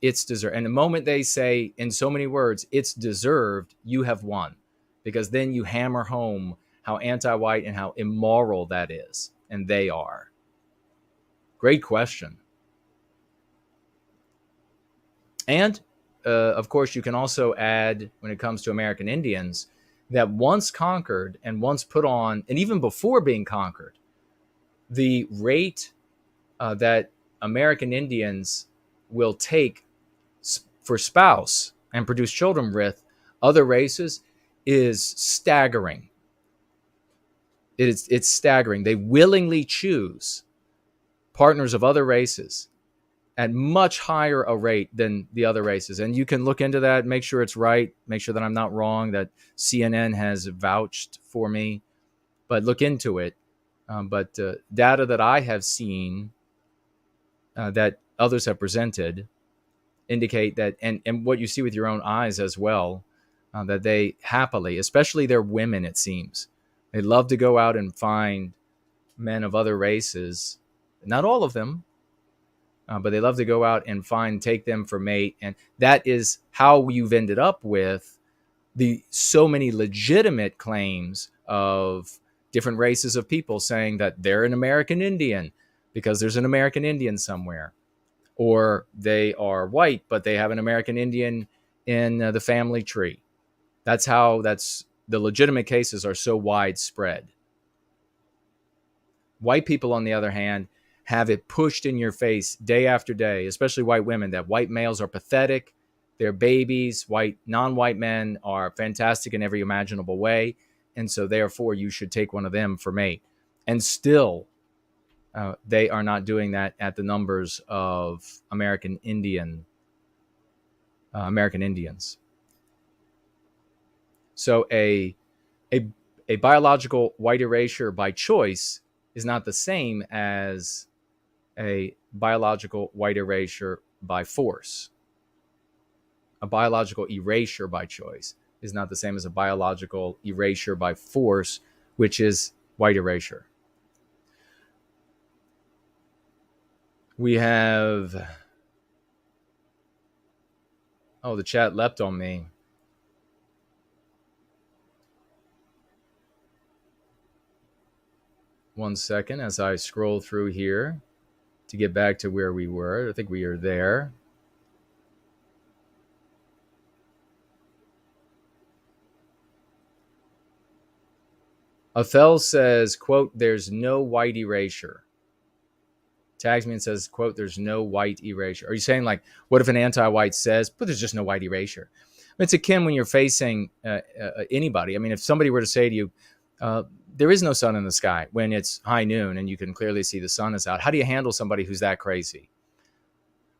It's deserved. And the moment they say in so many words, it's deserved, you have won. Because then you hammer home how anti-white and how immoral that is. And they are. Great question. And, of course, you can also add, when it comes to American Indians, that once conquered and once put on, and even before being conquered, the rate that American Indians will take for spouse, and produce children with other races is staggering. It's staggering. They willingly choose partners of other races at much higher a rate than the other races. And you can look into that, make sure it's right, make sure that I'm not wrong, that CNN has vouched for me, but look into it. But data that I have seen that others have presented indicate that, and what you see with your own eyes as well, that they happily, especially their women, it seems, they love to go out and find men of other races. Not all of them, but they love to go out and take them for mate. And that is how you've ended up with so many legitimate claims of different races of people saying that they're an American Indian because there's an American Indian somewhere, or they are white, but they have an American Indian in the family tree. That's the legitimate cases are so widespread. White people, on the other hand, have it pushed in your face day after day, especially white women, that white males are pathetic, they're babies, non-white men are fantastic in every imaginable way, and so therefore you should take one of them for mate. And still, they are not doing that at the numbers of American Indians. So a biological white erasure by choice is not the same as a biological white erasure by force. A biological erasure by choice is not the same as a biological erasure by force, which is white erasure. We have... Oh, the chat leapt on me. One second as I scroll through here to get back to where we were. I think we are there. Othel says, quote, "There's no white erasure." Tags me and says, quote, "There's no white erasure." Are you saying, like, what if an anti-white says, but there's just no white erasure? I mean, it's akin when you're facing anybody. I mean, if somebody were to say to you, there is no sun in the sky when it's high noon and you can clearly see the sun is out, how do you handle somebody who's that crazy?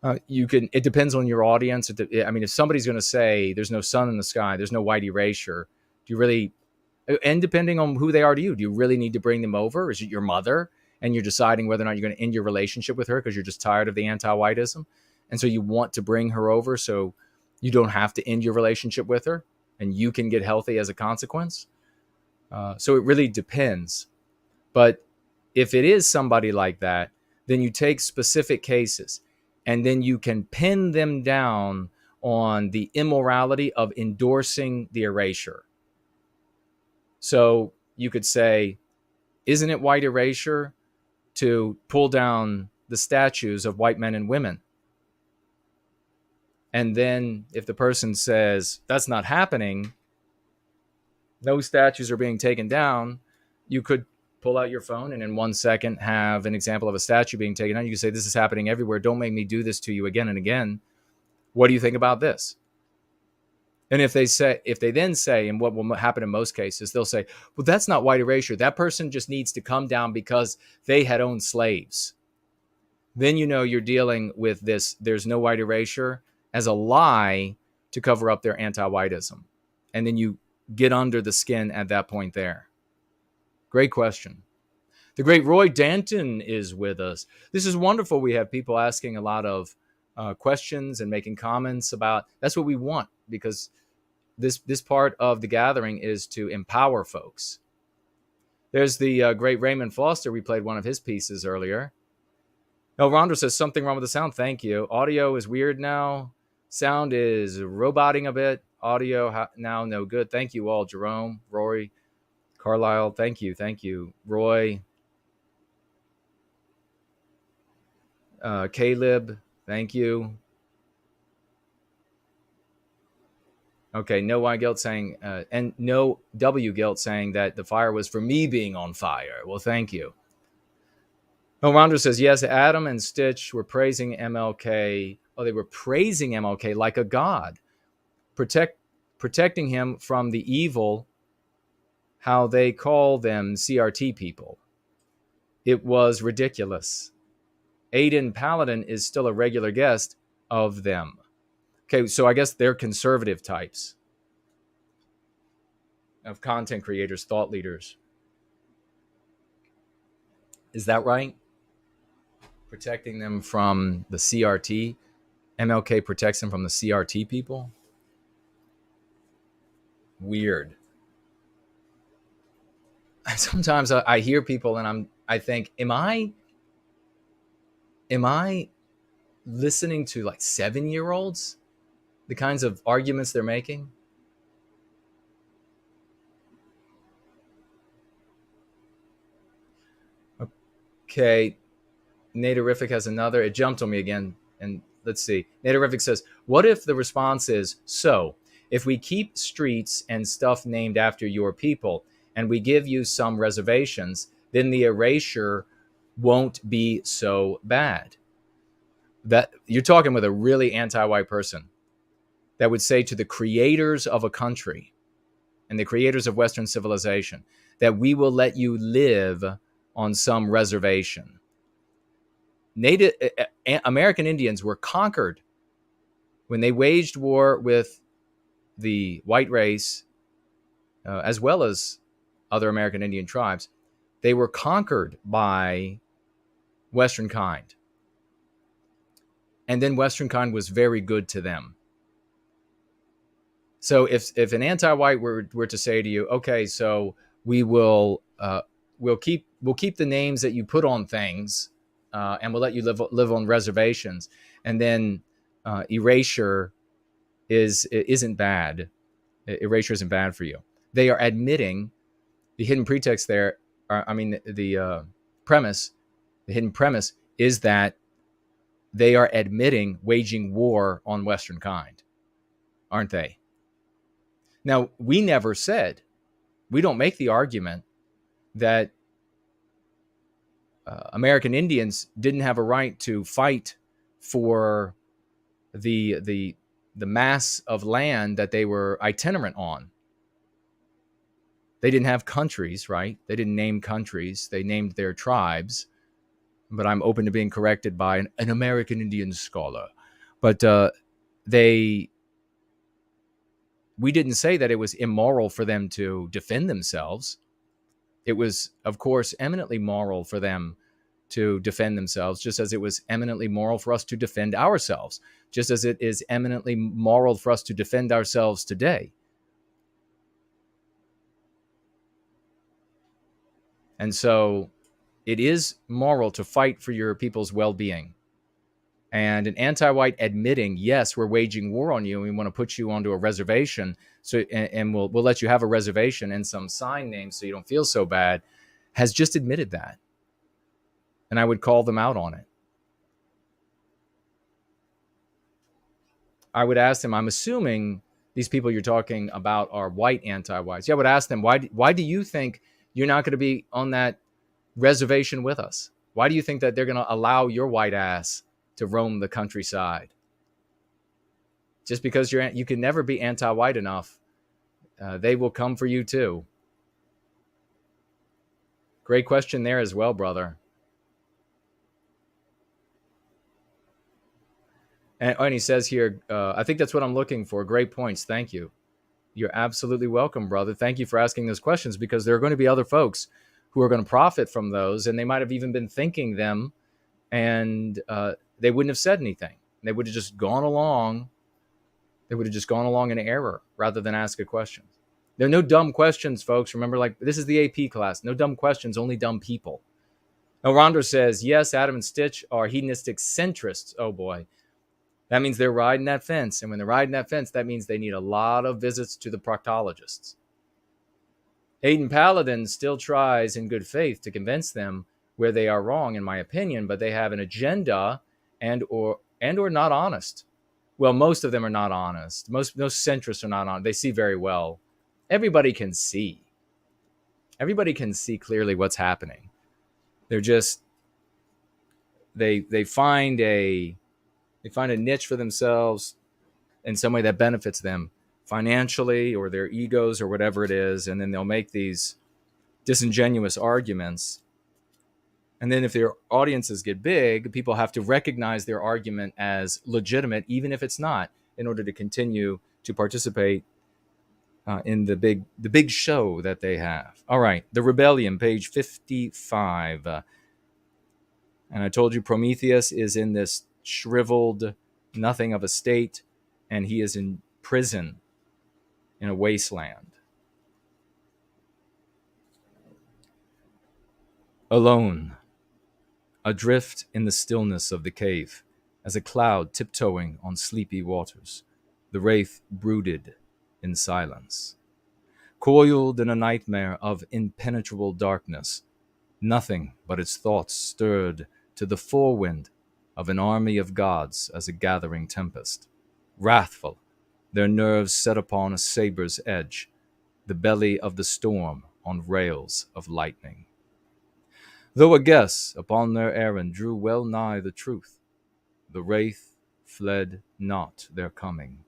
It depends on your audience. I mean, if somebody's going to say there's no sun in the sky, there's no white erasure, do you really, and depending on who they are to you, do you really need to bring them over? Is it your mother and you're deciding whether or not you're going to end your relationship with her because you're just tired of the anti-whiteism? And so you want to bring her over so you don't have to end your relationship with her and you can get healthy as a consequence? So it really depends. But if it is somebody like that, then you take specific cases and then you can pin them down on the immorality of endorsing the erasure. So you could say, isn't it white erasure to pull down the statues of white men and women? And then if the person says that's not happening, no statues are being taken down, you could pull out your phone and in 1 second have an example of a statue being taken down. You can say, this is happening everywhere. Don't make me do this to you again and again. What do you think about this? And if they then say, and what will happen in most cases, they'll say, well, that's not white erasure. That person just needs to come down because they had owned slaves. Then you know you're dealing with this, there's no white erasure, as a lie to cover up their anti-whiteism. And then you get under the skin at that point there. Great question. The great Roy Danton is with us. This is wonderful. We have people asking a lot of questions and making comments about, that's what we want, because this part of the gathering is to empower folks. There's the great Raymond Foster. We played one of his pieces earlier. No, Rhonda says something wrong with the sound. Thank you. Audio is weird now. Sound is roboting a bit. Audio now no good. Thank you all. Jerome, Rory, Carlisle. Thank you. Thank you. Roy. Caleb. Thank you. Okay, no Y Guilt saying, and no W Guilt saying that the fire was for me being on fire. Well, thank you. Oh, Rhonda says, yes, Adam and Stitch were praising MLK. Oh, they were praising MLK like a god. protecting him from the evil, how they call them CRT people. It was ridiculous. Aiden Paladin is still a regular guest of them. Okay, so I guess they're conservative types of content creators, thought leaders. Is that right? Protecting them from the CRT. MLK protects them from the CRT people. Weird. Sometimes I hear people and I think, am I listening to like 7-year-olds? The kinds of arguments they're making? Okay, Naderific has another. It jumped on me again. And let's see. Naderific says, what if the response is, so, if we keep streets and stuff named after your people, and we give you some reservations, then the erasure won't be so bad. That you're talking with a really anti-white person that would say to the creators of a country and the creators of Western civilization that we will let you live on some reservation. American Indians were conquered when they waged war with the white race, as well as other American Indian tribes. They were conquered by Western kind. And then Western kind was very good to them. So if an anti-white were to say to you, okay, so we'll keep the names that you put on things, and we'll let you live on reservations, and then erasure isn't bad. Erasure isn't bad for you. They are admitting the hidden pretext there. The hidden premise is that they are admitting waging war on Western kind, aren't they? Now, we never said, we don't make the argument that American Indians didn't have a right to fight for the mass of land that they were itinerant on. They didn't have countries, right? They didn't name countries. They named their tribes. But I'm open to being corrected by an American Indian scholar. But we didn't say that it was immoral for them to defend themselves. It was, of course, eminently moral for them to defend themselves, just as it was eminently moral for us to defend ourselves, just as it is eminently moral for us to defend ourselves today. And so it is moral to fight for your people's well-being. And an anti-white admitting, yes, we're waging war on you and we want to put you onto a reservation, and we'll let you have a reservation and some sign names so you don't feel so bad, has just admitted that. And I would call them out on it. I would ask them, I'm assuming these people you're talking about are white anti-whites. Yeah, I would ask them, why do you think you're not going to be on that reservation with us? Why do you think that they're going to allow your white ass to roam the countryside? Just because you can never be anti-white enough, they will come for you too. Great question there as well, brother. And he says here, I think that's what I'm looking for. Great points. Thank you. You're absolutely welcome, brother. Thank you for asking those questions, because there are going to be other folks who are going to profit from those, and they might have even been thinking them, and they wouldn't have said anything. They would have just gone along. They would have just gone along in error rather than ask a question. There are no dumb questions, folks. Remember, like, this is the AP class. No dumb questions, only dumb people. Now, Rondo says, yes, Adam and Stitch are hedonistic centrists. Oh, boy. That means they're riding that fence. And when they're riding that fence, that means they need a lot of visits to the proctologists. Aiden Paladin still tries in good faith to convince them where they are wrong, in my opinion, but they have an agenda and or not honest. Well, most of them are not honest. Most centrists are not honest. They see very well. Everybody can see. Everybody can see clearly what's happening. They're just, they find a niche for themselves in some way that benefits them, financially or their egos or whatever it is, and then they'll make these disingenuous arguments. And then if their audiences get big, people have to recognize their argument as legitimate, even if it's not, in order to continue to participate in the big show that they have. All right, The Rebellion, page 55. And I told you Prometheus is in this shriveled nothing of a state, and he is in prison in a wasteland. Alone, adrift in the stillness of the cave, as a cloud tiptoeing on sleepy waters, the wraith brooded in silence. Coiled in a nightmare of impenetrable darkness, nothing but its thoughts stirred to the forewind of an army of gods as a gathering tempest. Wrathful, their nerves set upon a saber's edge, the belly of the storm on rails of lightning. Though a guess upon their errand drew well nigh the truth, the wraith fled not their coming.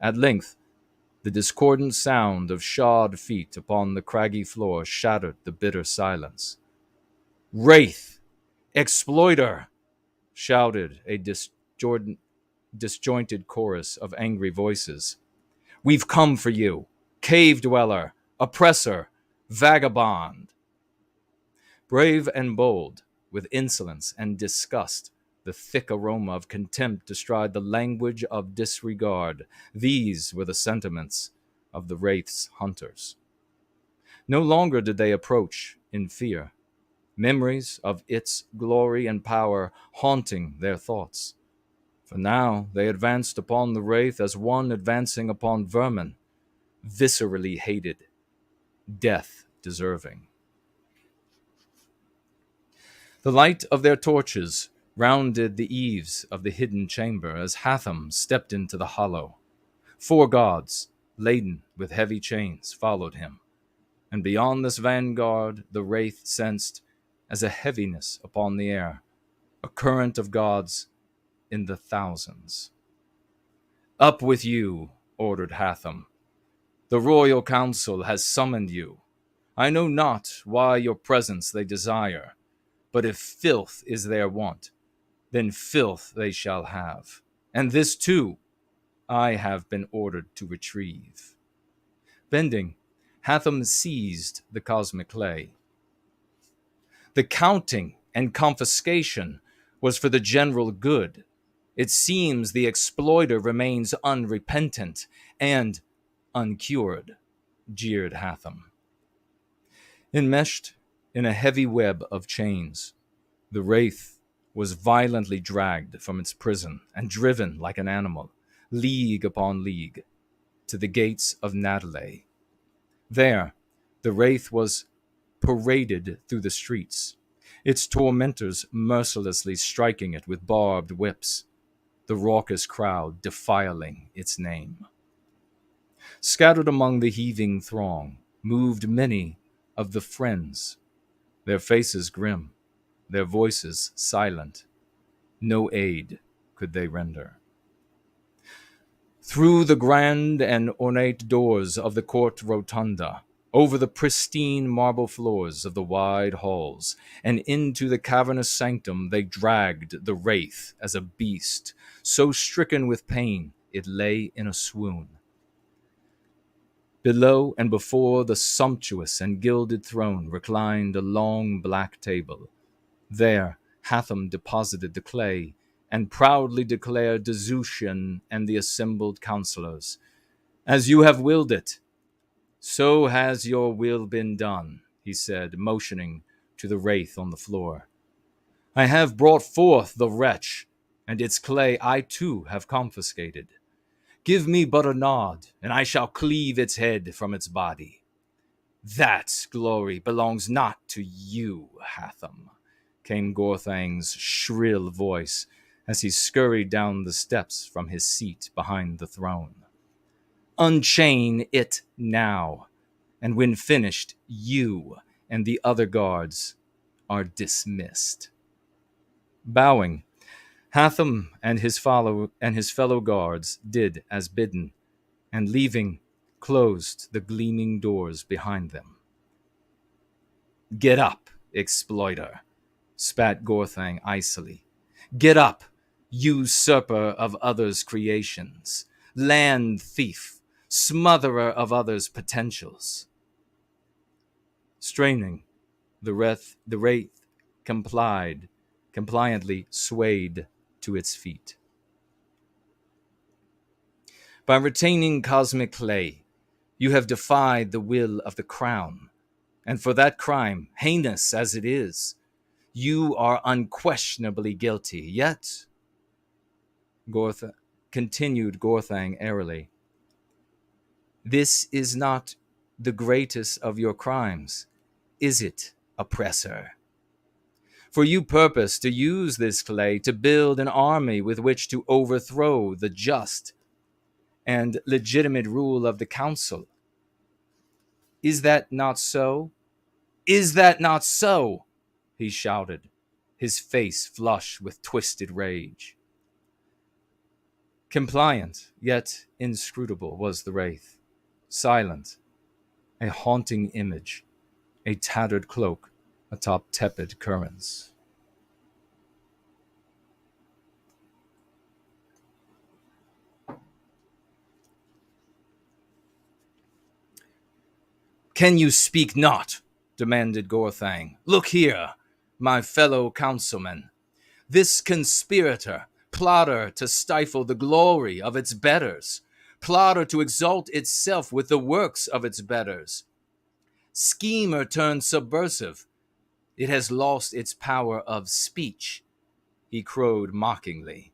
At length, the discordant sound of shod feet upon the craggy floor shattered the bitter silence. "Wraith! Exploiter!" shouted a disjointed chorus of angry voices. "We've come for you, cave dweller, oppressor, vagabond." Brave and bold, with insolence and disgust, the thick aroma of contempt astride the language of disregard, these were the sentiments of the wraith's hunters. No longer did they approach in fear, memories of its glory and power haunting their thoughts. For now they advanced upon the wraith as one advancing upon vermin, viscerally hated, death deserving. The light of their torches rounded the eaves of the hidden chamber as Hatham stepped into the hollow. 4 gods, laden with heavy chains, followed him, and beyond this vanguard the wraith sensed as a heaviness upon the air, a current of gods in the thousands. "Up with you," ordered Hatham. "The royal council has summoned you. I know not why your presence they desire, but if filth is their want, then filth they shall have. And this too I have been ordered to retrieve." Bending, Hatham seized the cosmic clay. The counting and confiscation was for the general good. It seems the exploiter remains unrepentant and uncured, jeered Hatham. Enmeshed in a heavy web of chains, the wraith was violently dragged from its prison and driven like an animal, league upon league, to the gates of Natalay. There, the wraith was paraded through the streets, its tormentors mercilessly striking it with barbed whips, the raucous crowd defiling its name. Scattered among the heaving throng moved many of the friends, their faces grim, their voices silent. No aid could they render. Through the grand and ornate doors of the court rotunda, over the pristine marble floors of the wide halls, and into the cavernous sanctum they dragged the wraith as a beast, so stricken with pain it lay in a swoon. Below and before the sumptuous and gilded throne reclined a long black table. There Hatham deposited the clay and proudly declared to Zushian and the assembled counselors, "As you have willed it, so has your will been done," he said, motioning to the wraith on the floor. "I have brought forth the wretch, and its clay I too have confiscated. Give me but a nod, and I shall cleave its head from its body. That glory belongs not to you, Hatham," came Gorthang's shrill voice as he scurried down the steps from his seat behind the throne. "Unchain it now, and when finished, you and the other guards are dismissed." Bowing, Hatham and his fellow guards did as bidden, and leaving closed the gleaming doors behind them. "Get up, exploiter," spat Gorthang icily. "Get up, usurper of others' creations, land thief, smotherer of others' potentials." Straining, the wraith compliantly swayed to its feet. "By retaining cosmic clay, you have defied the will of the crown, and for that crime, heinous as it is, you are unquestionably guilty. Yet," continued Gorthang airily, "this is not the greatest of your crimes, is it, oppressor? For you purpose to use this clay to build an army with which to overthrow the just and legitimate rule of the council. Is that not so? Is that not so?" he shouted, his face flushed with twisted rage. Compliant, yet inscrutable, was the wraith, silent, a haunting image, a tattered cloak atop tepid currents. "Can you speak not?" demanded Gorthang. "Look here, my fellow councilmen. This conspirator, plotter to stifle the glory of its betters, plotter to exalt itself with the works of its betters, schemer turned subversive, it has lost its power of speech," he crowed mockingly.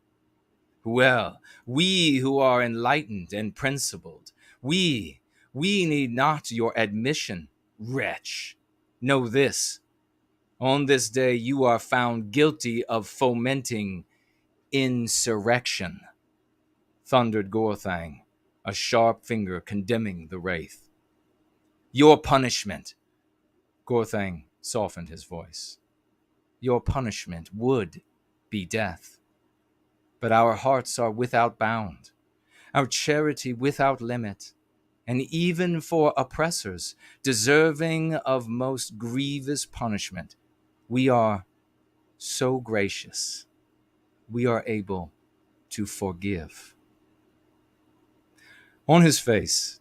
"Well, we who are enlightened and principled, we need not your admission, wretch. Know this: on this day you are found guilty of fomenting insurrection," thundered Gorthang, a sharp finger condemning the wraith. "Your punishment," Gorthang softened his voice, "your punishment would be death. But our hearts are without bound, our charity without limit, and even for oppressors deserving of most grievous punishment, we are so gracious, we are able to forgive." On his face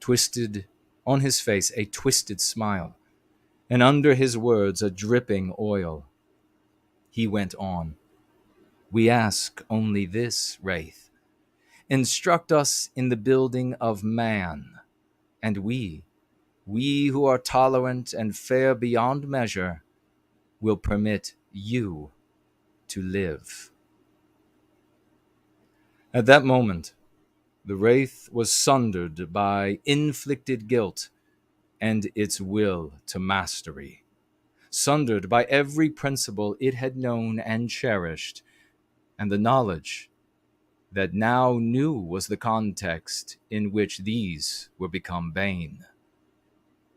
a twisted smile, and under his words a dripping oil, he went on. "We ask only this, wraith. Instruct us in the building of man, and we who are tolerant and fair beyond measure, will permit you to live." At that moment, the wraith was sundered by inflicted guilt and its will to mastery, sundered by every principle it had known and cherished, and the knowledge that now new was the context in which these were become bane.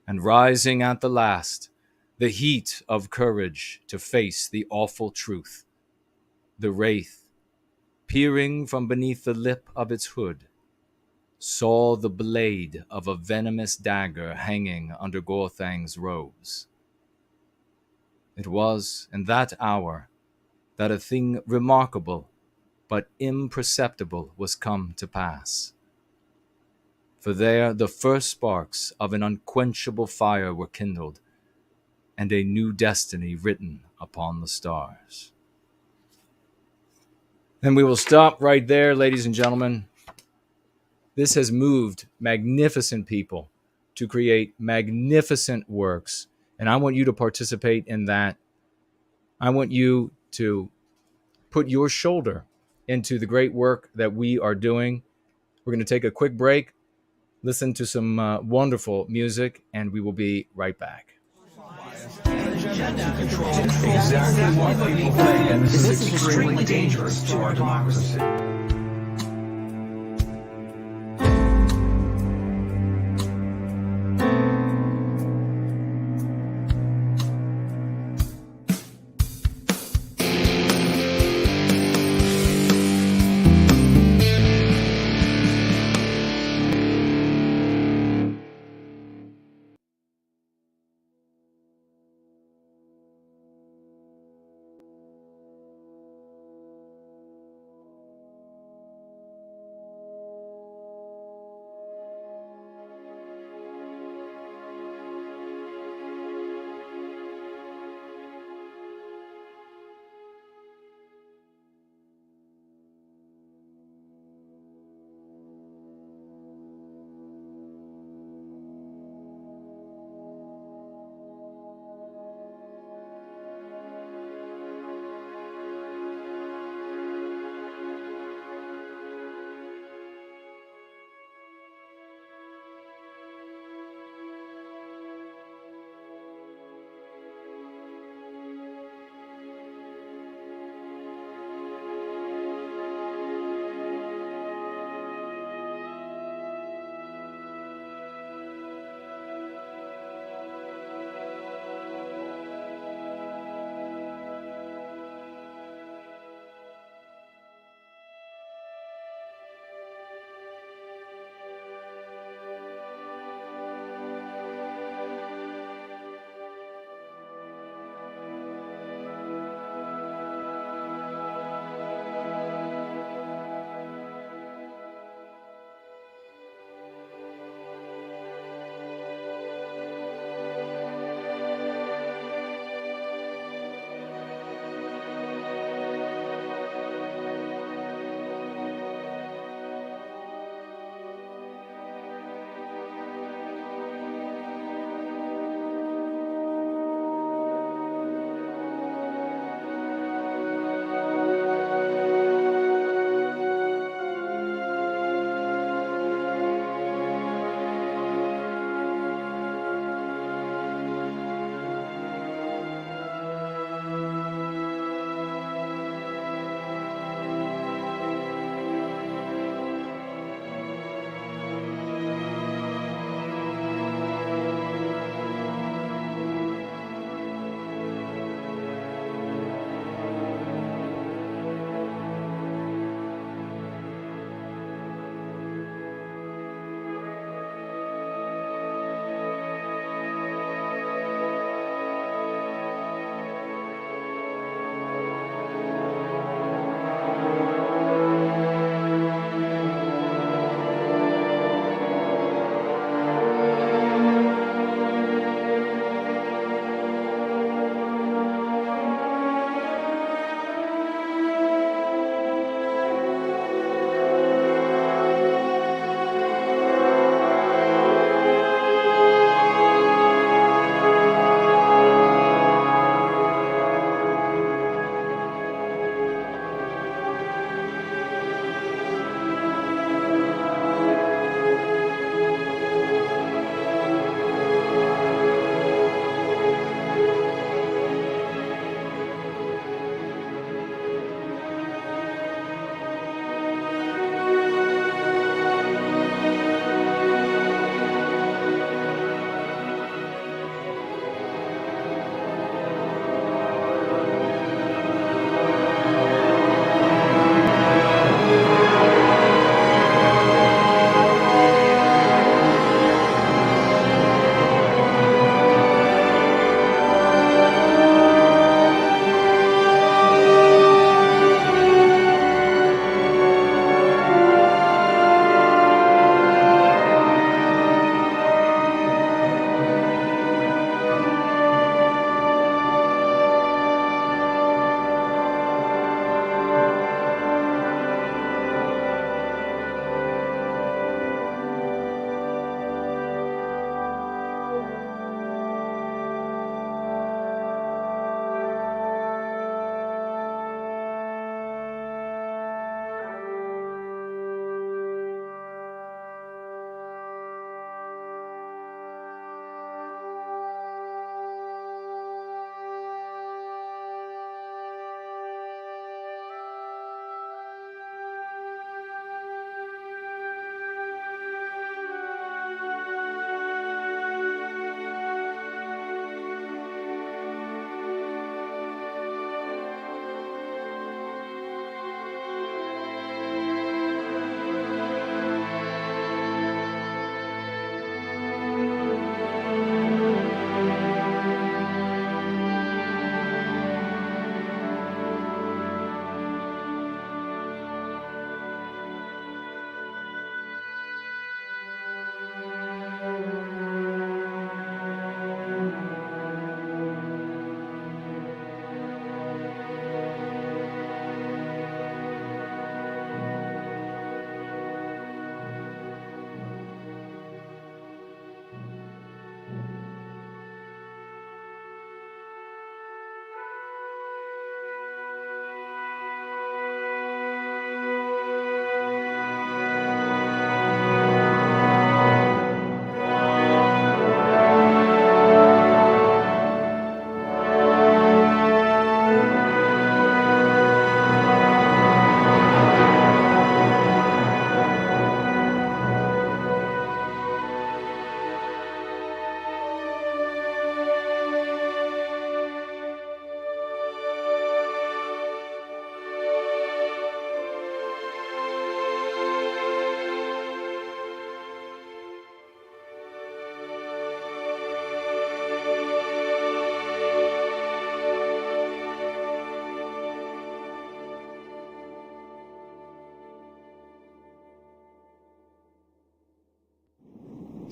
And rising at the last, the heat of courage to face the awful truth, the wraith, peering from beneath the lip of its hood, saw the blade of a venomous dagger hanging under Gorthang's robes. It was in that hour that a thing remarkable but imperceptible was come to pass. For there the first sparks of an unquenchable fire were kindled, and a new destiny written upon the stars. And we will stop right there, ladies and gentlemen. This has moved magnificent people to create magnificent works, and I want you to participate in that. I want you to put your shoulder into the great work that we are doing. We're going to take a quick break, listen to some wonderful music, and we will be right back. Exactly what people think, and this is extremely dangerous to our democracy.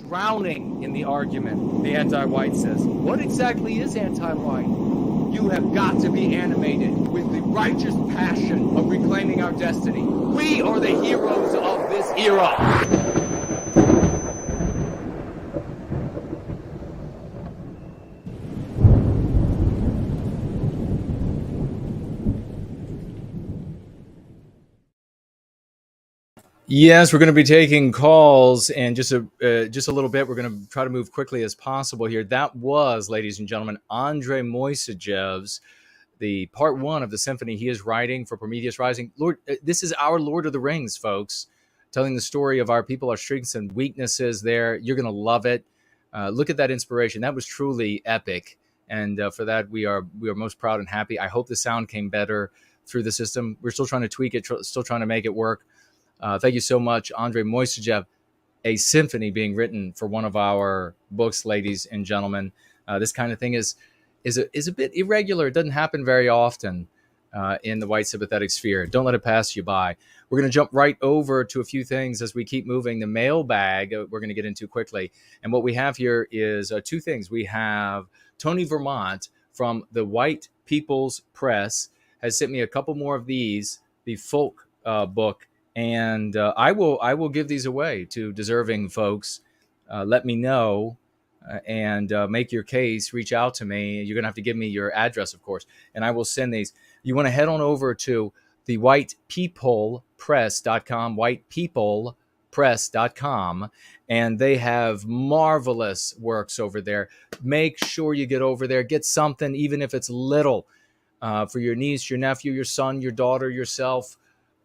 drowning in the argument. The anti-white says, what exactly is anti-white? You have got to be animated with the righteous passion of reclaiming our destiny. We are the heroes of this era. Yes, we're going to be taking calls, and just a little bit. We're going to try to move quickly as possible here. That was, ladies and gentlemen, Andrei Moissejev's the part one of the symphony he is writing for Prometheus Rising. Lord, this is our Lord of the Rings, folks, telling the story of our people, our strengths and weaknesses. There, you're going to love it. Look at that inspiration. That was truly epic, and for that we are most proud and happy. I hope the sound came better through the system. We're still trying to tweak it, still trying to make it work. Thank you so much, Andrei Moissejev. A symphony being written for one of our books, ladies and gentlemen. This kind of thing is a bit irregular. It doesn't happen very often in the white sympathetic sphere. Don't let it pass you by. We're going to jump right over to a few things as we keep moving. The mailbag we're going to get into quickly. And what we have here is two things. We have Tony Vermont from the White People's Press has sent me a couple more of these, the folk book. And I will give these away to deserving folks. Let me know and make your case. Reach out to me. You're going to have to give me your address, of course, and I will send these. You want to head on over to the whitepeoplepress.com, whitepeoplepress.com, and they have marvelous works over there. Make sure you get over there. Get something, even if it's little, for your niece, your nephew, your son, your daughter, yourself,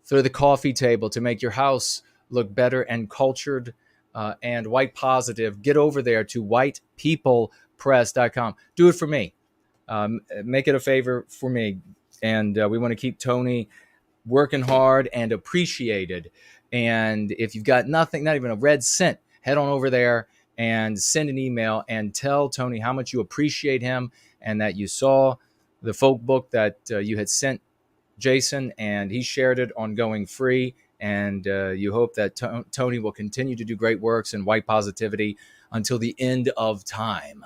through the coffee table to make your house look better and cultured and white positive. Get over there to whitepeoplepress.com. Do it for me. Make it a favor for me. And we want to keep Tony working hard and appreciated. And if you've got nothing, not even a red cent, head on over there and send an email and tell Tony how much you appreciate him and that you saw the folk book that you had sent Jason, and he shared it on GoingFree, and you hope that Tony will continue to do great works in white positivity until the end of time.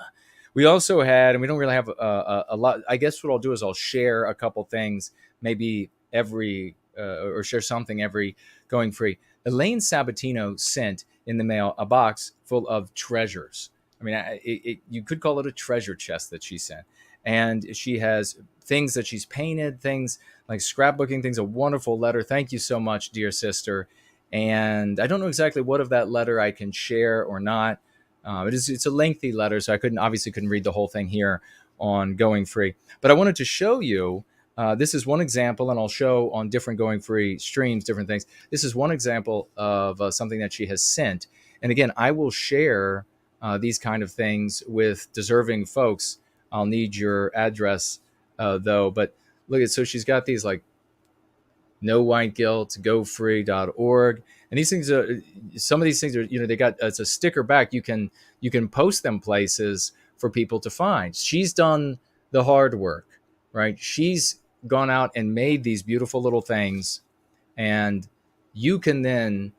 We also had, and we don't really have a lot, I guess what I'll do is I'll share a couple things, maybe every, or share something every GoingFree. Elaine Sabatino sent in the mail a box full of treasures. I mean, you could call it a treasure chest that she sent. And she has things that she's painted, things like scrapbooking things, a wonderful letter. Thank you so much, dear sister. And I don't know exactly what of that letter I can share or not. It's a lengthy letter, so I obviously couldn't read the whole thing here on GoingFree. But I wanted to show you, this is one example, and I'll show on different GoingFree streams, different things. This is one example of something that she has sent. And again, I will share these kind of things with deserving folks. I'll need your address, though. But look at, so she's got these like No White Guilt, gofree.org. And these things are, some of these things are, they got, it's a sticker back. You can post them places for people to find. She's done the hard work, right? She's gone out and made these beautiful little things. And you can then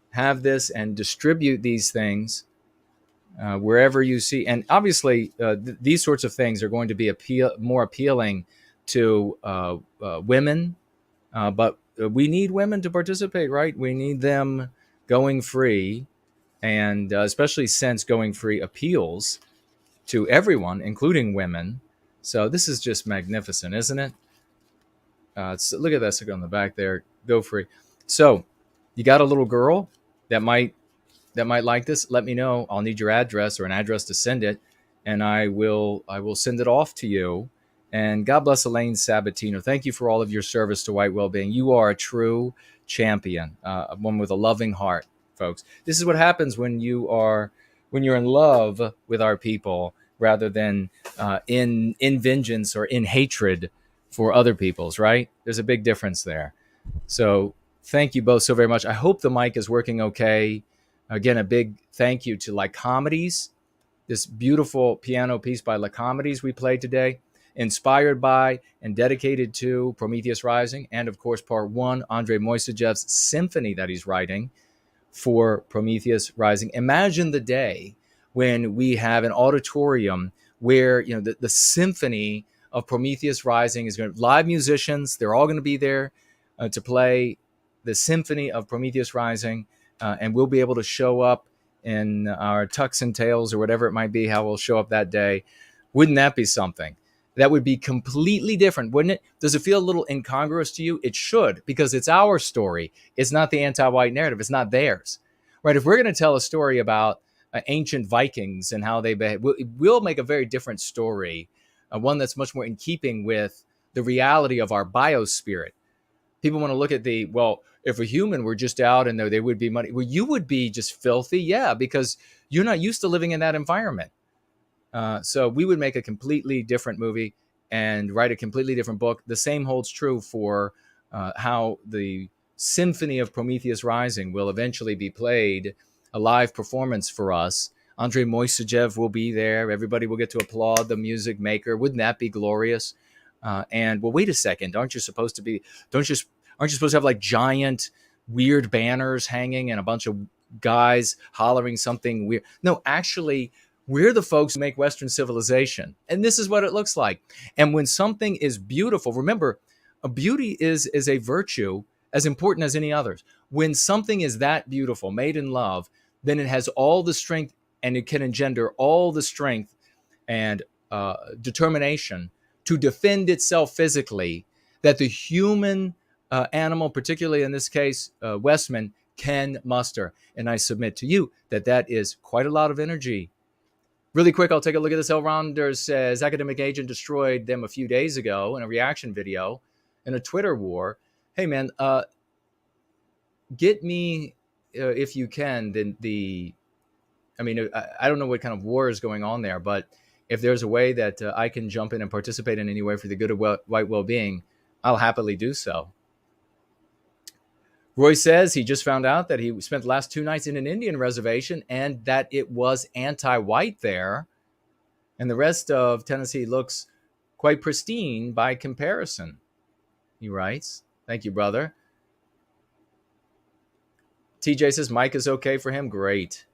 have this and distribute these things wherever you see. And obviously, these sorts of things are going to be more appealing to women, but we need women to participate, right? We need them going free, and especially since GoingFree appeals to everyone, including women. So this is just magnificent, isn't it? Look at that sticker on the back there, GoFree. So you got a little girl that might like this. Let me know. I'll need your address or an address to send it, and I will send it off to you. And God bless Elaine Sabatino. Thank you for all of your service to white well-being. You are a true champion, one with a loving heart, folks. This is what happens when you're in love with our people rather than in vengeance or in hatred for other people's, right? There's a big difference there. So thank you both so very much. I hope the mic is working okay. Again, a big thank you to Lycomedes, this beautiful piano piece by Lycomedes we played today, inspired by and dedicated to Prometheus Rising, and of course, part one, Andrei Moissejev's symphony that he's writing for Prometheus Rising. Imagine the day when we have an auditorium where the symphony of Prometheus Rising is going to live musicians. They're all going to be there to play the symphony of Prometheus Rising, and we'll be able to show up in our tux and tails or whatever it might be, how we'll show up that day. Wouldn't that be something? That would be completely different, wouldn't it? Does it feel a little incongruous to you? It should, because it's our story. It's not the anti-white narrative. It's not theirs, right? If we're going to tell a story about ancient Vikings and how they behave, we'll make a very different story, one that's much more in keeping with the reality of our biospirit. People want to look at if a human were just out and there would be money, well, you would be just filthy, yeah, because you're not used to living in that environment. So we would make a completely different movie and write a completely different book. The same holds true for how the Symphony of Prometheus Rising will eventually be played, a live performance for us. Andrei Moissejev will be there. Everybody will get to applaud the music maker. Wouldn't that be glorious? And wait a second, aren't you supposed to have like giant weird banners hanging and a bunch of guys hollering something weird? No, actually, we're the folks who make Western civilization. And this is what it looks like. And when something is beautiful, remember, a beauty is a virtue as important as any others. When something is that beautiful, made in love, then it has all the strength, and it can engender all the strength and determination to defend itself physically that the human animal, particularly in this case, Westman, can muster. And I submit to you that is quite a lot of energy. Really quick, I'll take a look at this. Elronder says, academic agent destroyed them a few days ago in a reaction video in a Twitter war. Hey, man, get me, if you can, I don't know what kind of war is going on there, but if there's a way that I can jump in and participate in any way for the good of white well-being, I'll happily do so. Roy says he just found out that he spent the last 2 nights in an Indian reservation and that it was anti-white there. And the rest of Tennessee looks quite pristine by comparison, he writes. Thank you, brother. TJ says Mike is okay for him. Great.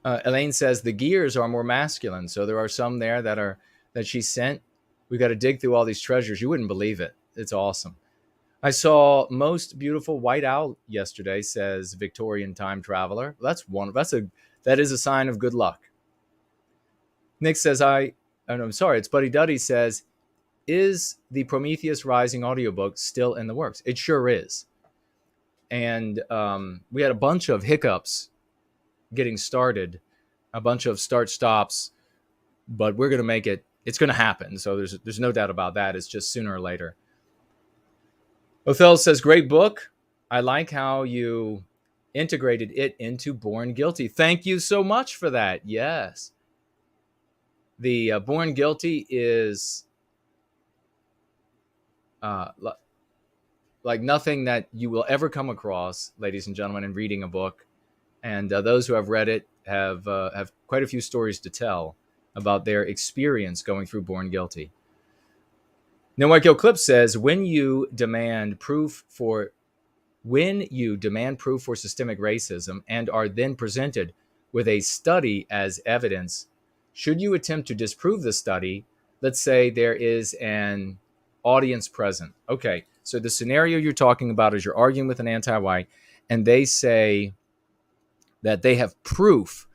Elaine says the gears are more masculine. So there are some there that she sent. We got to dig through all these treasures. You wouldn't believe it. It's awesome. I saw most beautiful white owl yesterday, says Victorian time traveler. That is a sign of good luck. Nick says I'm sorry, it's Buddy Duddy says, is the Prometheus Rising audiobook still in the works? It sure is. And we had a bunch of hiccups getting started, a bunch of start-stops, but we're going to make it. It's going to happen. So there's no doubt about that. It's just sooner or later. Othello says, great book. I like how you integrated it into Born Guilty. Thank you so much for that. Yes. The Born Guilty is like nothing that you will ever come across, ladies and gentlemen, in reading a book. And those who have read it have quite a few stories to tell about their experience going through Born Guilty. No White Kill Clip says, when you demand proof for systemic racism and are then presented with a study as evidence, should you attempt to disprove the study? Let's say there is an audience present. Okay, so the scenario you're talking about is you're arguing with an anti-white, and they say that they have proof,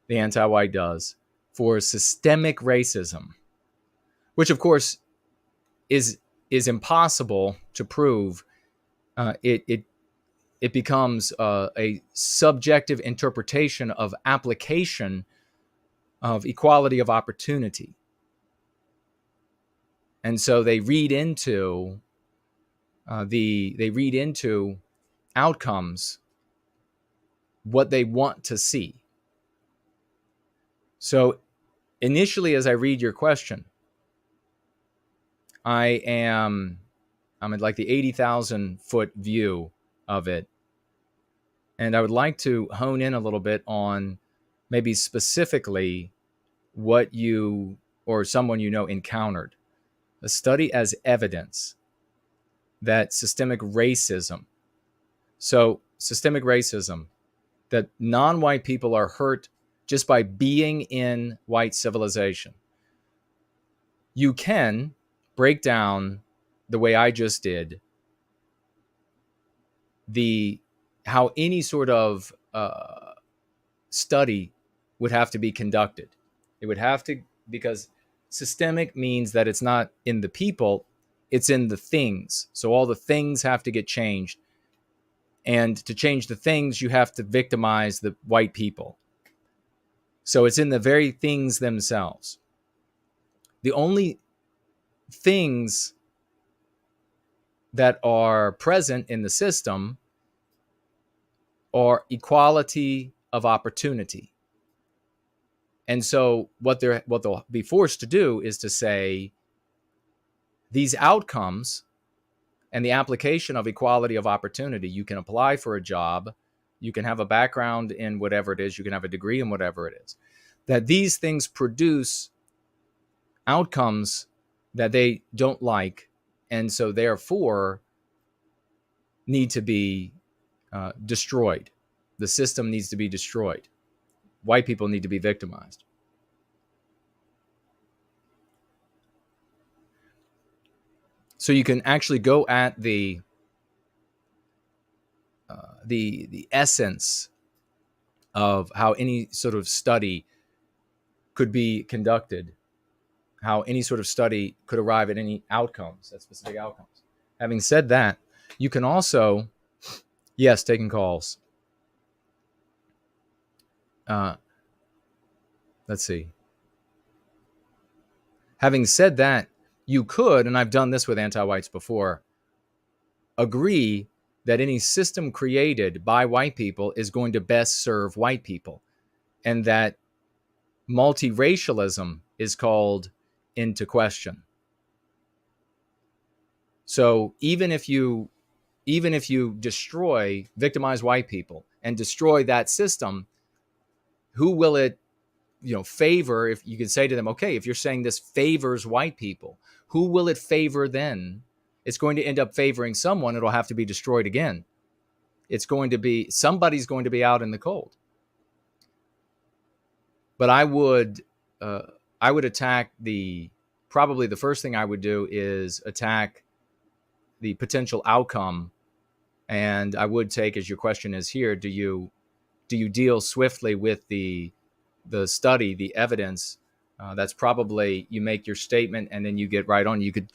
the anti-white does, for systemic racism, which of course is impossible to prove. It becomes a subjective interpretation of application of equality of opportunity. And so they read into outcomes what they want to see. So initially, as I read your question, I'm at like the 80,000 foot view of it. And I would like to hone in a little bit on maybe specifically what you or someone you know encountered. A study as evidence. that systemic racism, so systemic racism, that non-white people are hurt just by being in white civilization. You can break down the way I just did how any sort of study would have to be conducted. It would have to, because systemic means that it's not in the people, it's in the things. So all the things have to get changed. And to change the things, you have to victimize the white people. So it's in the very things themselves. The only things that are present in the system are equality of opportunity. And so what they'll be forced to do is to say these outcomes and the application of equality of opportunity. You can apply for a job, you can have a background in whatever it is, you can have a degree in whatever it is, that these things produce outcomes that they don't like, and so therefore need to be destroyed. The system needs to be destroyed. White people need to be victimized. So you can actually go at the essence of how any sort of study could be conducted, how any sort of study could arrive at any outcomes, at specific outcomes. Having said that, you can also, yes, taking calls. Let's see. Having said that, you could, and I've done this with anti-whites before, agree that any system created by white people is going to best serve white people, and that multiracialism is called into question. So even if you victimize white people and destroy that system, who will it favor? If you could say to them, okay, if you're saying this favors white people, who will it favor then? It's going to end up favoring someone. It'll have to be destroyed again. It's going to be, somebody's going to be out in the cold. But I would attack probably the first thing I would do is attack the potential outcome. And I would take, as your question is here, do you deal swiftly with the study, the evidence? That's probably, you make your statement and then you get right on. You could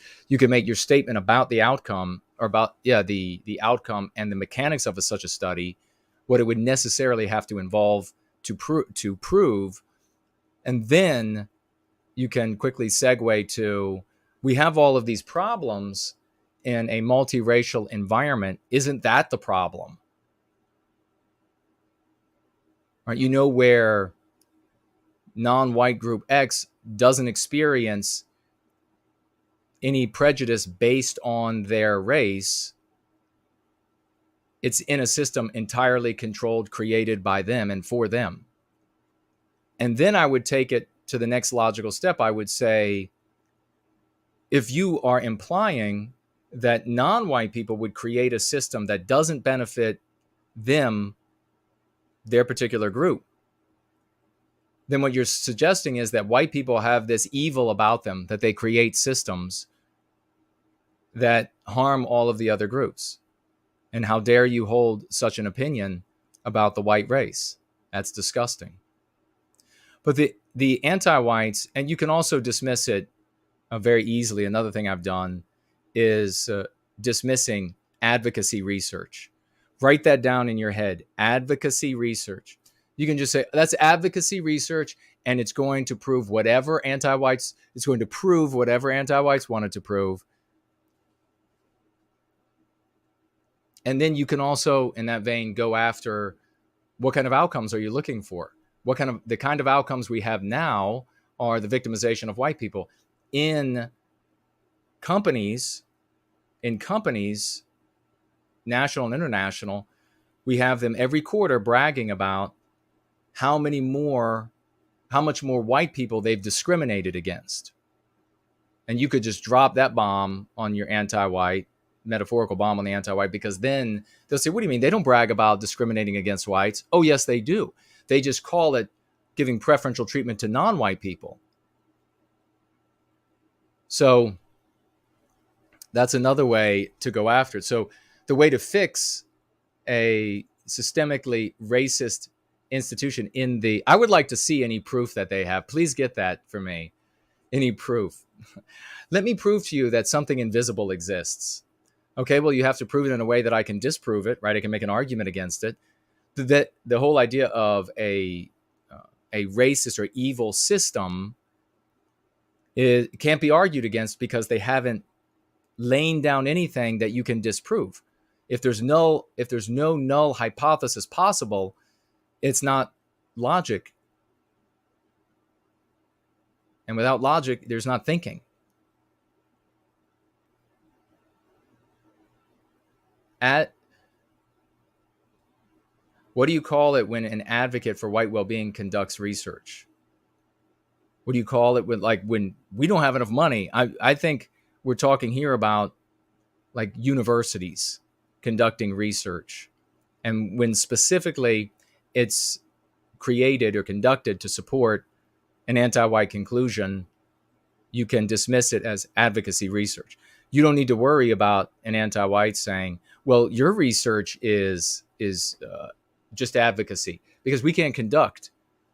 make your statement about the outcome, or about the outcome and the mechanics of such a study, what it would necessarily have to involve to prove, and then you can quickly segue to, we have all of these problems in a multiracial environment. Isn't that the problem? Right? Where non-white group X doesn't experience any prejudice based on their race. It's in a system entirely controlled, created by them and for them. And then I would take it to the next logical step. I would say, if you are implying that non-white people would create a system that doesn't benefit them, their particular group, then what you're suggesting is that white people have this evil about them, that they create systems that harm all of the other groups. And how dare you hold such an opinion about the white race? That's disgusting. But the anti-whites, and you can also dismiss it very easily. Another thing I've done is dismissing advocacy research. Write that down in your head. Advocacy research. You can just say, that's advocacy research, and it's going to prove whatever anti-whites, wanted to prove. And then you can also, in that vein, go after, what kind of outcomes are you looking for? The kind of outcomes we have now are the victimization of white people. In companies, national and international, we have them every quarter bragging about how much more white people they've discriminated against. And you could just drop that bomb on your anti-white metaphorical bomb on the anti-white, because then they'll say, what do you mean? They don't brag about discriminating against whites. Oh, yes, they do. They just call it giving preferential treatment to non-white people. So that's another way to go after it. So the way to fix a systemically racist institution I would like to see any proof that they have. Please get that for me. Any proof. Let me prove to you that something invisible exists. Okay, well, you have to prove it in a way that I can disprove it, right? I can make an argument against it. That the whole idea of a racist or evil system can't be argued against because they haven't laid down anything that you can disprove. If there's no null hypothesis possible, it's not logic. And without logic, there's not thinking. What do you call it when an advocate for white well-being conducts research? What do you call it when we don't have enough money? I think we're talking here about like universities conducting research. And when specifically it's created or conducted to support an anti-white conclusion, you can dismiss it as advocacy research. You don't need to worry about an anti-white saying, well, your research is just advocacy, because we can't conduct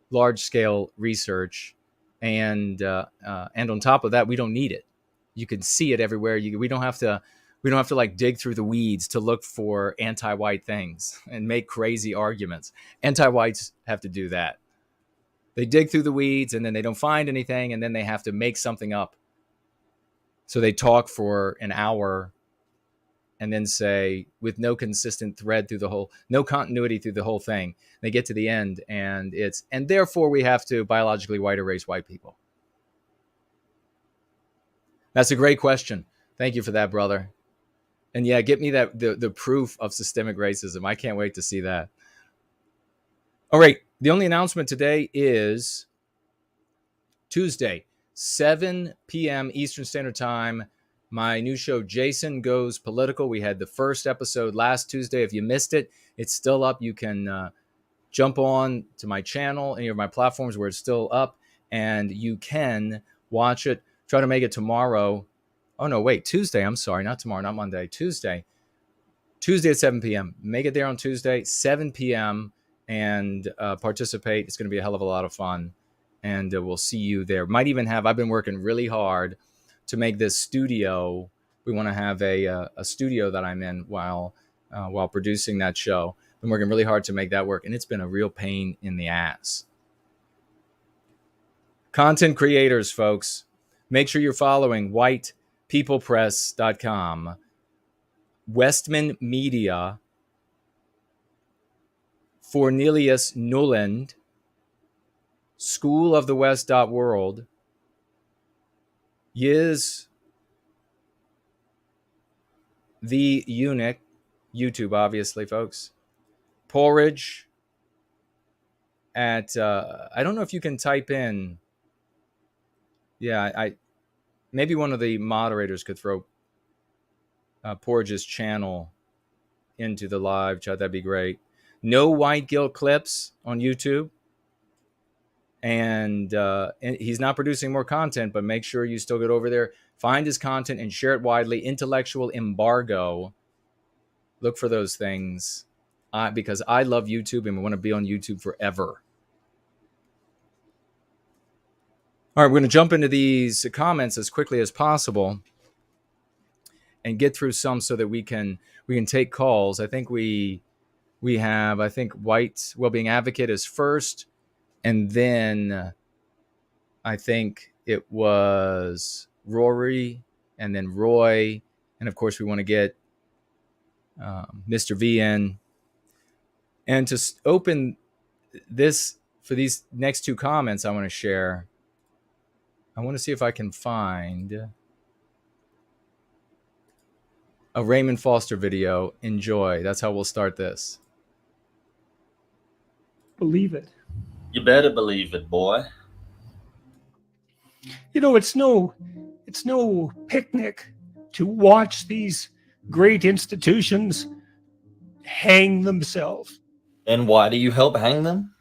large-scale research, and on top of that, we don't need it. You can see it everywhere. We don't have to like dig through the weeds to look for anti-white things and make crazy arguments. Anti-whites have to do that. They dig through the weeds and then they don't find anything, and then they have to make something up. So they talk for an hour and then say, with no consistent thread through no continuity through the whole thing, they get to the end and therefore we have to biologically white erase white people. That's a great question. Thank you for that, brother. And yeah, get me the proof of systemic racism. I can't wait to see that. All right. The only announcement today is Tuesday, 7 p.m. Eastern Standard Time. My new show, Jason Goes Political. We had the first episode last Tuesday. If you missed it, it's still up. You can jump on to my channel, any of my platforms where it's still up, and you can watch it. Try to make it tomorrow. Oh, no, wait, Tuesday. I'm sorry, not tomorrow, not Monday. Tuesday at 7 p.m. Make it there on Tuesday, 7 p.m., and participate. It's going to be a hell of a lot of fun, and we'll see you there. I've been working really hard to make this studio. We want to have a studio that I'm in while producing that show. Been working really hard to make that work, and it's been a real pain in the ass. Content creators, folks, make sure you're following whitepeoplepress.com, Westman Media, Cornelius Nuland, schoolofthewest.world, Yiz the Eunuch, YouTube, obviously, folks. Porridge at, I don't know if you can type in, maybe one of the moderators could throw Porridge's channel into the live chat. That'd be great. No White Guilt Clips on YouTube. And he's not producing more content, but make sure you still get over there, find his content and share it widely. Intellectual Embargo. Look for those things because I love YouTube and we want to be on YouTube forever. All right, we're going to jump into these comments as quickly as possible and get through some so that we can take calls. I think we have, White Wellbeing Advocate is first. And then I think it was Rory and then Roy. And of course, we want to get Mr. V in. And to open this for these next two comments I want to share, I want to see if I can find a Raymond Foster video. Enjoy. That's how we'll start this. Believe it. You better believe it, boy. You know, it's no picnic to watch these great institutions hang themselves. And why do you help hang them?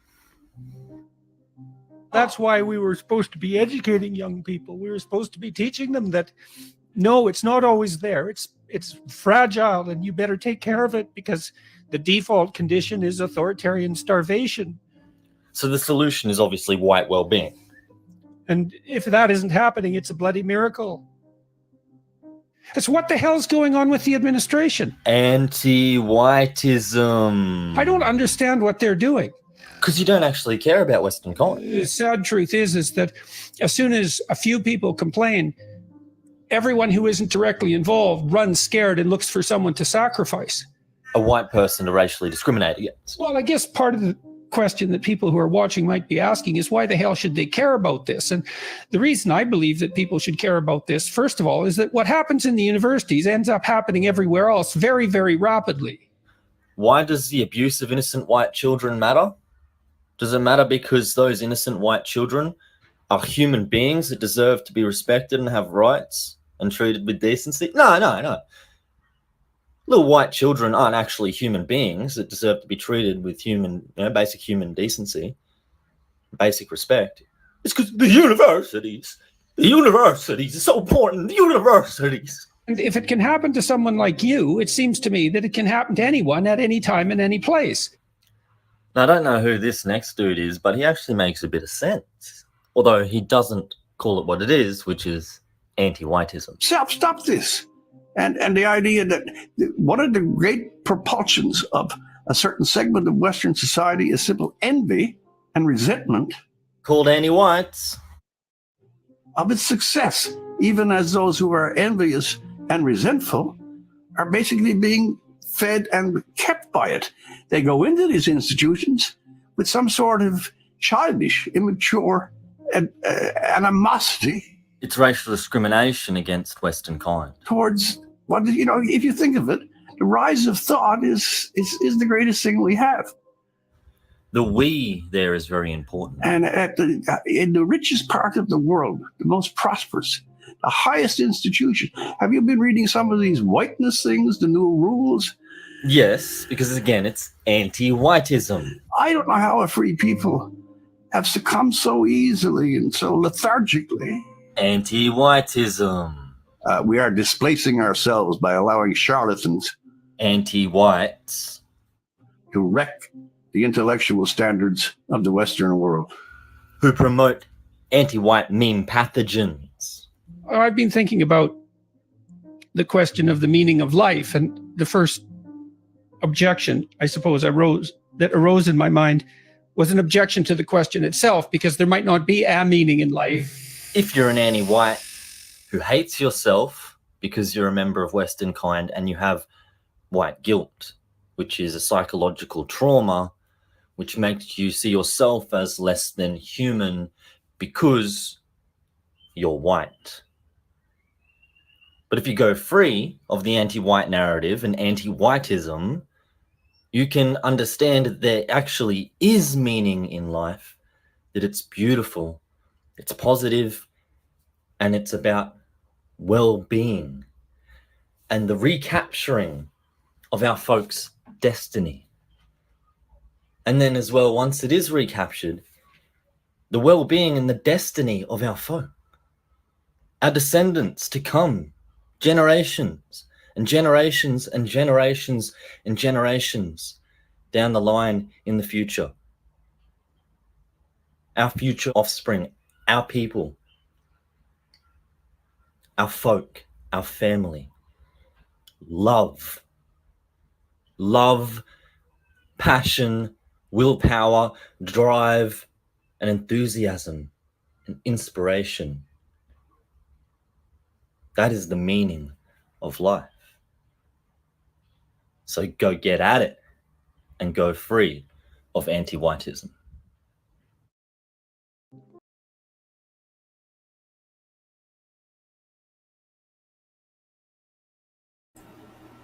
That's why we were supposed to be educating young people. We were supposed to be teaching them that, no, it's not always there. It's fragile, and you better take care of it, because the default condition is authoritarian starvation. So the solution is obviously white well-being. And if that isn't happening, it's a bloody miracle. It's what the hell's going on with the administration? Anti-Whitism. I don't understand what they're doing. Because you don't actually care about Western colonies. The sad truth is that as soon as a few people complain, everyone who isn't directly involved runs scared and looks for someone to sacrifice. A white person to racially discriminate against. Well, I guess part of the question that people who are watching might be asking is, why the hell should they care about this? And the reason I believe that people should care about this, first of all, is that what happens in the universities ends up happening everywhere else very, very rapidly. Why does the abuse of innocent white children matter? Does it matter because those innocent white children are human beings that deserve to be respected and have rights and treated with decency? No. Little white children aren't actually human beings that deserve to be treated with basic human decency, basic respect. It's because the universities are so important, the universities. And if it can happen to someone like you, it seems to me that it can happen to anyone at any time in any place. Now, I don't know who this next dude is, but he actually makes a bit of sense. Although he doesn't call it what it is, which is anti-whitism. Stop this. And the idea that one of the great propulsions of a certain segment of Western society is simple envy and resentment. Called anti-whites. Of its success, even as those who are envious and resentful are basically being fed and kept by it. They go into these institutions with some sort of childish, immature animosity. It's racial discrimination against Western kind. Towards what, if you think of it, the rise of thought is the greatest thing we have. The we there is very important. And in the richest part of the world, the most prosperous, the highest institution. Have you been reading some of these whiteness things, the new rules? Yes, because again, it's anti-whitism. I don't know how a free people have succumbed so easily and so lethargically. Anti-whitism. We are displacing ourselves by allowing charlatans, anti-whites, to wreck the intellectual standards of the Western world. Who promote anti-white meme pathogens. I've been thinking about the question of the meaning of life, and the first objection, I suppose, arose in my mind was an objection to the question itself, because there might not be a meaning in life. If you're an anti-white who hates yourself because you're a member of Western kind and you have white guilt, which is a psychological trauma which makes you see yourself as less than human because you're white. But if you go free of the anti-white narrative and anti-whitism, you can understand that there actually is meaning in life, that it's beautiful, it's positive, and it's about well-being and the recapturing of our folks' destiny. And then as well, once it is recaptured, the well-being and the destiny of our folk, our descendants to come, generations and generations and generations and generations down the line in the future. Our future offspring, our people, our folk, our family. Love, passion, willpower, drive, and enthusiasm, and inspiration. That is the meaning of life. So go get at it and go free of anti-whitism.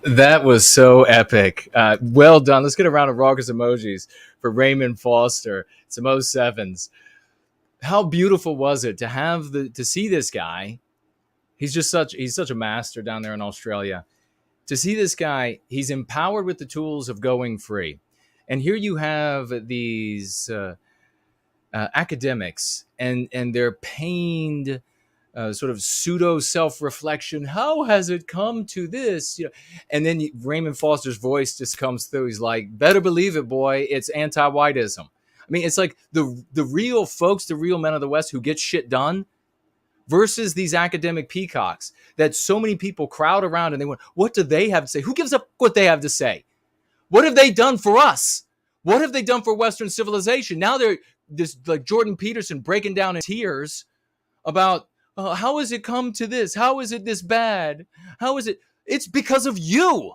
That was so epic. Well done. Let's get a round of raucous emojis for Raymond Foster. Some 07s. How beautiful was it to see this guy? He's such a master down there in Australia. To see this guy, he's empowered with the tools of going free. And here you have these academics and their pained sort of pseudo self-reflection. How has it come to this? You know, and then Raymond Foster's voice just comes through. He's like, better believe it, boy. It's anti-whiteism. I mean, it's like the real folks, the real men of the West who get shit done versus these academic peacocks that so many people crowd around and they went, what do they have to say? Who gives up what they have to say? What have they done for us? What have they done for Western civilization? Now they're this like Jordan Peterson breaking down in tears about how has it come to this? How is it this bad? How is it? It's because of you.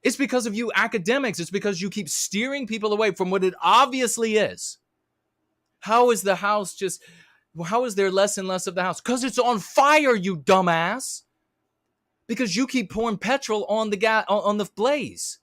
It's because of you academics. It's because you keep steering people away from what it obviously is. How is the house just, how is there less and less of the house? Because it's on fire, you dumbass. Because you keep pouring petrol on the blaze.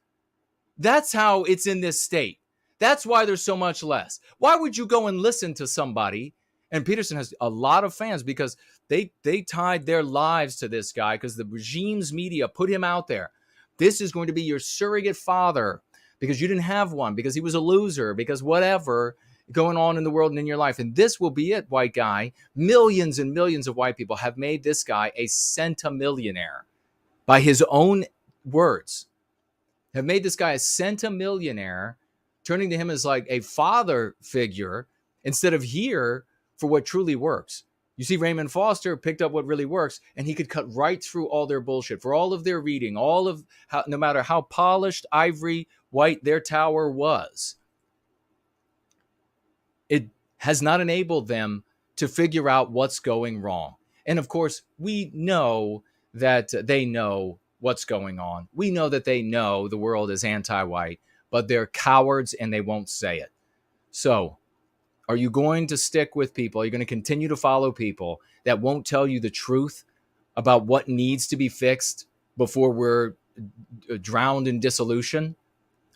That's how it's in this state. That's why there's so much less. Why would you go and listen to somebody? And Peterson has a lot of fans because they tied their lives to this guy because the regime's media put him out there. This is going to be your surrogate father because you didn't have one, because he was a loser, because whatever going on in the world and in your life. And this will be it, white guy. Millions and millions of white people have made this guy a centimillionaire by his own words. Have made this guy a centimillionaire, turning to him as like a father figure instead of here for what truly works. You see, Raymond Foster picked up what really works, and he could cut right through all their bullshit for all of their reading, all of how, no matter how polished, ivory white their tower was. It has not enabled them to figure out what's going wrong. And of course, we know that they know what's going on. We know that they know the world is anti-white, but they're cowards and they won't say it. So, are you going to stick with people? Are you going to continue to follow people that won't tell you the truth about what needs to be fixed before we're drowned in dissolution?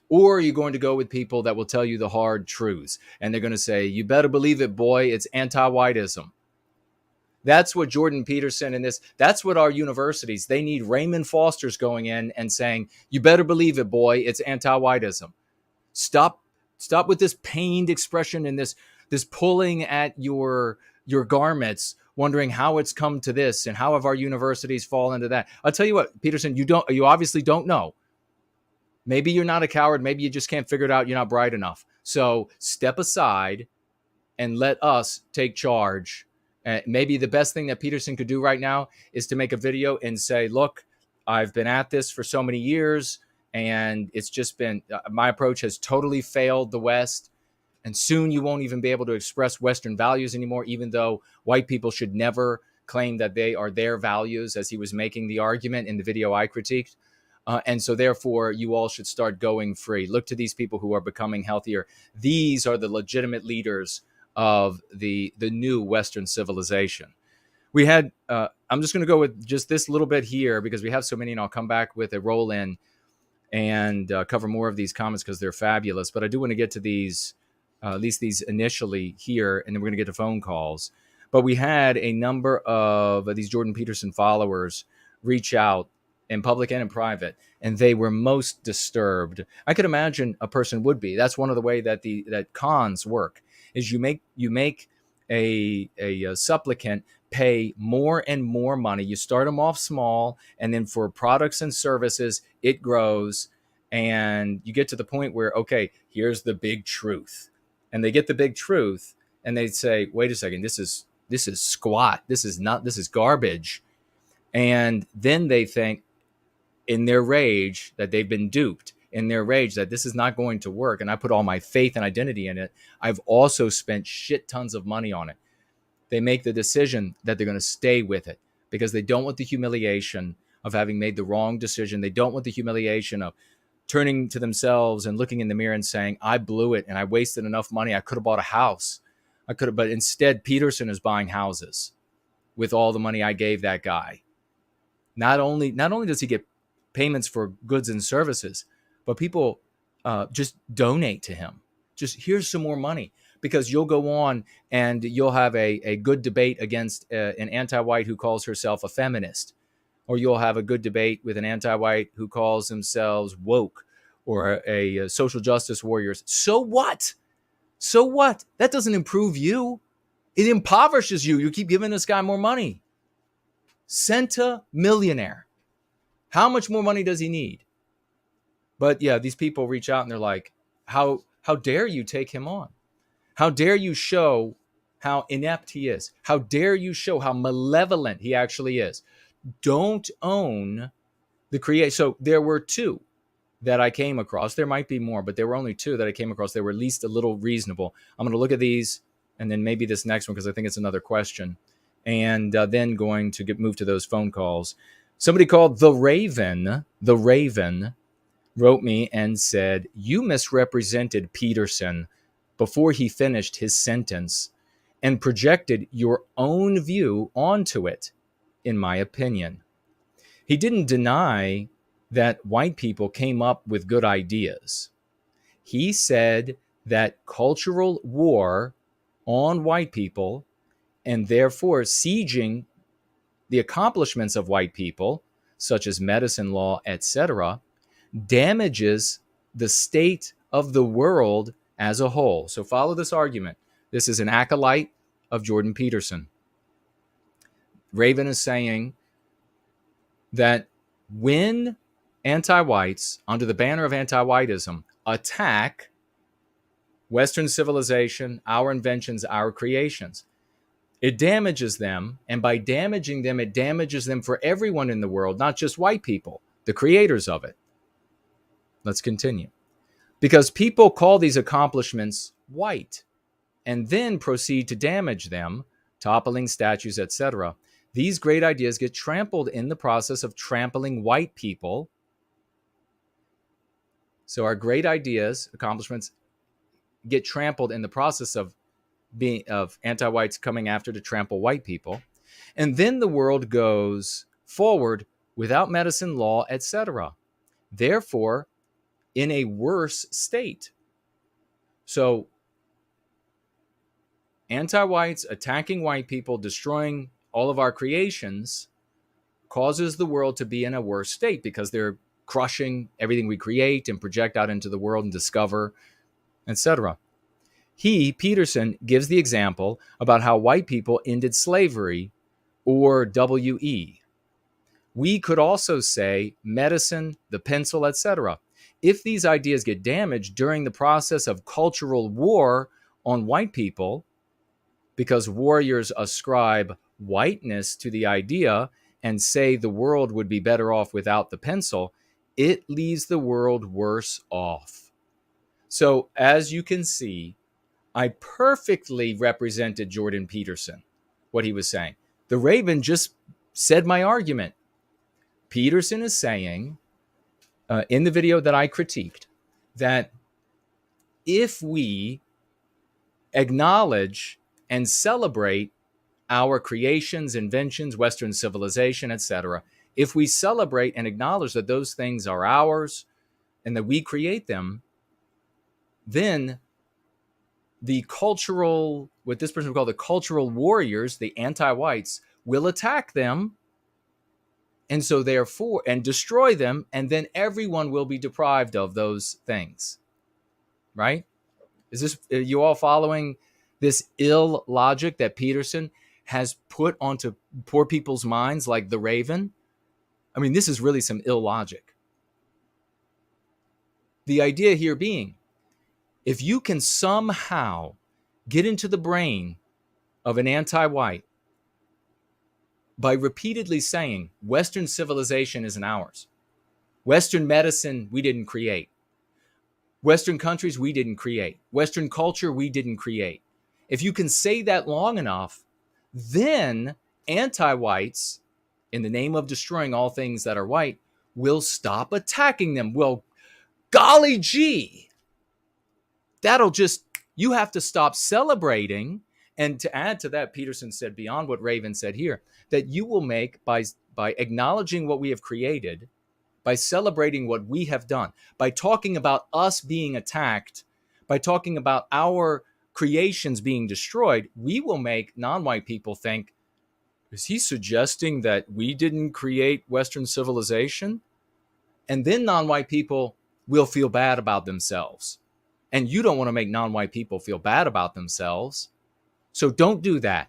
Or are you going to go with people that will tell you the hard truths? And they're going to say, you better believe it, boy, it's anti-whiteism. That's what Jordan Peterson and that's what our universities, they need Raymond Fosters going in and saying, you better believe it, boy, it's anti-whiteism. Stop with this pained expression and this pulling at your garments, wondering how it's come to this and how have our universities fall into that. I'll tell you what, Peterson, you obviously don't know. Maybe you're not a coward. Maybe you just can't figure it out. You're not bright enough. So step aside and let us take charge. Maybe the best thing that Peterson could do right now is to make a video and say, look, I've been at this for so many years, and it's just been, my approach has totally failed the West. And soon you won't even be able to express Western values anymore, even though white people should never claim that they are their values, as he was making the argument in the video I critiqued. And so therefore, you all should start going free. Look to these people who are becoming healthier. These are the legitimate leaders of the new Western civilization. We had, I'm just going to go with just this little bit here because we have so many, and I'll come back with a roll in and cover more of these comments because they're fabulous. But I do want to get to these, at least these initially here, and then we're going to get to phone calls. But we had a number of these Jordan Peterson followers reach out in public and in private, and they were most disturbed. I could imagine a person would be. That's one of the way that that cons work, is you make a supplicant pay more and more money. You start them off small, and then for products and services, it grows, and you get to the point where, okay, here's the big truth. And they get the big truth, and they say, wait a second, this is squat. This is garbage. And then they think, in their rage, that they've been duped, in their rage that this is not going to work, and I put all my faith and identity in it. I've also spent shit tons of money on it. They make the decision that they're going to stay with it because they don't want the humiliation of having made the wrong decision. They don't want the humiliation of turning to themselves and looking in the mirror and saying, I blew it and I wasted enough money. I could have bought a house. But instead, Peterson is buying houses with all the money I gave that guy. Not only does he get payments for goods and services, but people just donate to him. Just here's some more money, because you'll go on and you'll have a good debate against an anti-white who calls herself a feminist. or you'll have a good debate with an anti-white who calls themselves woke or a social justice warriors. So what? So what? That doesn't improve you. It impoverishes you. You keep giving this guy more money. Centimillionaire. How much more money does he need? But yeah, these people reach out and they're like, how dare you take him on? How dare you show how inept he is? How dare you show how malevolent he actually is? Don't own the creation. So there were two that I came across. There might be more, but there were only two that I came across. They were at least a little reasonable. I'm going to look at these and then maybe this next one because I think it's another question. And then going to move to those phone calls. Somebody called The Raven wrote me and said, you misrepresented Peterson before he finished his sentence and projected your own view onto it, in my opinion. He didn't deny that white people came up with good ideas. He said that cultural war on white people and therefore sieging the accomplishments of white people, such as medicine law, etc., damages the state of the world as a whole. So follow this argument. This is an acolyte of Jordan Peterson. Raven is saying that when anti-whites, under the banner of anti-whitism, attack Western civilization, our inventions, our creations, it damages them. And by damaging them, it damages them for everyone in the world, not just white people, the creators of it. Let's continue. Because people call these accomplishments white and then proceed to damage them, toppling statues, etc. These great ideas get trampled in the process of trampling white people. So our great ideas, accomplishments, get trampled in the process of anti-whites coming after to trample white people. And then the world goes forward without medicine law, etc. Therefore, in a worse state. So anti-whites attacking white people, destroying all of our creations, causes the world to be in a worse state because they're crushing everything we create and project out into the world and discover, etc. Peterson, gives the example about how white people ended slavery, or WE. We could also say medicine, the pencil, etc. If these ideas get damaged during the process of cultural war on white people, because warriors ascribe whiteness to the idea and say the world would be better off without the pencil, it leaves the world worse off. So as you can see, I perfectly represented Jordan Peterson, what he was saying. The Raven just said my argument. Peterson is saying, in the video that I critiqued, that if we acknowledge and celebrate our creations, inventions, Western civilization, etc., if we celebrate and acknowledge that those things are ours and that we create them, then the cultural, what this person would call the cultural warriors, the anti-whites, will attack them. And so therefore, and destroy them, and then everyone will be deprived of those things. Right? Are you all following this ill logic that Peterson has put onto poor people's minds like the Raven? I mean, this is really some ill logic. The idea here being, if you can somehow get into the brain of an anti-white by repeatedly saying Western civilization isn't ours, Western medicine we didn't create, Western countries we didn't create, Western culture we didn't create. If you can say that long enough, then anti-whites, in the name of destroying all things that are white, will stop attacking them. Well, golly gee, you have to stop celebrating. And to add to that, Peterson said, beyond what Raven said here, that you will make by acknowledging what we have created, by celebrating what we have done, by talking about us being attacked, by talking about our creations being destroyed, we will make non-white people think Is he suggesting that we didn't create Western civilization? And then non-white people will feel bad about themselves. And you don't want to make non-white people feel bad about themselves. So don't do that.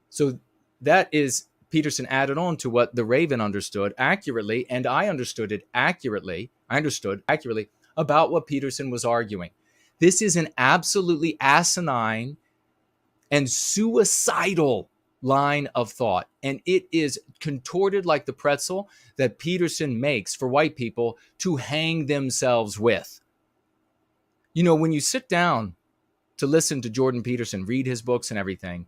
So that is Peterson added on to what the Raven understood accurately, and I understood it accurately. I understood accurately about what Peterson was arguing. This is an absolutely asinine and suicidal line of thought, and it is contorted like the pretzel that Peterson makes for white people to hang themselves with. You know, when you sit down to listen to Jordan Peterson, read his books and everything,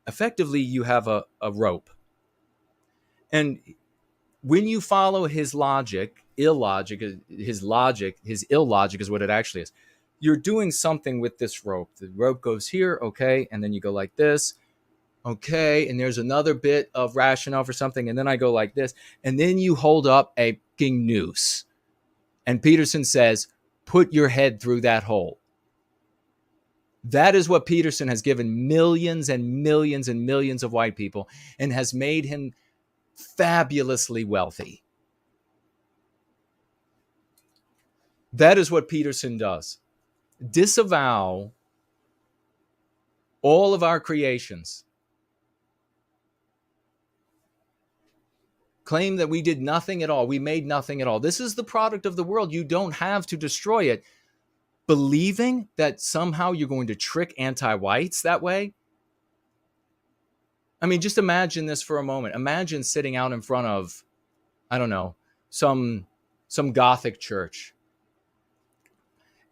effectively you have a rope. And when you follow his logic, illogic is what it actually is. You're doing something with this rope. The rope goes here, okay, and then you go like this, okay, and there's another bit of rationale for something, and then I go like this, and then you hold up a fucking noose. And Peterson says, put your head through that hole. That is what Peterson has given millions and millions and millions of white people and has made him fabulously wealthy. That is what Peterson does. Disavow all of our creations. Claim that we did nothing at all. We made nothing at all. This is the product of the world. You don't have to destroy it. Believing that somehow you're going to trick anti-whites that way. I mean, just imagine this for a moment. Imagine sitting out in front of, I don't know, some Gothic church.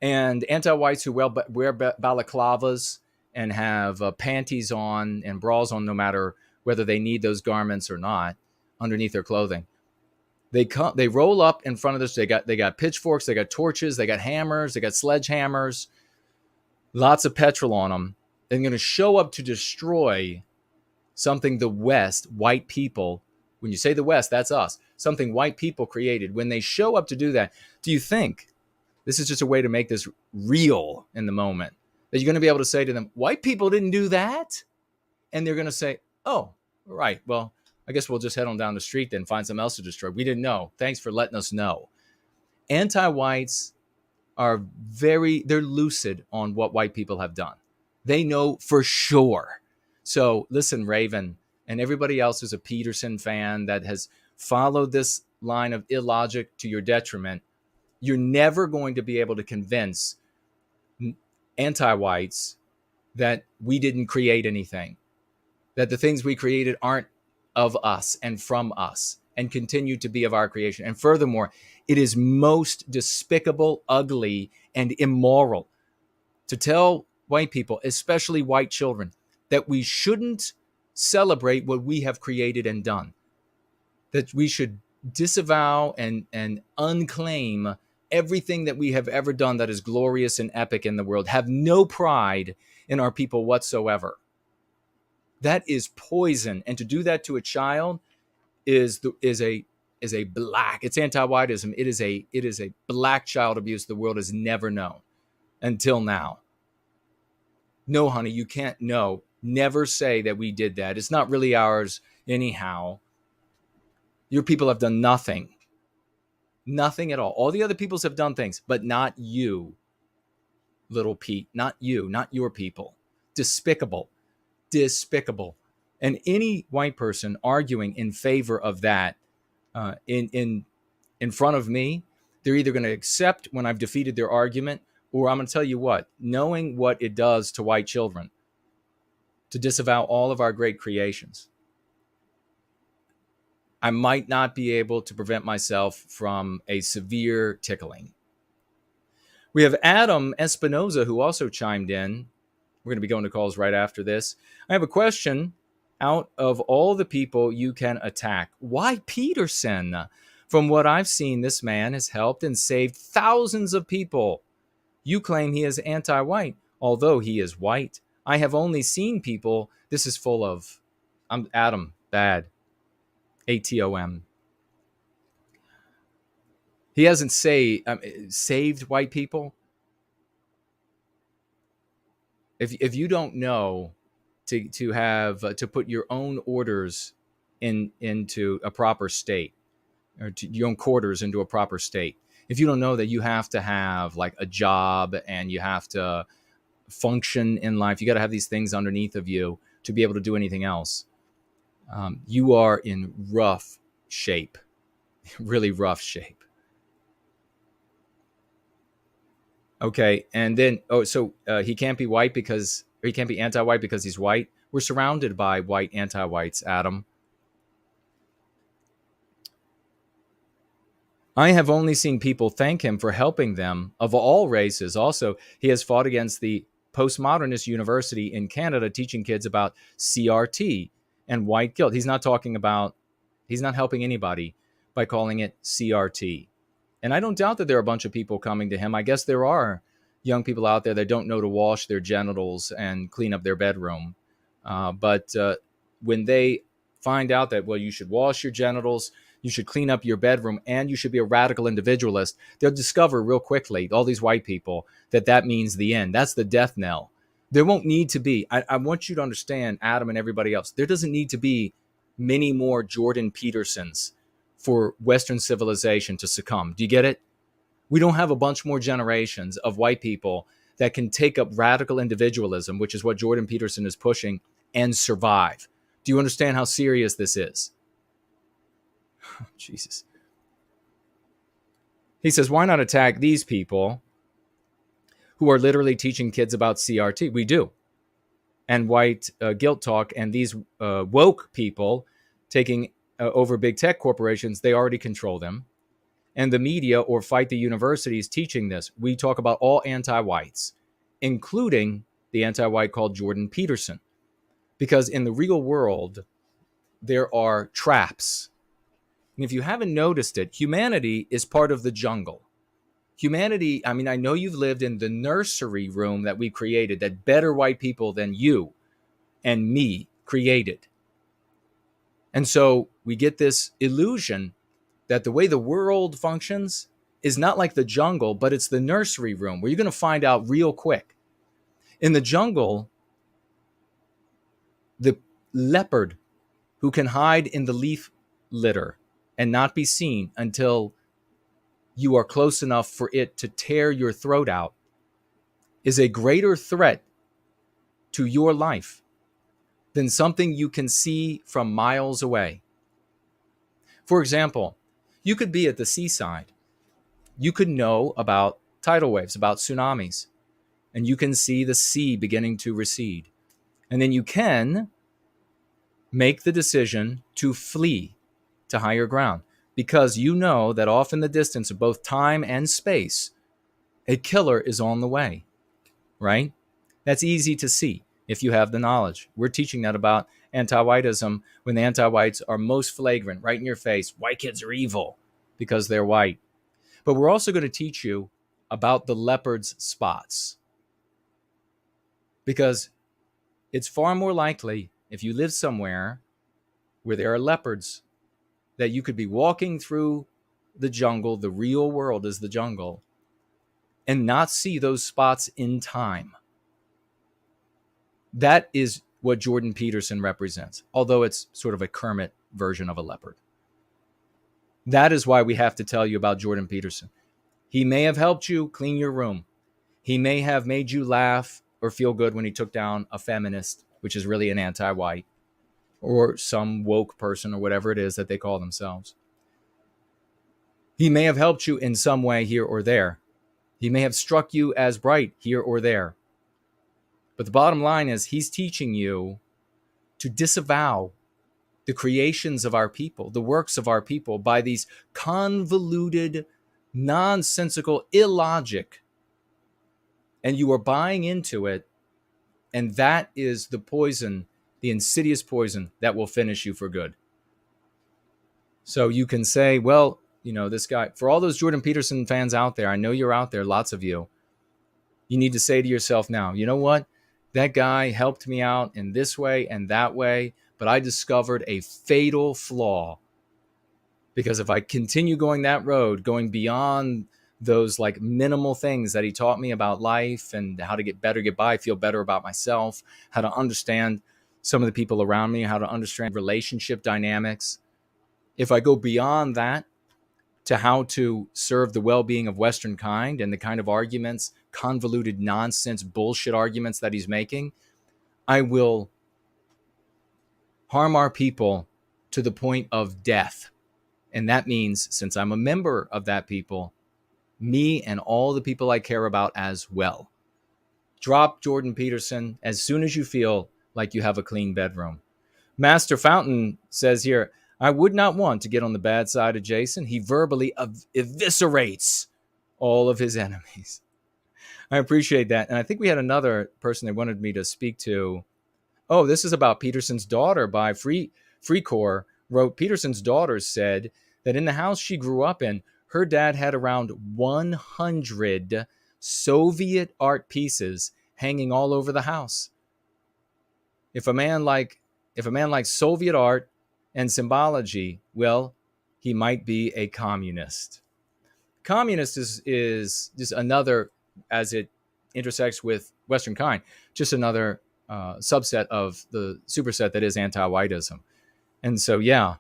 And anti-whites who wear balaclavas and have panties on and bras on, no matter whether they need those garments or not, underneath their clothing. They roll up in front of this. They got pitchforks, they got torches, they got hammers, they got sledgehammers, lots of petrol on them. They're going to show up to destroy something the West, white people, when you say the West, that's us, something white people created. When they show up to do that, do you think, this is just a way to make this real in the moment, that you're going to be able to say to them, white people didn't do that? And they're going to say, oh, right, well, I guess we'll just head on down the street then, find something else to destroy. We didn't know. Thanks for letting us know. Anti-whites are they're lucid on what white people have done. They know for sure. So listen, Raven, and everybody else who's a Peterson fan that has followed this line of illogic to your detriment, you're never going to be able to convince anti-whites that we didn't create anything, that the things we created aren't of us and from us and continue to be of our creation. And furthermore, it is most despicable, ugly, and immoral to tell white people, especially white children, that we shouldn't celebrate what we have created and done, that we should disavow and unclaim everything that we have ever done that is glorious and epic in the world, have no pride in our people whatsoever. That is poison. And to do that to a child is a black, it's anti-whiteism. It is a black child abuse the world has never known until now. No, honey, you can't. No, never say that we did that. It's not really ours anyhow. Your people have done nothing. Nothing at all. All the other peoples have done things, but not you, little Pete. Not you, not your people. Despicable. Despicable. And any white person arguing in favor of that in front of me, they're either going to accept when I've defeated their argument, or I'm going to tell you what, knowing what it does to white children, to disavow all of our great creations, I might not be able to prevent myself from a severe tickling. We have Adam Espinoza, who also chimed in. We're going to be going to calls right after this. I have a question. Out of all the people you can attack, why Peterson? From what I've seen, this man has helped and saved thousands of people. You claim he is anti-white, although he is white. I have only seen people. This is full of, I'm Adam, bad. ATOM. He hasn't saved white people. If you don't know to put your own orders into a proper state, or to your own quarters into a proper state. If you don't know that you have to have like a job and you have to function in life, you got to have these things underneath of you to be able to do anything else. You are in rough shape, really rough shape. Okay, and then he can't be white because, or he can't be anti-white because he's white. We're surrounded by white anti-whites, Adam. I have only seen people thank him for helping them of all races. Also, he has fought against the postmodernist university in Canada teaching kids about CRT and white guilt. He's not helping anybody by calling it CRT. And I don't doubt that there are a bunch of people coming to him. I guess there are young people out there that don't know to wash their genitals and clean up their bedroom. But when they find out that, well, you should wash your genitals, you should clean up your bedroom, and you should be a radical individualist, they'll discover real quickly, all these white people, that means the end. That's the death knell. There won't need to be, I want you to understand, Adam and everybody else, there doesn't need to be many more Jordan Petersons for Western civilization to succumb. Do you get it? We don't have a bunch more generations of white people that can take up radical individualism, which is what Jordan Peterson is pushing, and survive. Do you understand how serious this is? Jesus. He says, why not attack these people who are literally teaching kids about CRT? We do. And white guilt talk, and these woke people taking over big tech corporations, they already control them. And the media or fight the universities teaching this. We talk about all anti-whites, including the anti-white called Jordan Peterson. Because in the real world, there are traps. And if you haven't noticed it, humanity is part of the jungle. Humanity, I mean, I know you've lived in the nursery room that we created, that better white people than you and me created. And so we get this illusion that the way the world functions is not like the jungle, but it's the nursery room where you're going to find out real quick. In the jungle, the leopard who can hide in the leaf litter and not be seen until you are close enough for it to tear your throat out is a greater threat to your life than something you can see from miles away. For example, you could be at the seaside. You could know about tidal waves, about tsunamis, and you can see the sea beginning to recede. And then you can make the decision to flee to higher ground because you know that off in the distance of both time and space, a killer is on the way, right? That's easy to see if you have the knowledge. We're teaching that about anti-whiteism when the anti-whites are most flagrant, right in your face. White kids are evil because they're white. But we're also going to teach you about the leopard's spots. Because it's far more likely if you live somewhere where there are leopards that you could be walking through the jungle, the real world is the jungle, and not see those spots in time. That is what Jordan Peterson represents, although it's sort of a Kermit version of a leopard. That is why we have to tell you about Jordan Peterson. He may have helped you clean your room. He may have made you laugh or feel good when he took down a feminist, which is really an anti-white, or some woke person or whatever it is that they call themselves. He may have helped you in some way here or there. He may have struck you as bright here or there. But the bottom line is he's teaching you to disavow the creations of our people, the works of our people, by these convoluted, nonsensical illogic. And you are buying into it, and that is the poison, the insidious poison that will finish you for good. So you can say, well, you know, this guy, for all those Jordan Peterson fans out there, I know you're out there, lots of you, you need to say to yourself now, you know what? That guy helped me out in this way and that way, but I discovered a fatal flaw. Because if I continue going that road, going beyond those like minimal things that he taught me about life and how to get better, get by, feel better about myself, how to understand some of the people around me, how to understand relationship dynamics. If I go beyond that to how to serve the well-being of Western kind and the kind of arguments, convoluted nonsense, bullshit arguments that he's making, I will harm our people to the point of death. And that means, since I'm a member of that people, me and all the people I care about as well. Drop Jordan Peterson as soon as you feel like you have a clean bedroom. Master Fountain says here, I would not want to get on the bad side of Jason. He verbally eviscerates all of his enemies. I appreciate that. And I think we had another person they wanted me to speak to. Oh, this is about Peterson's daughter by Freecore. Wrote, Peterson's daughter said that in the house she grew up in, her dad had around 100 Soviet art pieces hanging all over the house. If a man likes Soviet art and symbology, well, he might be a communist. Communist is just another, as it intersects with Western kind, just another subset of the superset that is anti-whiteism. And so, yeah,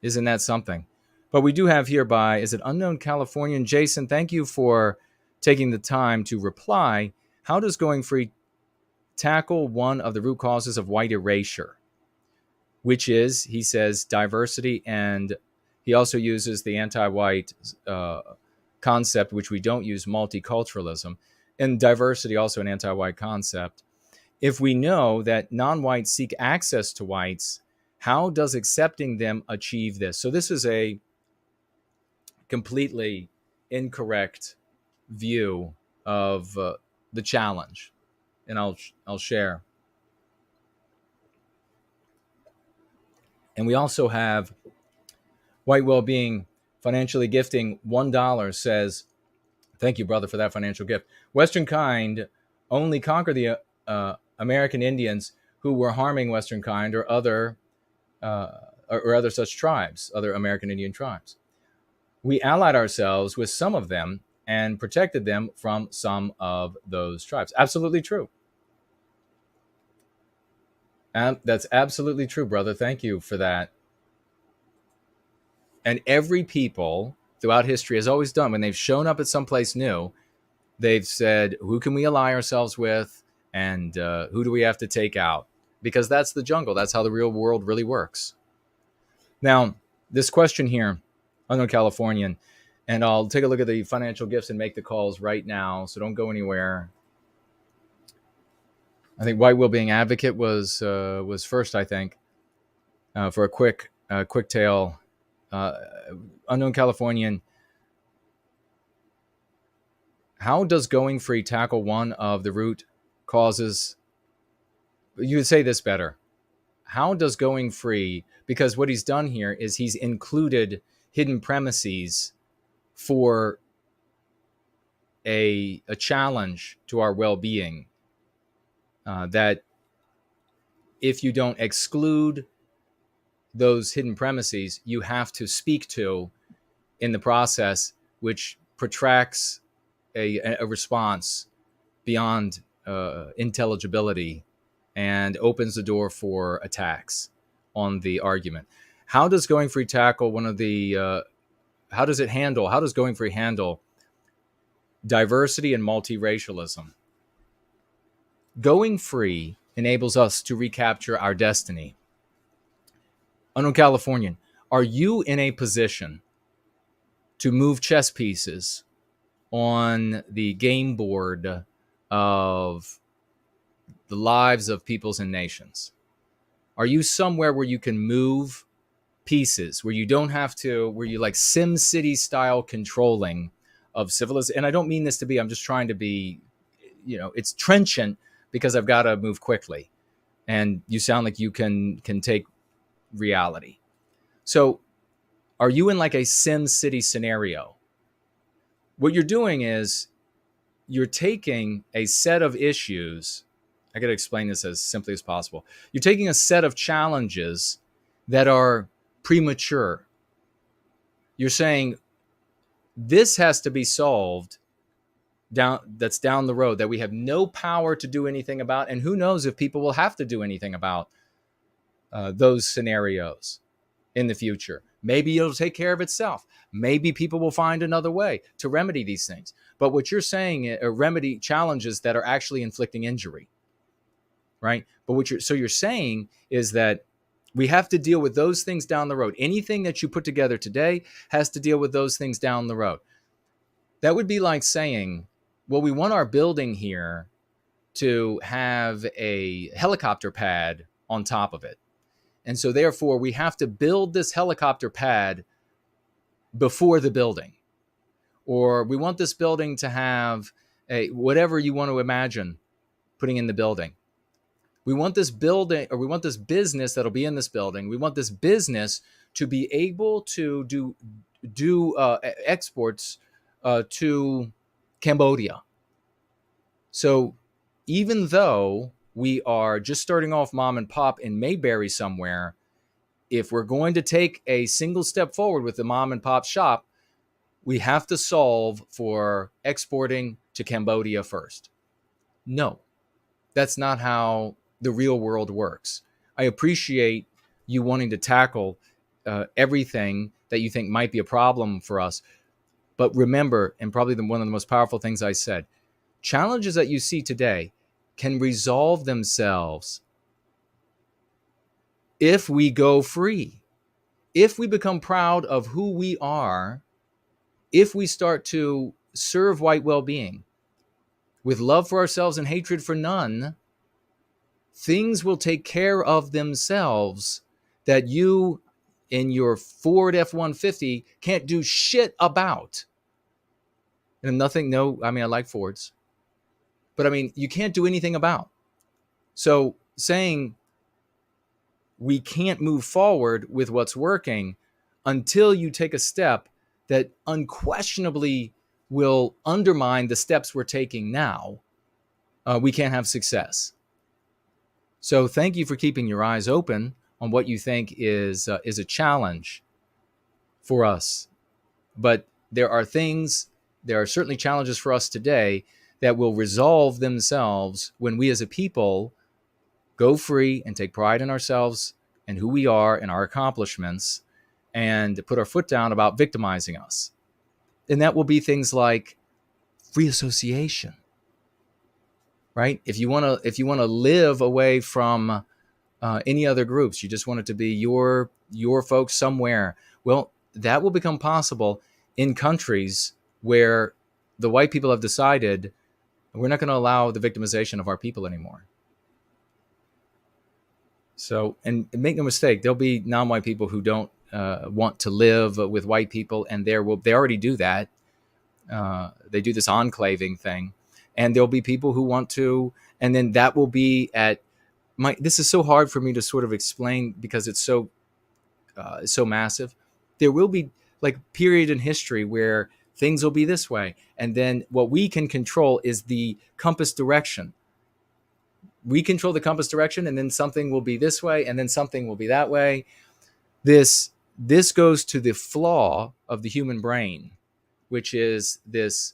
isn't that something? But we do have here by, is it Unknown Californian? Jason, thank you for taking the time to reply. How does GoingFree tackle one of the root causes of white erasure, which is, he says, diversity, and he also uses the anti-white concept, which we don't use, multiculturalism, and diversity, also an anti-white concept. If we know that non-whites seek access to whites, how does accepting them achieve this? So this is a completely incorrect view of the challenge, and I'll share. And we also have White Wellbeing financially gifting $1 says, thank you, brother, for that financial gift. Western kind only conquer the American Indians who were harming Western kind or other such tribes, other American Indian tribes. We allied ourselves with some of them and protected them from some of those tribes. Absolutely true. And that's absolutely true, brother. Thank you for that. And every people throughout history has always done, when they've shown up at someplace new, they've said, who can we ally ourselves with? And who do we have to take out? Because that's the jungle. That's how the real world really works. Now, this question here, Unknown Californian, and I'll take a look at the financial gifts and make the calls right now, so don't go anywhere. I think White Wellbeing Advocate was first, I think, for a quick tale. Unknown Californian, how does GoingFree tackle one of the root causes? You would say this better. How does GoingFree, because what he's done here is he's included hidden premises for a challenge to our well-being, that if you don't exclude those hidden premises, you have to speak to in the process, which protracts a response beyond intelligibility and opens the door for attacks on the argument. How does GoingFree tackle one of the, how does GoingFree handle diversity and multiracialism? GoingFree enables us to recapture our destiny. Unknown Californian, are you in a position to move chess pieces on the game board of the lives of peoples and nations? Are you somewhere where you can move pieces, where you don't have to, where you like SimCity style controlling of civilization? And I don't mean this to be, I'm just trying to be, it's trenchant because I've got to move quickly. And you sound like you can take reality. So are you in like a SimCity scenario? What you're doing is you're taking a set of issues. I got to explain this as simply as possible. You're taking a set of challenges that are premature. You're saying this has to be solved down the road that we have no power to do anything about, and who knows if people will have to do anything about those scenarios in the future. Maybe it'll take care of itself. Maybe people will find another way to remedy these things. But what you're saying are remedy challenges that are actually inflicting injury, right? But what you're saying is that we have to deal with those things down the road. Anything that you put together today has to deal with those things down the road. That would be like saying, well, we want our building here to have a helicopter pad on top of it. And so therefore, we have to build this helicopter pad before the building. Or we want this building to have whatever you want to imagine putting in the building. We want this building, or we want this business that'll be in this building. We want this business to be able to do exports to Cambodia. So even though we are just starting off mom and pop in Mayberry somewhere, if we're going to take a single step forward with the mom and pop shop, we have to solve for exporting to Cambodia first. No, that's not how the real world works. I appreciate you wanting to tackle everything that you think might be a problem for us. But remember, and probably one of the most powerful things I said, challenges that you see today can resolve themselves if we go free, if we become proud of who we are, if we start to serve white well-being with love for ourselves and hatred for none. Things will take care of themselves that you in your Ford F-150 can't do shit about. And I like Fords, but you can't do anything about. So saying we can't move forward with what's working until you take a step that unquestionably will undermine the steps we're taking now, we can't have success. So thank you for keeping your eyes open on what you think is a challenge for us. But there are certainly challenges for us today that will resolve themselves when we as a people go free and take pride in ourselves and who we are and our accomplishments and put our foot down about victimizing us. And that will be things like free association, right? If you want to live away from any other groups, you just want it to be your folks somewhere. Well, that will become possible in countries where the white people have decided we're not going to allow the victimization of our people anymore. So, and make no mistake, there'll be non-white people who don't want to live with white people, and they already do that. They do this enclaving thing, and there'll be people who want to, and then that will be this is so hard for me to sort of explain because it's so massive. There will be like period in history where things will be this way, and then what we can control is the compass direction. We control the compass direction, and then something will be this way, and then something will be that way. This goes to the flaw of the human brain, which is this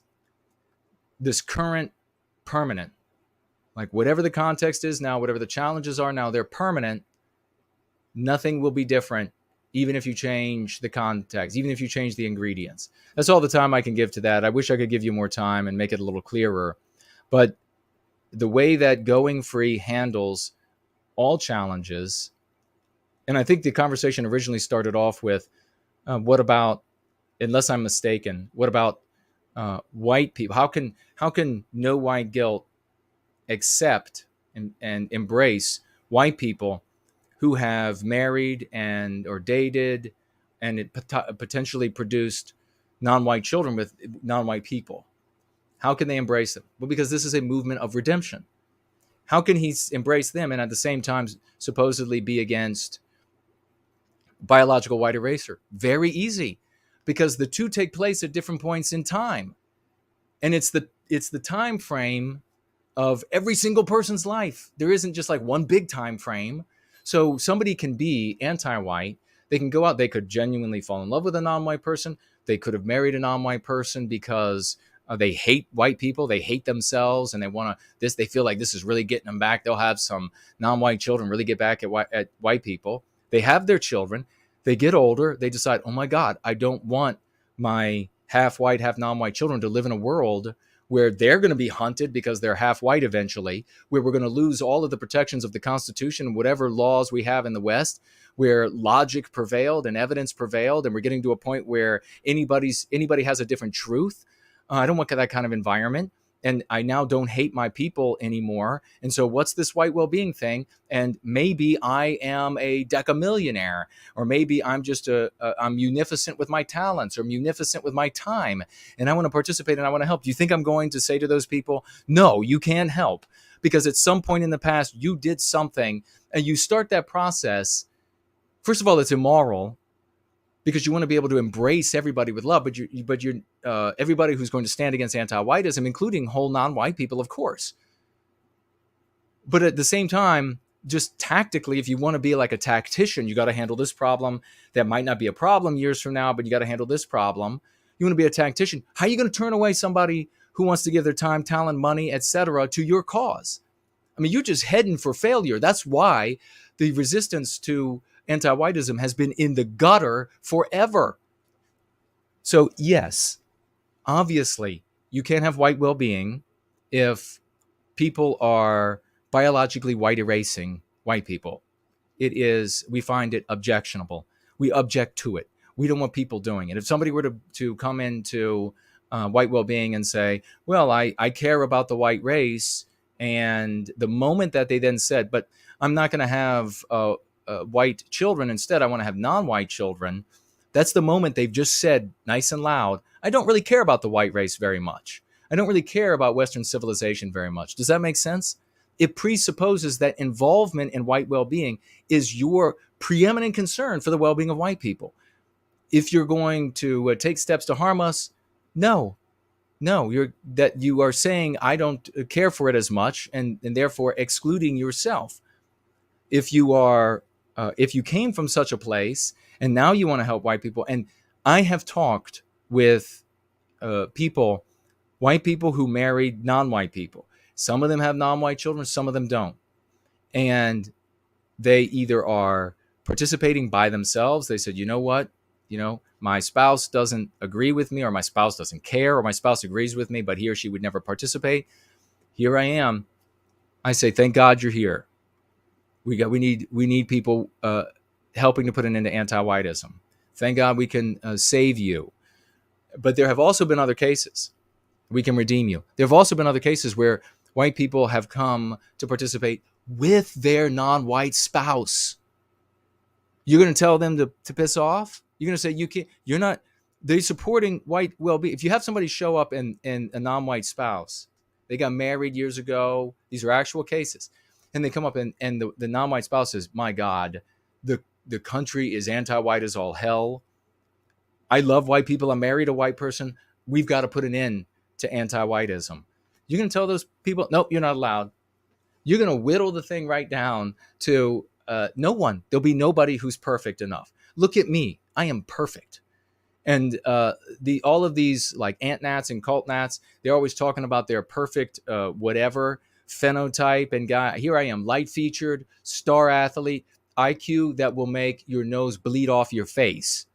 current permanent. Like whatever the context is now, whatever the challenges are now, they're permanent. Nothing will be different, even if you change the context, even if you change the ingredients. That's all the time I can give to that. I wish I could give you more time and make it a little clearer. But the way that Going Free handles all challenges, and I think the conversation originally started off with, what about, unless I'm mistaken, what about white people? How can no white guilt accept and embrace white people who have married or dated and it potentially produced non-white children with non-white people? How can they embrace them? Well, because this is a movement of redemption. How can he embrace them and at the same time supposedly be against biological white erasure? Very easy, because the two take place at different points in time. And it's the time frame of every single person's life. There isn't just like one big time frame. So somebody can be anti-white. They can go out. They could genuinely fall in love with a non-white person. They could have married a non-white person because They hate white people. They hate themselves, and they want to. They feel like this is really getting them back. They'll have some non-white children really get back at white people. They have their children. They get older. They decide, oh my God, I don't want my half white, half non-white children to live in a world where they're going to be hunted because they're half white eventually, where we're going to lose all of the protections of the Constitution, whatever laws we have in the West, where logic prevailed and evidence prevailed, and we're getting to a point where anybody has a different truth. I don't want that kind of environment. And I now don't hate my people anymore. And so what's this white well-being thing? And maybe I am a decamillionaire, or maybe I'm just I'm munificent with my talents or munificent with my time. And I want to participate and I want to help. Do you think I'm going to say to those people, no, you can't help? Because at some point in the past, you did something and you start that process. First of all, it's immoral, because you want to be able to embrace everybody with love, but you're everybody who's going to stand against anti-whiteism, including whole non-white people, of course. But at the same time, just tactically, if you want to be like a tactician, you got to handle this problem that might not be a problem years from now, but you got to handle this problem. You want to be a tactician. How are you going to turn away somebody who wants to give their time, talent, money, etc. to your cause? I mean, you're just heading for failure. That's why the resistance to anti-whiteism has been in the gutter forever. So yes, obviously, you can't have white well-being if people are biologically white erasing white people. We find it objectionable. We object to it. We don't want people doing it. If somebody were to come into white well-being and say, well, I care about the white race, and the moment that they then said, but I'm not going to have white children, instead I want to have non-white children, that's the moment they've just said nice and loud, I don't really care about the white race very much. I don't really care about Western civilization very much. Does that make sense? It presupposes that involvement in white well-being is your preeminent concern for the well-being of white people. If you're going to take steps to harm us, no, you are saying I don't care for it as much, and therefore excluding yourself. If you came from such a place and now you want to help white people, and I have talked with white people who married non-white people. Some of them have non-white children, some of them don't. And they either are participating by themselves. They said, you know what? My spouse doesn't agree with me, or my spouse doesn't care, or my spouse agrees with me, but he or she would never participate. Here I am. I say, thank God you're here. We need people helping to put an end to anti-whiteism. Thank God we can save you. But there have also been other cases. We can redeem you. There have also been other cases where white people have come to participate with their non-white spouse. You're going to tell them to piss off? You're going to say you can't? You're not. They're supporting white well-being. If you have somebody show up in a non-white spouse, they got married years ago. These are actual cases. And they come up and the non-white spouse says, my God, the country is anti-white as all hell. I love white people. I married a white person. We've got to put an end to anti-whiteism. You're going to tell those people, nope, you're not allowed. You're going to whittle the thing right down to no one. There'll be nobody who's perfect enough. Look at me. I am perfect. And all of these like ant gnats and cult gnats, they're always talking about their perfect whatever phenotype and guy. Here I am, light featured, star athlete, IQ that will make your nose bleed off your face.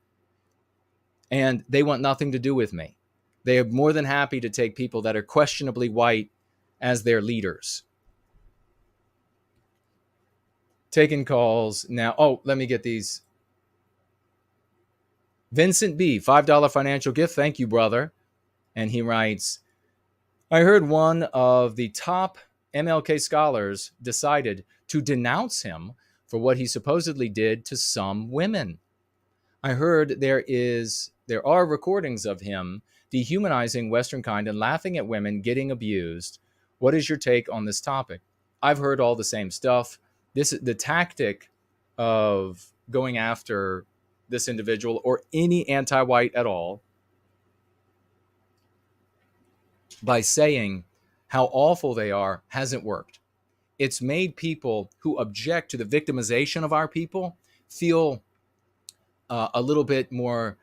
And they want nothing to do with me. They are more than happy to take people that are questionably white as their leaders. Taking calls now. Oh, let me get these. Vincent B, $5 financial gift. Thank you, brother. And he writes, I heard one of the top MLK scholars decided to denounce him for what he supposedly did to some women. I heard there are recordings of him dehumanizing Western kind and laughing at women getting abused. What is your take on this topic? I've heard all the same stuff. The tactic of going after this individual or any anti-white at all by saying how awful they are hasn't worked. It's made people who object to the victimization of our people feel a little bit more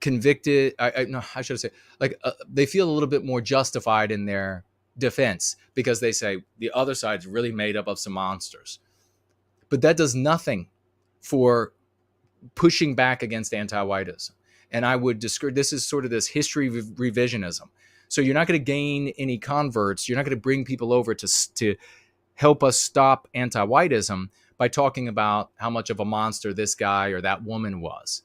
convicted. No, I should say, like, they feel a little bit more justified in their defense because they say the other side's really made up of some monsters. But that does nothing for pushing back against anti-whiteism. And I would describe this is sort of this history revisionism. So you're not going to gain any converts. You're not going to bring people over to help us stop anti-whiteism by talking about how much of a monster this guy or that woman was.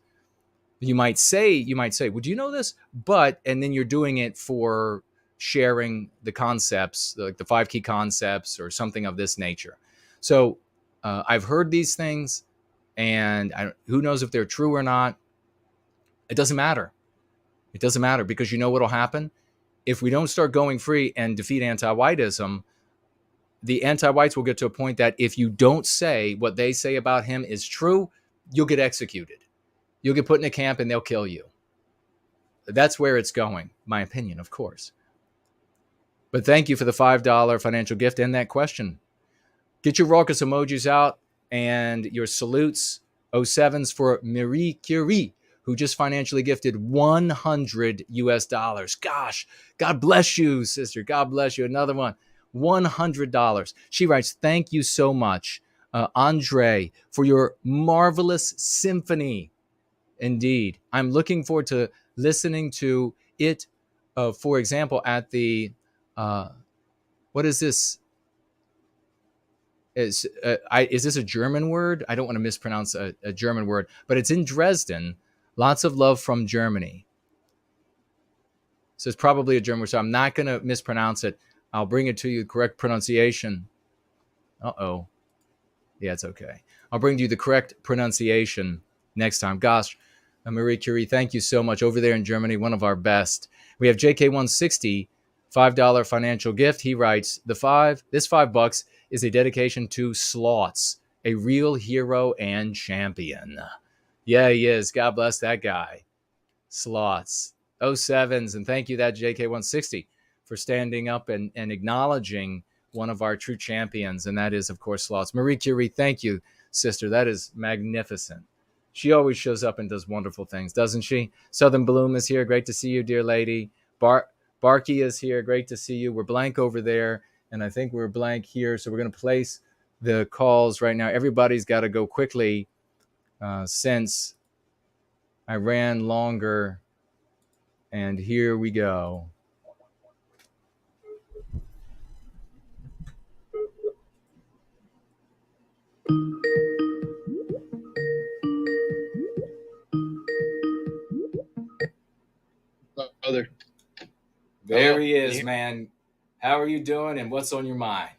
You might say, well, do you know this? And then you're doing it for sharing the concepts, like the 5 key concepts or something of this nature. So I've heard these things, and who knows if they're true or not. It doesn't matter. It doesn't matter, because you know what'll happen? If we don't start going free and defeat anti-whiteism, the anti-whites will get to a point that if you don't say what they say about him is true, you'll get executed. You'll get put in a camp and they'll kill you. That's where it's going, my opinion, of course. But thank you for the $5 financial gift and that question. Get your raucous emojis out and your salutes, 07s for Marie Curie, who just financially gifted $100 US. Gosh, God bless you, sister. God bless you. Another one, $100. She writes, thank you so much, Andrei, for your marvelous symphony. Indeed. I'm looking forward to listening to it, for example, at the, what is this? Is this a German word? I don't want to mispronounce a German word, but it's in Dresden. Lots of love from Germany. So it's probably a German word, so I'm not going to mispronounce it. I'll bring it to you, correct pronunciation. Uh-oh. Yeah, it's okay. I'll bring you the correct pronunciation next time. Gosh, Marie Curie, thank you so much. Over there in Germany, one of our best. We have JK160, $5 financial gift. He writes, this $5 is a dedication to Slots, a real hero and champion. Yeah, he is. God bless that guy. Slots. 07s. And thank you, that JK160, for standing up and acknowledging one of our true champions. And that is, of course, Slots. Marie Curie, thank you, sister. That is magnificent. She always shows up and does wonderful things, doesn't she? Southern Bloom is here. Great to see you, dear lady. Barky is here. Great to see you. We're blank over there, and I think we're blank here. So we're going to place the calls right now. Everybody's got to go quickly since I ran longer. And here we go. Brother. There he is, man. How are you doing, and what's on your mind?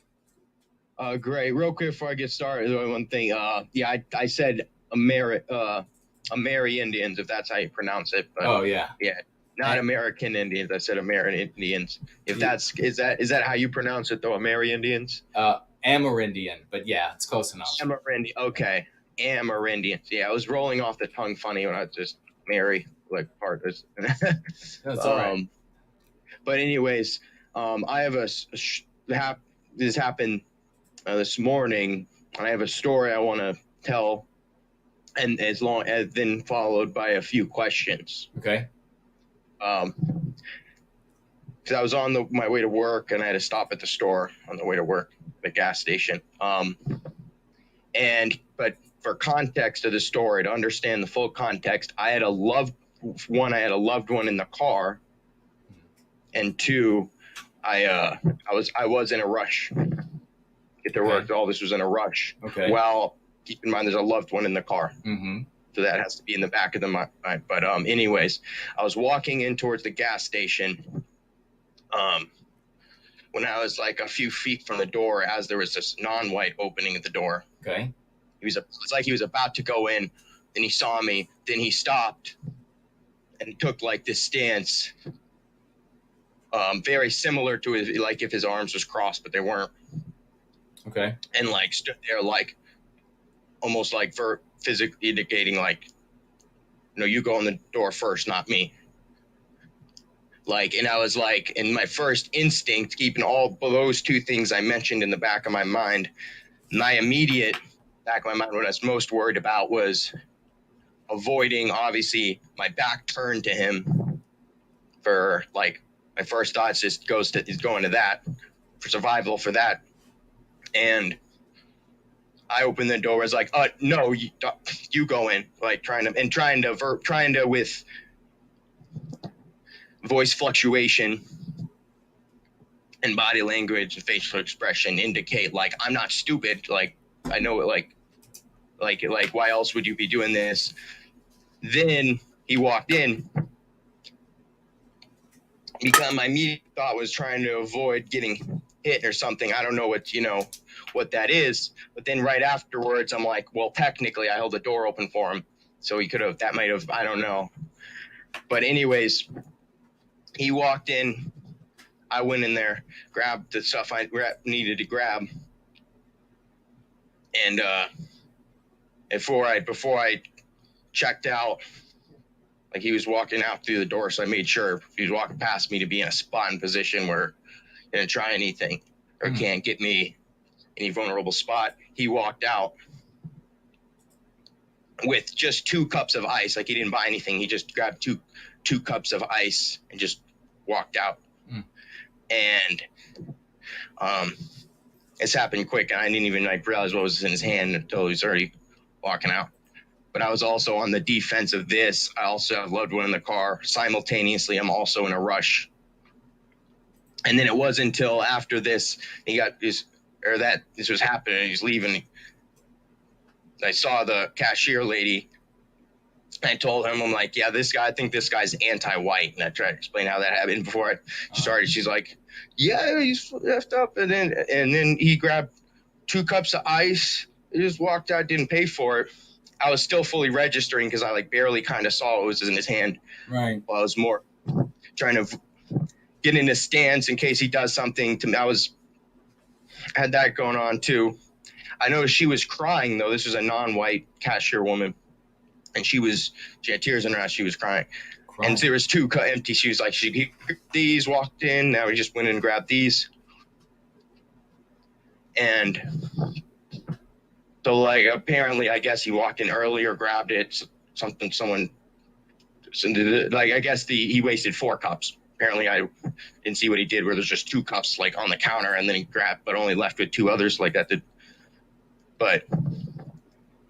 Great. Real quick before I get started, one thing. I said Amerindians, if that's how you pronounce it. But, yeah. Yeah. Not American Indians. I said Amerindians. Is that how you pronounce it though? Amerindians? Amerindian, but yeah, it's close enough. Amerindian. Okay. Amerindians. Yeah, I was rolling off the tongue funny when I just Mary like part of That's all right. But anyways, I have this happened this morning, and I have a story I want to tell, and then followed by a few questions. Okay. Because I was on my way to work, and I had to stop at the store on the way to work, the gas station. But for context of the story, to understand the full context, I had a loved one in the car, and two, I was in a rush. Get to work. All this was in a rush. Okay. Well, keep in mind there's a loved one in the car. Mm-hmm. So that has to be in the back of the mind. But anyways, I was walking in towards the gas station when I was like a few feet from the door, as there was this non-white opening at the door. Okay. It's like he was about to go in. Then he saw me. Then he stopped and took like this stance, very similar to if his arms was crossed, but they weren't. Okay. And like stood there like almost like physically indicating like, you go in the door first, not me. Like, and I was like, in my first instinct, keeping all those two things I mentioned in the back of my mind, my immediate back of my mind, what I was most worried about was avoiding, obviously, my back turned to him for like, my first thoughts just is going to that for survival for that. And I opened the door. I was like, no, you go in, like trying to with voice fluctuation and body language and facial expression indicate like, I'm not stupid. Like, I know it, like, why else would you be doing this? Then he walked in. Because my immediate thought was trying to avoid getting hit or something. I don't know what that is. But then right afterwards, I'm like, well, technically I held the door open for him. So that might have, I don't know. But anyways, he walked in. I went in there, grabbed the stuff I needed to grab. And before I checked out, like he was walking out through the door, so I made sure he was walking past me to be in a spot and position where he didn't try anything or can't get me any vulnerable spot. He walked out with just 2 cups of ice. Like he didn't buy anything. He just grabbed two cups of ice and just walked out. And it's happened quick, and I didn't even realize what was in his hand until he was already walking out. But I was also on the defense of this. I also have a loved one in the car. Simultaneously, I'm also in a rush. And then it wasn't until after this, this was happening, he's leaving. I saw the cashier lady. I told him, I'm like, yeah, I think this guy's anti-white. And I tried to explain how that happened before I started. She's like, yeah, he's left up. And then he grabbed 2 cups of ice. He just walked out, didn't pay for it. I was still fully registering because I barely kind of saw what was in his hand. Right. While I was more trying to get in his stance in case he does something to me. I had that going on too. I noticed she was crying though. This was a non-white cashier woman, and she had tears in her eyes. She was crying. And there was 2 empty. She was like, he these walked in. Now he just went in and grabbed these. And so apparently, I guess he walked in earlier, grabbed it, I guess he wasted 4 cups. Apparently I didn't see what he did where there's just 2 cups on the counter, and then he grabbed, but only left with 2 others like that. But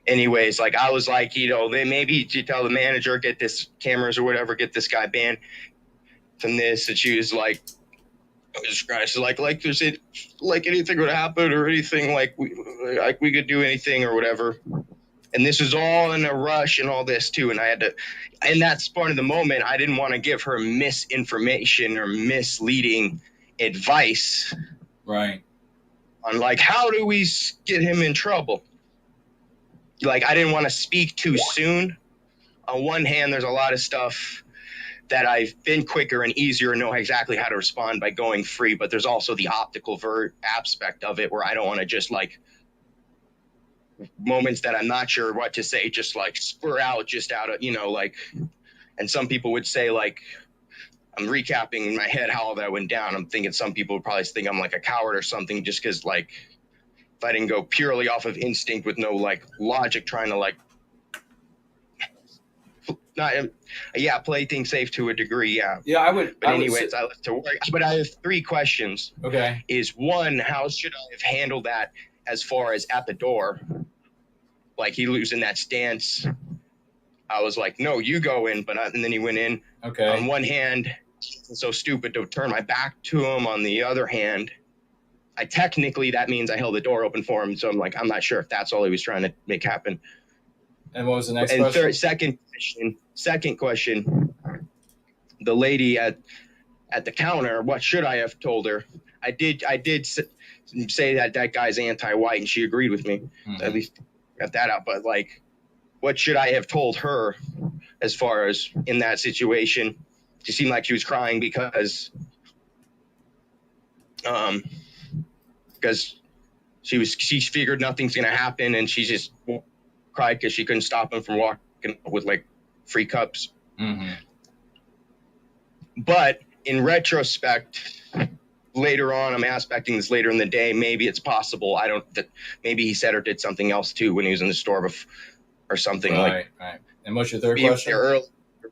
anyways, I was like, they maybe to tell the manager, get this cameras or whatever, get this guy banned from this. And she was like, there's anything would happen or anything we could do anything or whatever. And this was all in a rush and all this too. And I had to, and that's part of the moment. I didn't want to give her misinformation or misleading advice. Right. On how do we get him in trouble? I didn't want to speak too soon. On one hand, there's a lot of stuff that I've been quicker and easier and know exactly how to respond by going free. But there's also the optical aspect of it where I don't want to just moments that I'm not sure what to say, just spur out just out of, and some people would say I'm recapping in my head how all that went down. I'm thinking some people would probably think I'm a coward or something just because if I didn't go purely off of instinct with no logic trying to play things safe to a degree. Yeah, I would. But anyways, I left to work. But I have 3 questions. Okay. Is one, how should I have handled that as far as at the door? He losing that stance. I was like, no, you go in, and then he went in. Okay. On one hand, it's so stupid to turn my back to him. On the other hand, that means I held the door open for him. So I'm not sure if that's all he was trying to make happen. And what was the next question? And second question, the lady at the counter, what should I have told her? I did say that guy's anti-white, and she agreed with me. Mm-hmm. At least got that out. But what should I have told her as far as in that situation? She seemed like she was crying because she figured nothing's gonna happen, and she just cried because she couldn't stop him from walking with free cups. Mm-hmm. But in retrospect, later on, I'm aspecting this later in the day. Maybe it's possible. Maybe he said or did something else too when he was in the store or something Right. And what's your third Be question? there early.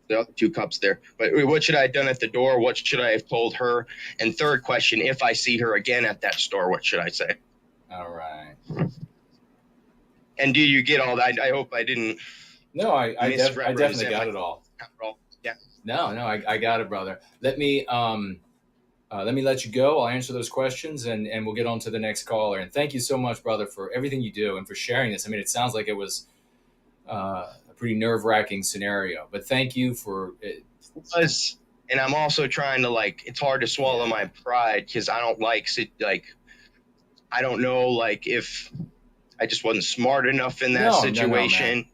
The other 2 cups there. But what should I have done at the door? What should I have told her? And third question, if I see her again at that store, what should I say? All right. And do you get all that? I hope I didn't. No, I definitely misrepresent got it all. Yeah. No, I got it, brother. Let me let you go. I'll answer those questions, and we'll get on to the next caller. And thank you so much, brother, for everything you do and for sharing this. I mean, it sounds like it was a pretty nerve-wracking scenario, but thank you for it. And I'm also trying to, like, it's hard to swallow my pride because I don't I don't know, like, if I just wasn't smart enough in that situation. No,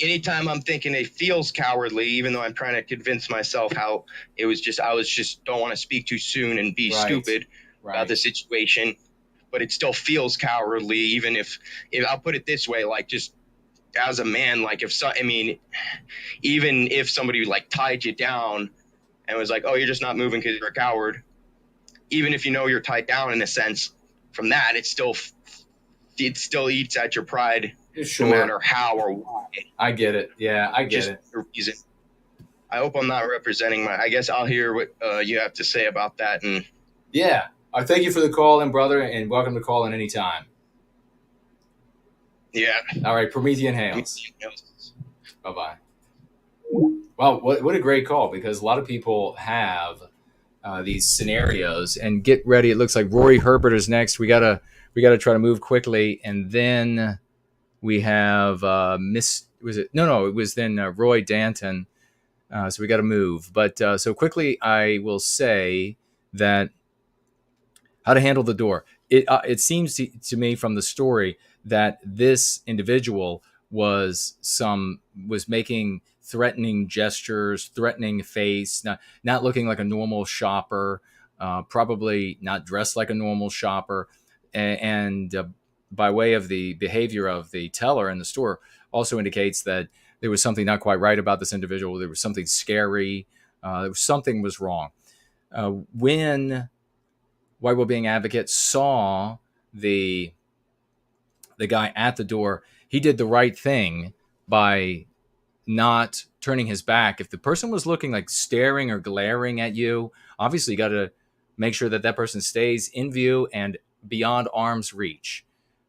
anytime I'm thinking it feels cowardly, even though I'm trying to convince myself how it was just, I was just don't want to speak too soon and be stupid about the situation, but it still feels cowardly. Even if I'll put it this way, like, just as a man, like, even if somebody like tied you down and was like, oh, you're just not moving because you're a coward. Even if you know you're tied down in a sense, from that, it still eats at your pride. Sure. No matter how or why. I get it. Yeah, I get it. The reason. I hope I'm not representing I guess I'll hear what you have to say about that. And yeah, I thank you for the call in, brother, and welcome to call in anytime. Yeah. All right, Promethean Hales. Bye-bye. Wow, what a great call, because a lot of people have these scenarios. And get ready. It looks like Rory Herbert is next. We gotta try to move quickly, and then we have it was then Roy Danton. So we got to move. But so quickly, I will say that how to handle the door. It seems to me from the story that this individual was making threatening gestures, threatening face, not looking like a normal shopper, probably not dressed like a normal shopper, and by way of the behavior of the teller in the store also indicates that there was something not quite right about this individual. There was something scary. Something was wrong. When White Wellbeing Advocate saw the guy at the door, he did the right thing by not turning his back. If the person was looking like staring or glaring at you, obviously you got to make sure that person stays in view and beyond arm's reach.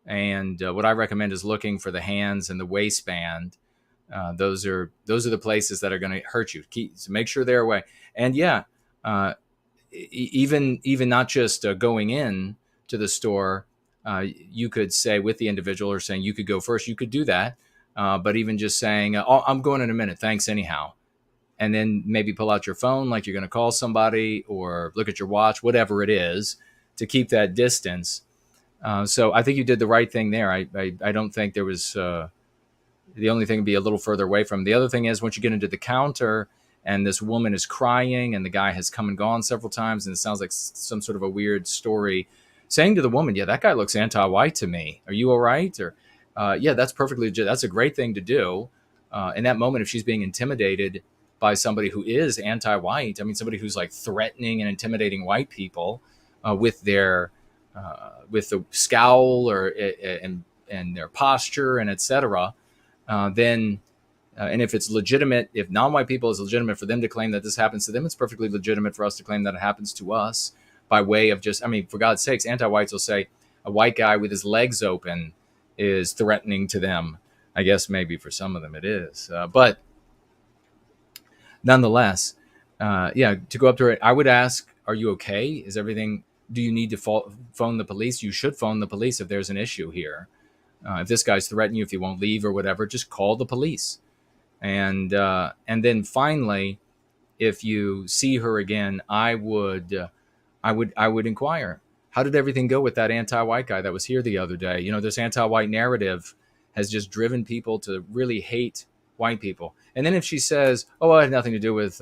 And what I recommend is looking for the hands and the waistband. Those are the places that are going to hurt you. So make sure they're away. And even not just going in to the store, you could say with the individual, or saying you could go first. You could do that, but even just saying, "Oh, I'm going in a minute. Thanks anyhow," and then maybe pull out your phone like you're going to call somebody, or look at your watch, whatever it is, to keep that distance. So I think you did the right thing there. I don't think there was the only thing would be a little further away from. The other thing is, once you get into the counter and this woman is crying and the guy has come and gone several times and it sounds like some sort of a weird story, saying to the woman, yeah, that guy looks anti-white to me. Are you all right? Or yeah, that's perfectly legit. That's a great thing to do. In that moment, if she's being intimidated by somebody who is anti-white, I mean, somebody who's like threatening and intimidating white people with the scowl or and their posture and etc., then and if it's legitimate, if non-white people is legitimate for them to claim that this happens to them, it's perfectly legitimate for us to claim that it happens to us by way of just, I mean, for God's sakes, anti-whites will say a white guy with his legs open is threatening to them. I guess maybe for some of them it is, but nonetheless, to go up to her, I would ask, are you okay? Is everything, do you need to phone the police? You should phone the police if there's an issue here. If this guy's threatening you, if he won't leave or whatever, just call the police. And then finally, if you see her again, I would inquire, how did everything go with that anti-white guy that was here the other day? You know, this anti-white narrative has just driven people to really hate white people. And then if she says, oh, it had nothing to do with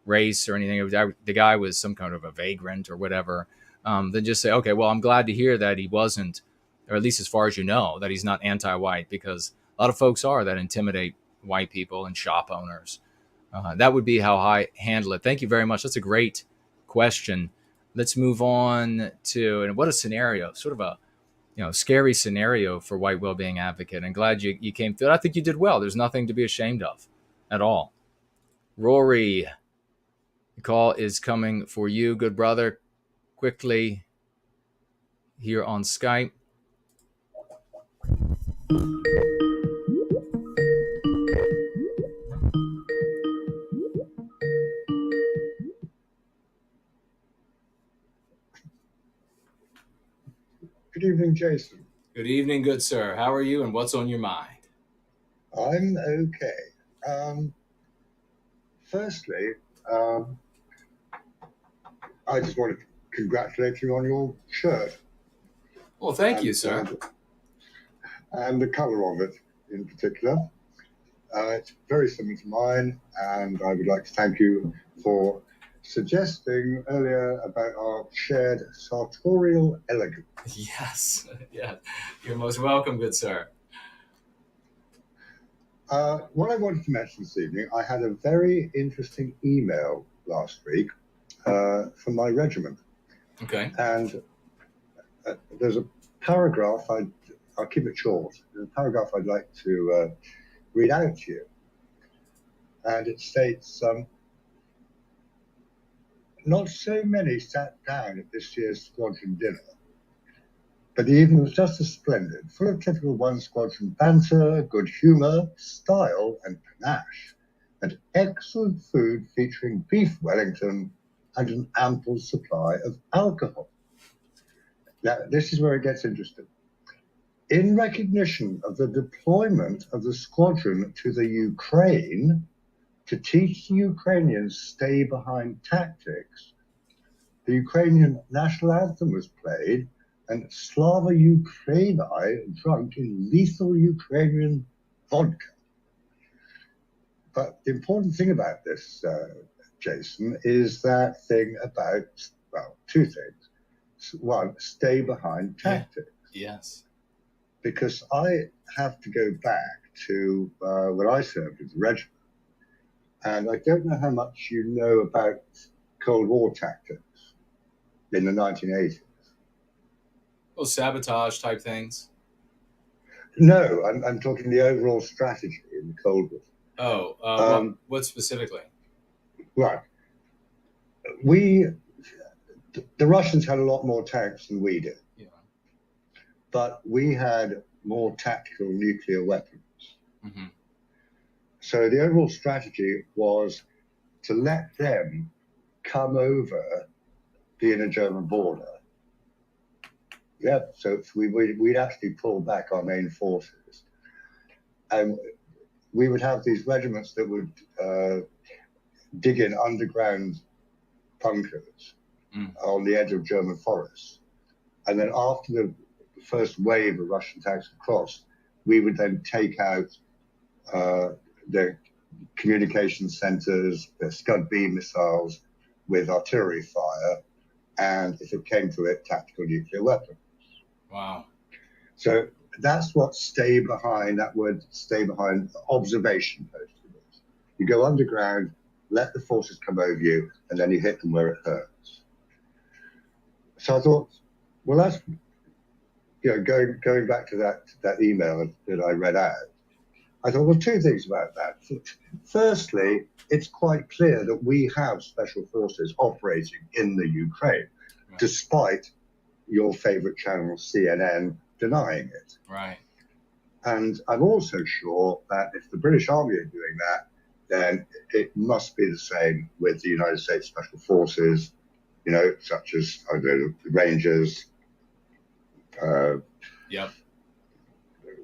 race or anything, the guy was some kind of a vagrant or whatever, then just say, okay, well, I'm glad to hear that he wasn't, or at least as far as you know, that he's not anti-white, because a lot of folks are that intimidate white people and shop owners. That would be how I handle it. Thank you very much. That's a great question. Let's move on to, and what a scenario, sort of scary scenario for white well-being advocate. And glad you came through. I think you did well. There's nothing to be ashamed of at all. Rory, the call is coming for you, good brother. Quickly here on Skype. Good evening, Jason. Good evening, good sir. How are you and what's on your mind? I'm okay. Firstly, I just want to congratulate you on your shirt. Well, thank you, sir. And the color of it in particular. It's very similar to mine, and I would like to thank you for suggesting earlier about our shared sartorial elegance. Yes, yeah. You're most welcome, good sir. What I wanted to mention this evening, I had a very interesting email last week from my regiment. Okay. And there's a paragraph, I'll keep it short, there's a paragraph I'd like to read out to you. And it states, not so many sat down at this year's squadron dinner, but the evening was just as splendid, full of typical one squadron banter, good humour, style, and panache, and excellent food featuring beef Wellington and an ample supply of alcohol. Now, this is where it gets interesting. In recognition of the deployment of the squadron to the Ukraine to teach the Ukrainians stay-behind tactics, the Ukrainian national anthem was played and Slava Ukraini drunk in lethal Ukrainian vodka. But the important thing about this, Jason, is that thing about, well, two things. One, stay behind tactics. Yeah. Yes. Because I have to go back to when I served in the regiment, and I don't know how much you know about Cold War tactics in the 1980s. Well, sabotage type things. No, I'm talking the overall strategy in the Cold War. Oh, what specifically? Right. The Russians had a lot more tanks than we did. Yeah. But we had more tactical nuclear weapons. Mm-hmm. So the overall strategy was to let them come over the inner German border. Yeah, so we'd actually pull back our main forces. And we would have these regiments that would dig in underground bunkers on the edge of German forests. And then after the first wave of Russian tanks had crossed, we would then take out the communication centers, the Scud B missiles with artillery fire, and if it came to it, tactical nuclear weapons. Wow. So that's what stay behind, that word stay behind, observation post. You go underground, let the forces come over you, and then you hit them where it hurts. So I thought, well, that's, going back to that email that I read out, I thought, well, two things about that. Firstly, it's quite clear that we have special forces operating in the Ukraine, right, despite your favorite channel, CNN, denying it. Right. And I'm also sure that if the British Army are doing that, then it must be the same with the United States Special Forces, such as the Rangers,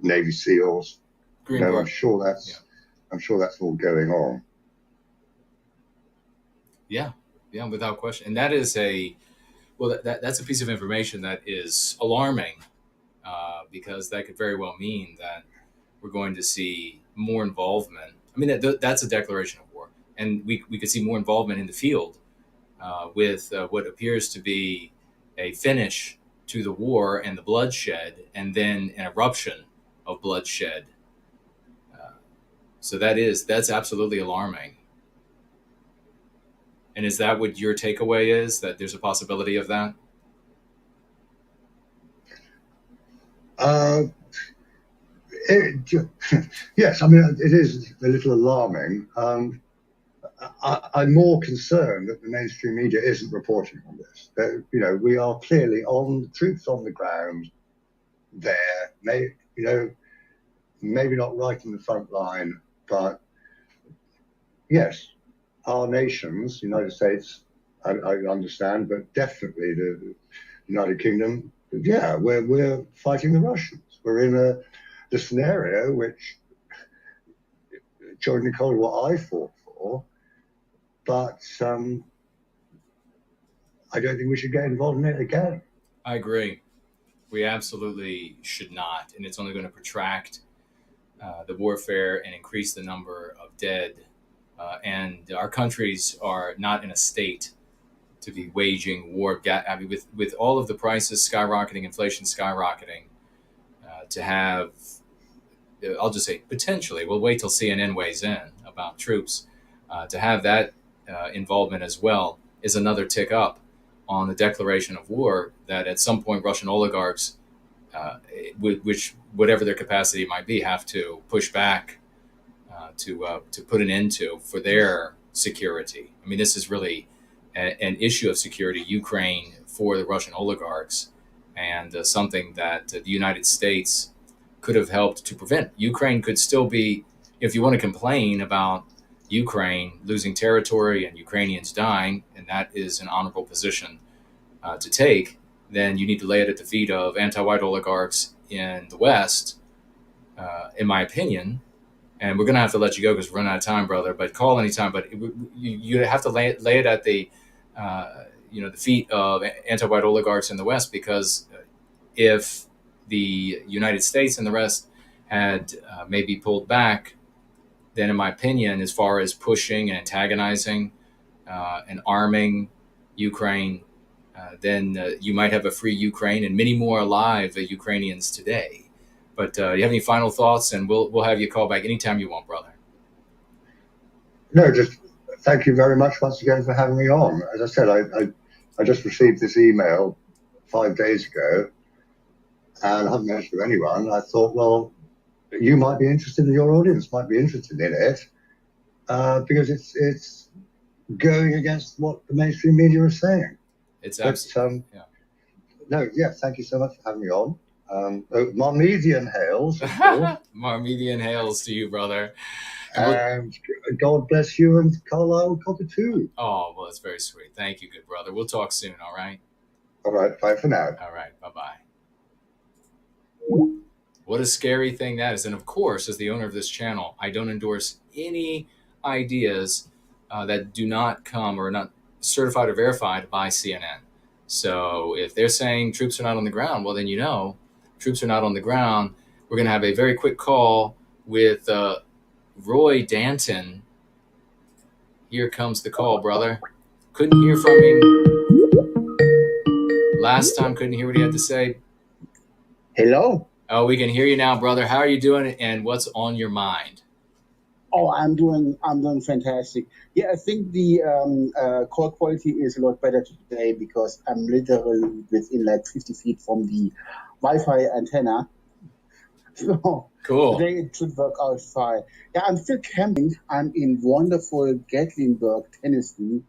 Navy SEALs. I'm sure that's all going on. Yeah, without question. And that is that's a piece of information that is alarming, because that could very well mean that we're going to see more involvement. I mean, that's a declaration of war, and we could see more involvement in the field with what appears to be a finish to the war and the bloodshed, and then an eruption of bloodshed. So that's absolutely alarming. And is that what your takeaway is, that there's a possibility of that? Yes, I mean, it is a little alarming. I'm more concerned that the mainstream media isn't reporting on this. That, you know, we are clearly troops on the ground there. Maybe not right in the front line, but yes, our nations, United States, I understand, but definitely the United Kingdom, yeah, we're fighting the Russians. We're in the scenario which joined Nicole what I fought for, but I don't think we should get involved in it again. I agree. We absolutely should not, and it's only going to protract the warfare and increase the number of dead. And our countries are not in a state to be waging war. I mean, with all of the prices skyrocketing, inflation skyrocketing, to have, I'll just say potentially, we'll wait till CNN weighs in about troops, to have that involvement as well is another tick up on the declaration of war that at some point Russian oligarchs, which whatever their capacity might be, have to push back to put an end to for their security. I mean, this is really an issue of security, Ukraine, for the Russian oligarchs, and something that the United States could have helped to prevent. Ukraine could still be, if you want to complain about Ukraine losing territory and Ukrainians dying, and that is an honorable position to take, then you need to lay it at the feet of anti-white oligarchs in the West, in my opinion. And we're going to have to let you go because we're running out of time, brother. But call anytime. But you have to lay it at the the feet of anti-white oligarchs in the West, because if the United States and the rest had maybe pulled back, then in my opinion, as far as pushing and antagonizing and arming Ukraine, then you might have a free Ukraine and many more alive Ukrainians today. But you have any final thoughts? And we'll have you call back anytime you want, brother. No, just thank you very much once again for having me on. As I said, I just received this email 5 days ago, and I haven't mentioned it to anyone. I thought, well, you might be interested, your audience might be interested in it, because it's going against what the mainstream media is saying. It's absolutely, thank you so much for having me on. Marmedian hails. Marmedian hails to you, brother. And God bless you and Carlisle Cockatoo. Oh, well, that's very sweet. Thank you, good brother. We'll talk soon, all right? All right, bye for now. All right, bye-bye. What a scary thing that is. And of course, as the owner of this channel, I don't endorse any ideas that do not come or are not certified or verified by CNN. So if they're saying troops are not on the ground, well, then troops are not on the ground. We're going to have a very quick call with Roy Danton. Here comes the call, brother. Couldn't hear from him last time. Couldn't hear what he had to say. Hello? Oh, we can hear you now, brother. How are you doing, and what's on your mind? Oh, I'm doing fantastic. Yeah, I think the call quality is a lot better today because I'm literally within like 50 feet from the Wi-Fi antenna. So cool. Today it should work out fine. Yeah, I'm still camping. I'm in wonderful Gatlinburg, Tennessee,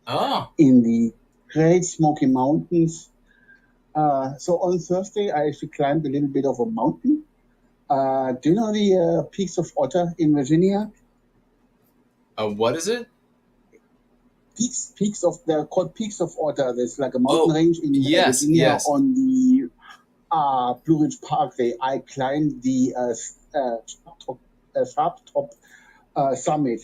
in the Great Smoky Mountains. So on Thursday, I actually climbed a little bit of a mountain. Do you know the Peaks of Otter in Virginia? What is it? They're called Peaks of Otter. There's like a mountain range in Virginia on the Blue Ridge Parkway. I climbed the Sharp Top summit.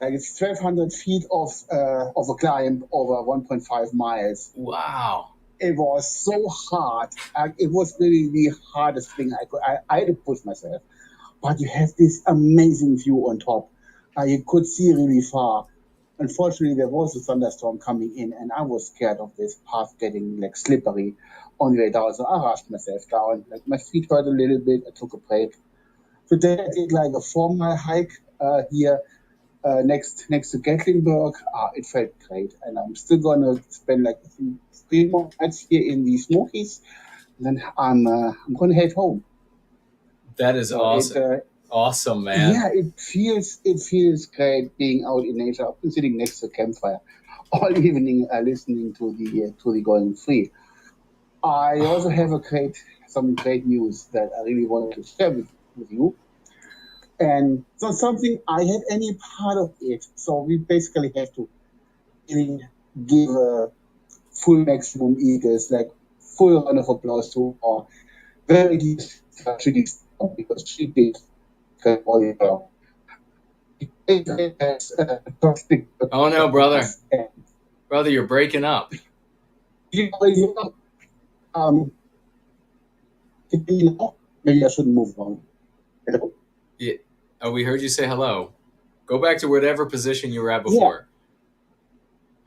Like it's 1,200 feet of a climb over 1.5 miles. Wow. It was so hard. It was really the hardest thing I had to push myself. But you have this amazing view on top. You could see really far. Unfortunately, there was a thunderstorm coming in, and I was scared of this path getting like slippery on the way down. So I rushed myself down. Like my feet hurt a little bit. I took a break. Today I did like a 4-mile hike here next to Gatlinburg. It felt great, and I'm still gonna spend like 3 more nights here in the Smokies, then I'm going to head home. That is So awesome. Awesome, man. Yeah, it feels great being out in nature. I've been sitting next to a campfire all evening, listening to the Going Free. I also have some great news that I really wanted to share with you. And it's not something I had any part of it. So we basically have to really give a full maximum eagles, like full round of applause to our very dear sister, because she did all the work. Oh no, brother. Brother, you're breaking up. Maybe I shouldn't move on. Hello? Yeah. Oh, we heard you say hello. Go back to whatever position you were at before.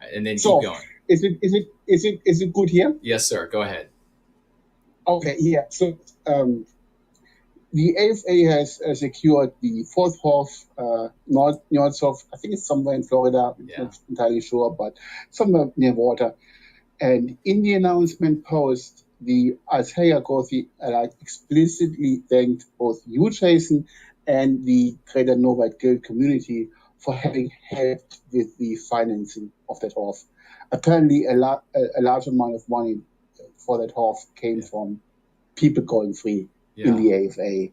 Yeah. And then keep going. Is it good here? Yes, sir. Go ahead. Okay, yeah. So the AFA has secured the fourth half north of, I think it's somewhere in Florida, not entirely sure, but somewhere near water. And in the announcement post, the Isaiah Gothi explicitly thanked both you, Jason, and the Greater Non-White Guild community for having helped with the financing of that half. Apparently, a large amount of money for that half came from people going free in the AFA.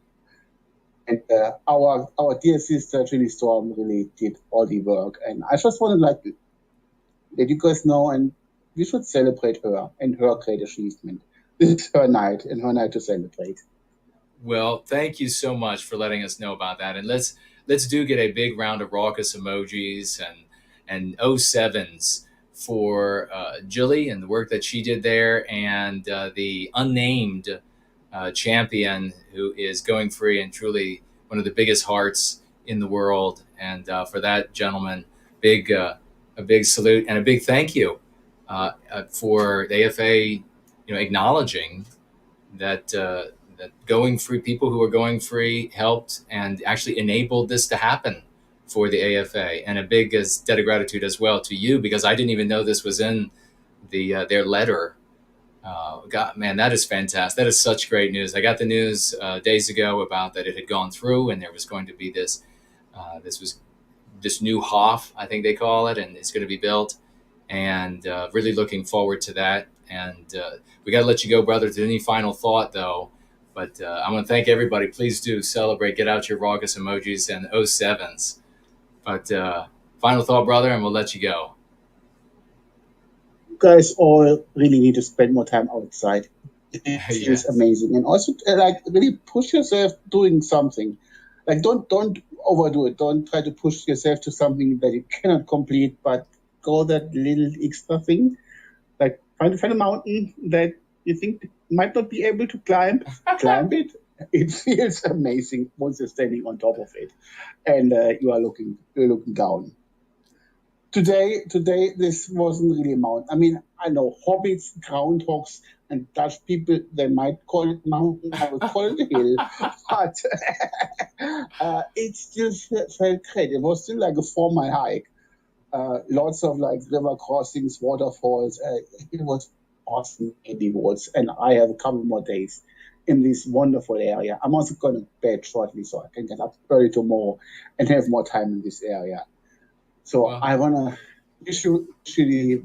And our dear sister, Julie Storm, really did all the work. And I just want to let you guys know, and we should celebrate her and her great achievement. This is her night, and her night to celebrate. Well, thank you so much for letting us know about that. And let's do get a big round of raucous emojis and 07s for Julie and the work that she did there, and the unnamed champion who is going free and truly one of the biggest hearts in the world. And for that gentleman, a big salute and a big thank you for the AFA, acknowledging that that going free, people who are going free, helped and actually enabled this to happen for the AFA. And a big debt of gratitude as well to you, because I didn't even know this was in their letter. God, man, that is fantastic. That is such great news. I got the news days ago about that it had gone through, and there was going to be this new Hof, I think they call it, and it's going to be built. And really looking forward to that. And we got to let you go, brother. To any final thought, though? But I want to thank everybody. Please do celebrate. Get out your raucous emojis and 07s. But final thought, brother, and we'll let you go. You guys all really need to spend more time outside. It is amazing. And also, really push yourself doing something. Don't overdo it. Don't try to push yourself to something that you cannot complete, but go that little extra thing. Find a mountain that you think might not be able to climb it. It feels amazing once you're standing on top of it, and you're looking down. Today, this wasn't really a mountain. I mean, I know hobbits, groundhogs, and Dutch people, they might call it mountain. I would call it a hill, but it still felt great. It was still like a 4-mile hike. Lots of river crossings, waterfalls. It was awesome in the woods, and I have a couple more days in this wonderful area. I'm also going to bed shortly, so I can get up early tomorrow and have more time in this area. So I want to wish you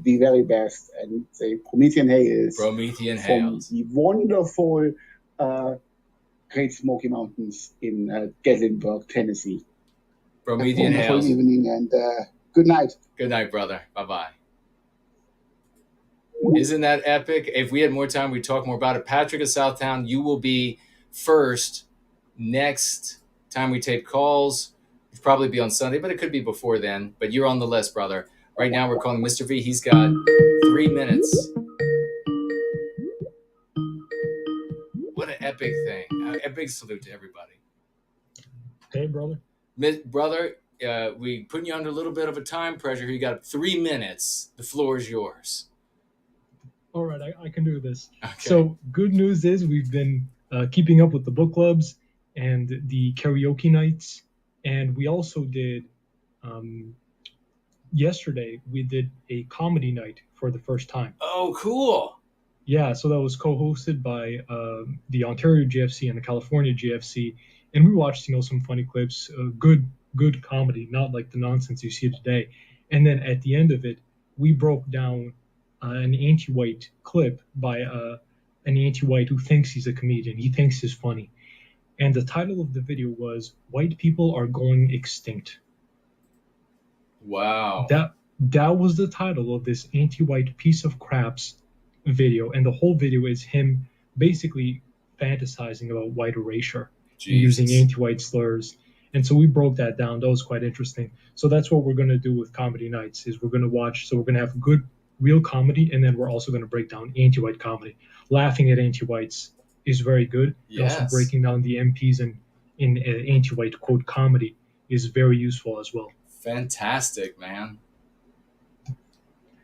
the very best and say Promethean Hails. Promethean from Hails. the wonderful Great Smoky Mountains in Gatlinburg, Tennessee. Promethean Wonderful Hails. evening and good night. Good night, brother. Bye-bye. Isn't that epic? If we had more time, we'd talk more about it. Patrick of Southtown, you will be first next time we tape calls. It'll probably be on Sunday, but it could be before then. But you're on the list, brother. Right now, we're calling Mr. V. He's got 3 minutes. What an epic thing. A big salute to everybody. Hey, brother. Brother, we putting you under a little bit of a time pressure. You got 3 minutes. The floor is yours. All right, I can do this. Okay. So good news is we've been keeping up with the book clubs and the karaoke nights. And we also did, yesterday, we did a comedy night for the first time. Oh, cool. Yeah, so that was co-hosted by the Ontario GFC and the California GFC, and we watched, some funny clips, good comedy, not like the nonsense you see today. And then at the end of it, we broke down an anti-white clip by an anti-white who thinks he's a comedian. He thinks he's funny, and the title of the video was "White People Are Going Extinct." Wow. That was the title of this anti-white piece of crap's video, and the whole video is him basically fantasizing about white erasure, using anti-white slurs. And so we broke that down. That was quite interesting. So that's what we're going to do with comedy nights, is we're going to watch. So we're going to have good real comedy, and then we're also going to break down anti-white comedy. Laughing at anti-whites is very good. Yes. And also breaking down the MPs in anti-white quote comedy is very useful as well. Fantastic, man.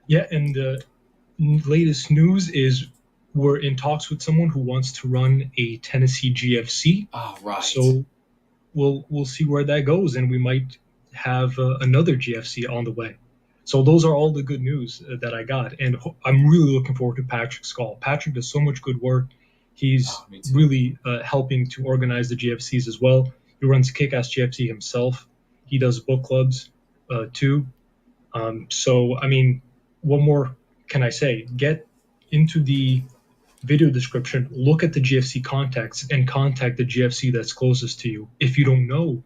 Yeah, and the latest news is we're in talks with someone who wants to run a Tennessee GFC. Oh, right. So we'll see where that goes, and we might have another GFC on the way. So those are all the good news that I got, and I'm really looking forward to Patrick's call. Patrick does so much good work. He's really helping to organize the GFCs as well. He runs Kick-Ass GFC himself. He does book clubs too. So, I mean, what more can I say? Get into the video description, look at the GFC contacts, and contact the GFC that's closest to you. If you don't know,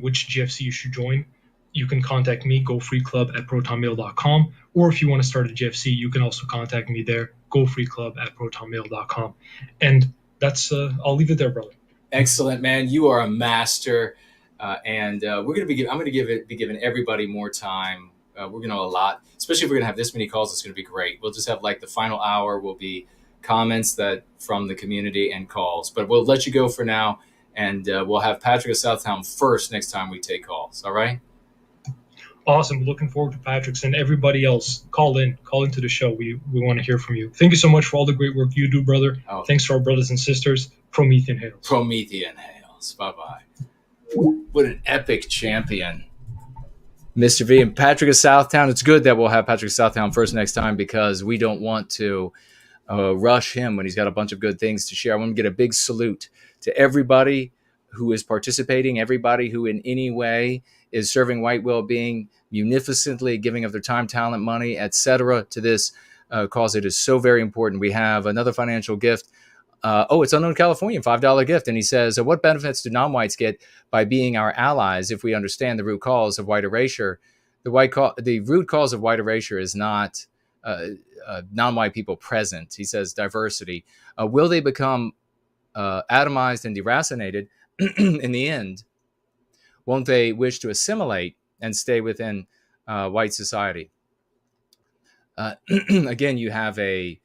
which GFC you should join, you can contact me, gofreeclub@protonmail.com. Or if you want to start a GFC, you can also contact me there, gofreeclub@protonmail.com. And that's, I'll leave it there, brother. Excellent, man. You are a master. And I'm going to be giving everybody more time. We're going to allot, especially if we're going to have this many calls, it's going to be great. We'll just have like the final hour will be comments that from the community and calls. But we'll let you go for now, and we'll have Patrick of Southtown first next time we take calls. All right? Awesome. Looking forward to Patrick's, and everybody else. Call into the show. We want to hear from you. Thank you so much for all the great work you do, brother. Oh. Thanks to our brothers and sisters. Promethean Hails. Promethean Hails. Bye-bye. What an epic champion. Mr. V and Patrick of Southtown. It's good that we'll have Patrick of Southtown first next time, because we don't want to rush him when he's got a bunch of good things to share. I want to get a big salute to everybody who is participating, everybody who in any way is serving white well-being, munificently giving of their time, talent, money, etc. to this cause. It is so very important. We have another financial gift. It's Unknown Californian, $5 gift. And he says, what benefits do non-whites get by being our allies if we understand the root cause of white erasure? The root cause of white erasure is not non-white people present. He says diversity. Will they become atomized and deracinated in the end? Won't they wish to assimilate and stay within white society? Again, you have a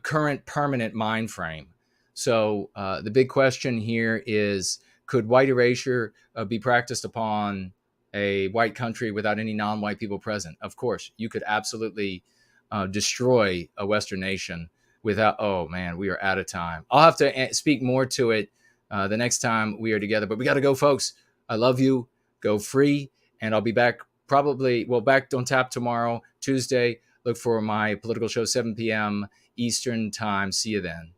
current permanent mind frame. So the big question here is, could white erasure be practiced upon a white country without any non-white people present? Of course, you could absolutely destroy a Western nation without, oh man, we are out of time. I'll have to speak more to it the next time we are together, but we got to go, folks. I love you. Go free. And I'll be back back on tap tomorrow, Tuesday. Look for my political show, 7 p.m. Eastern time. See you then.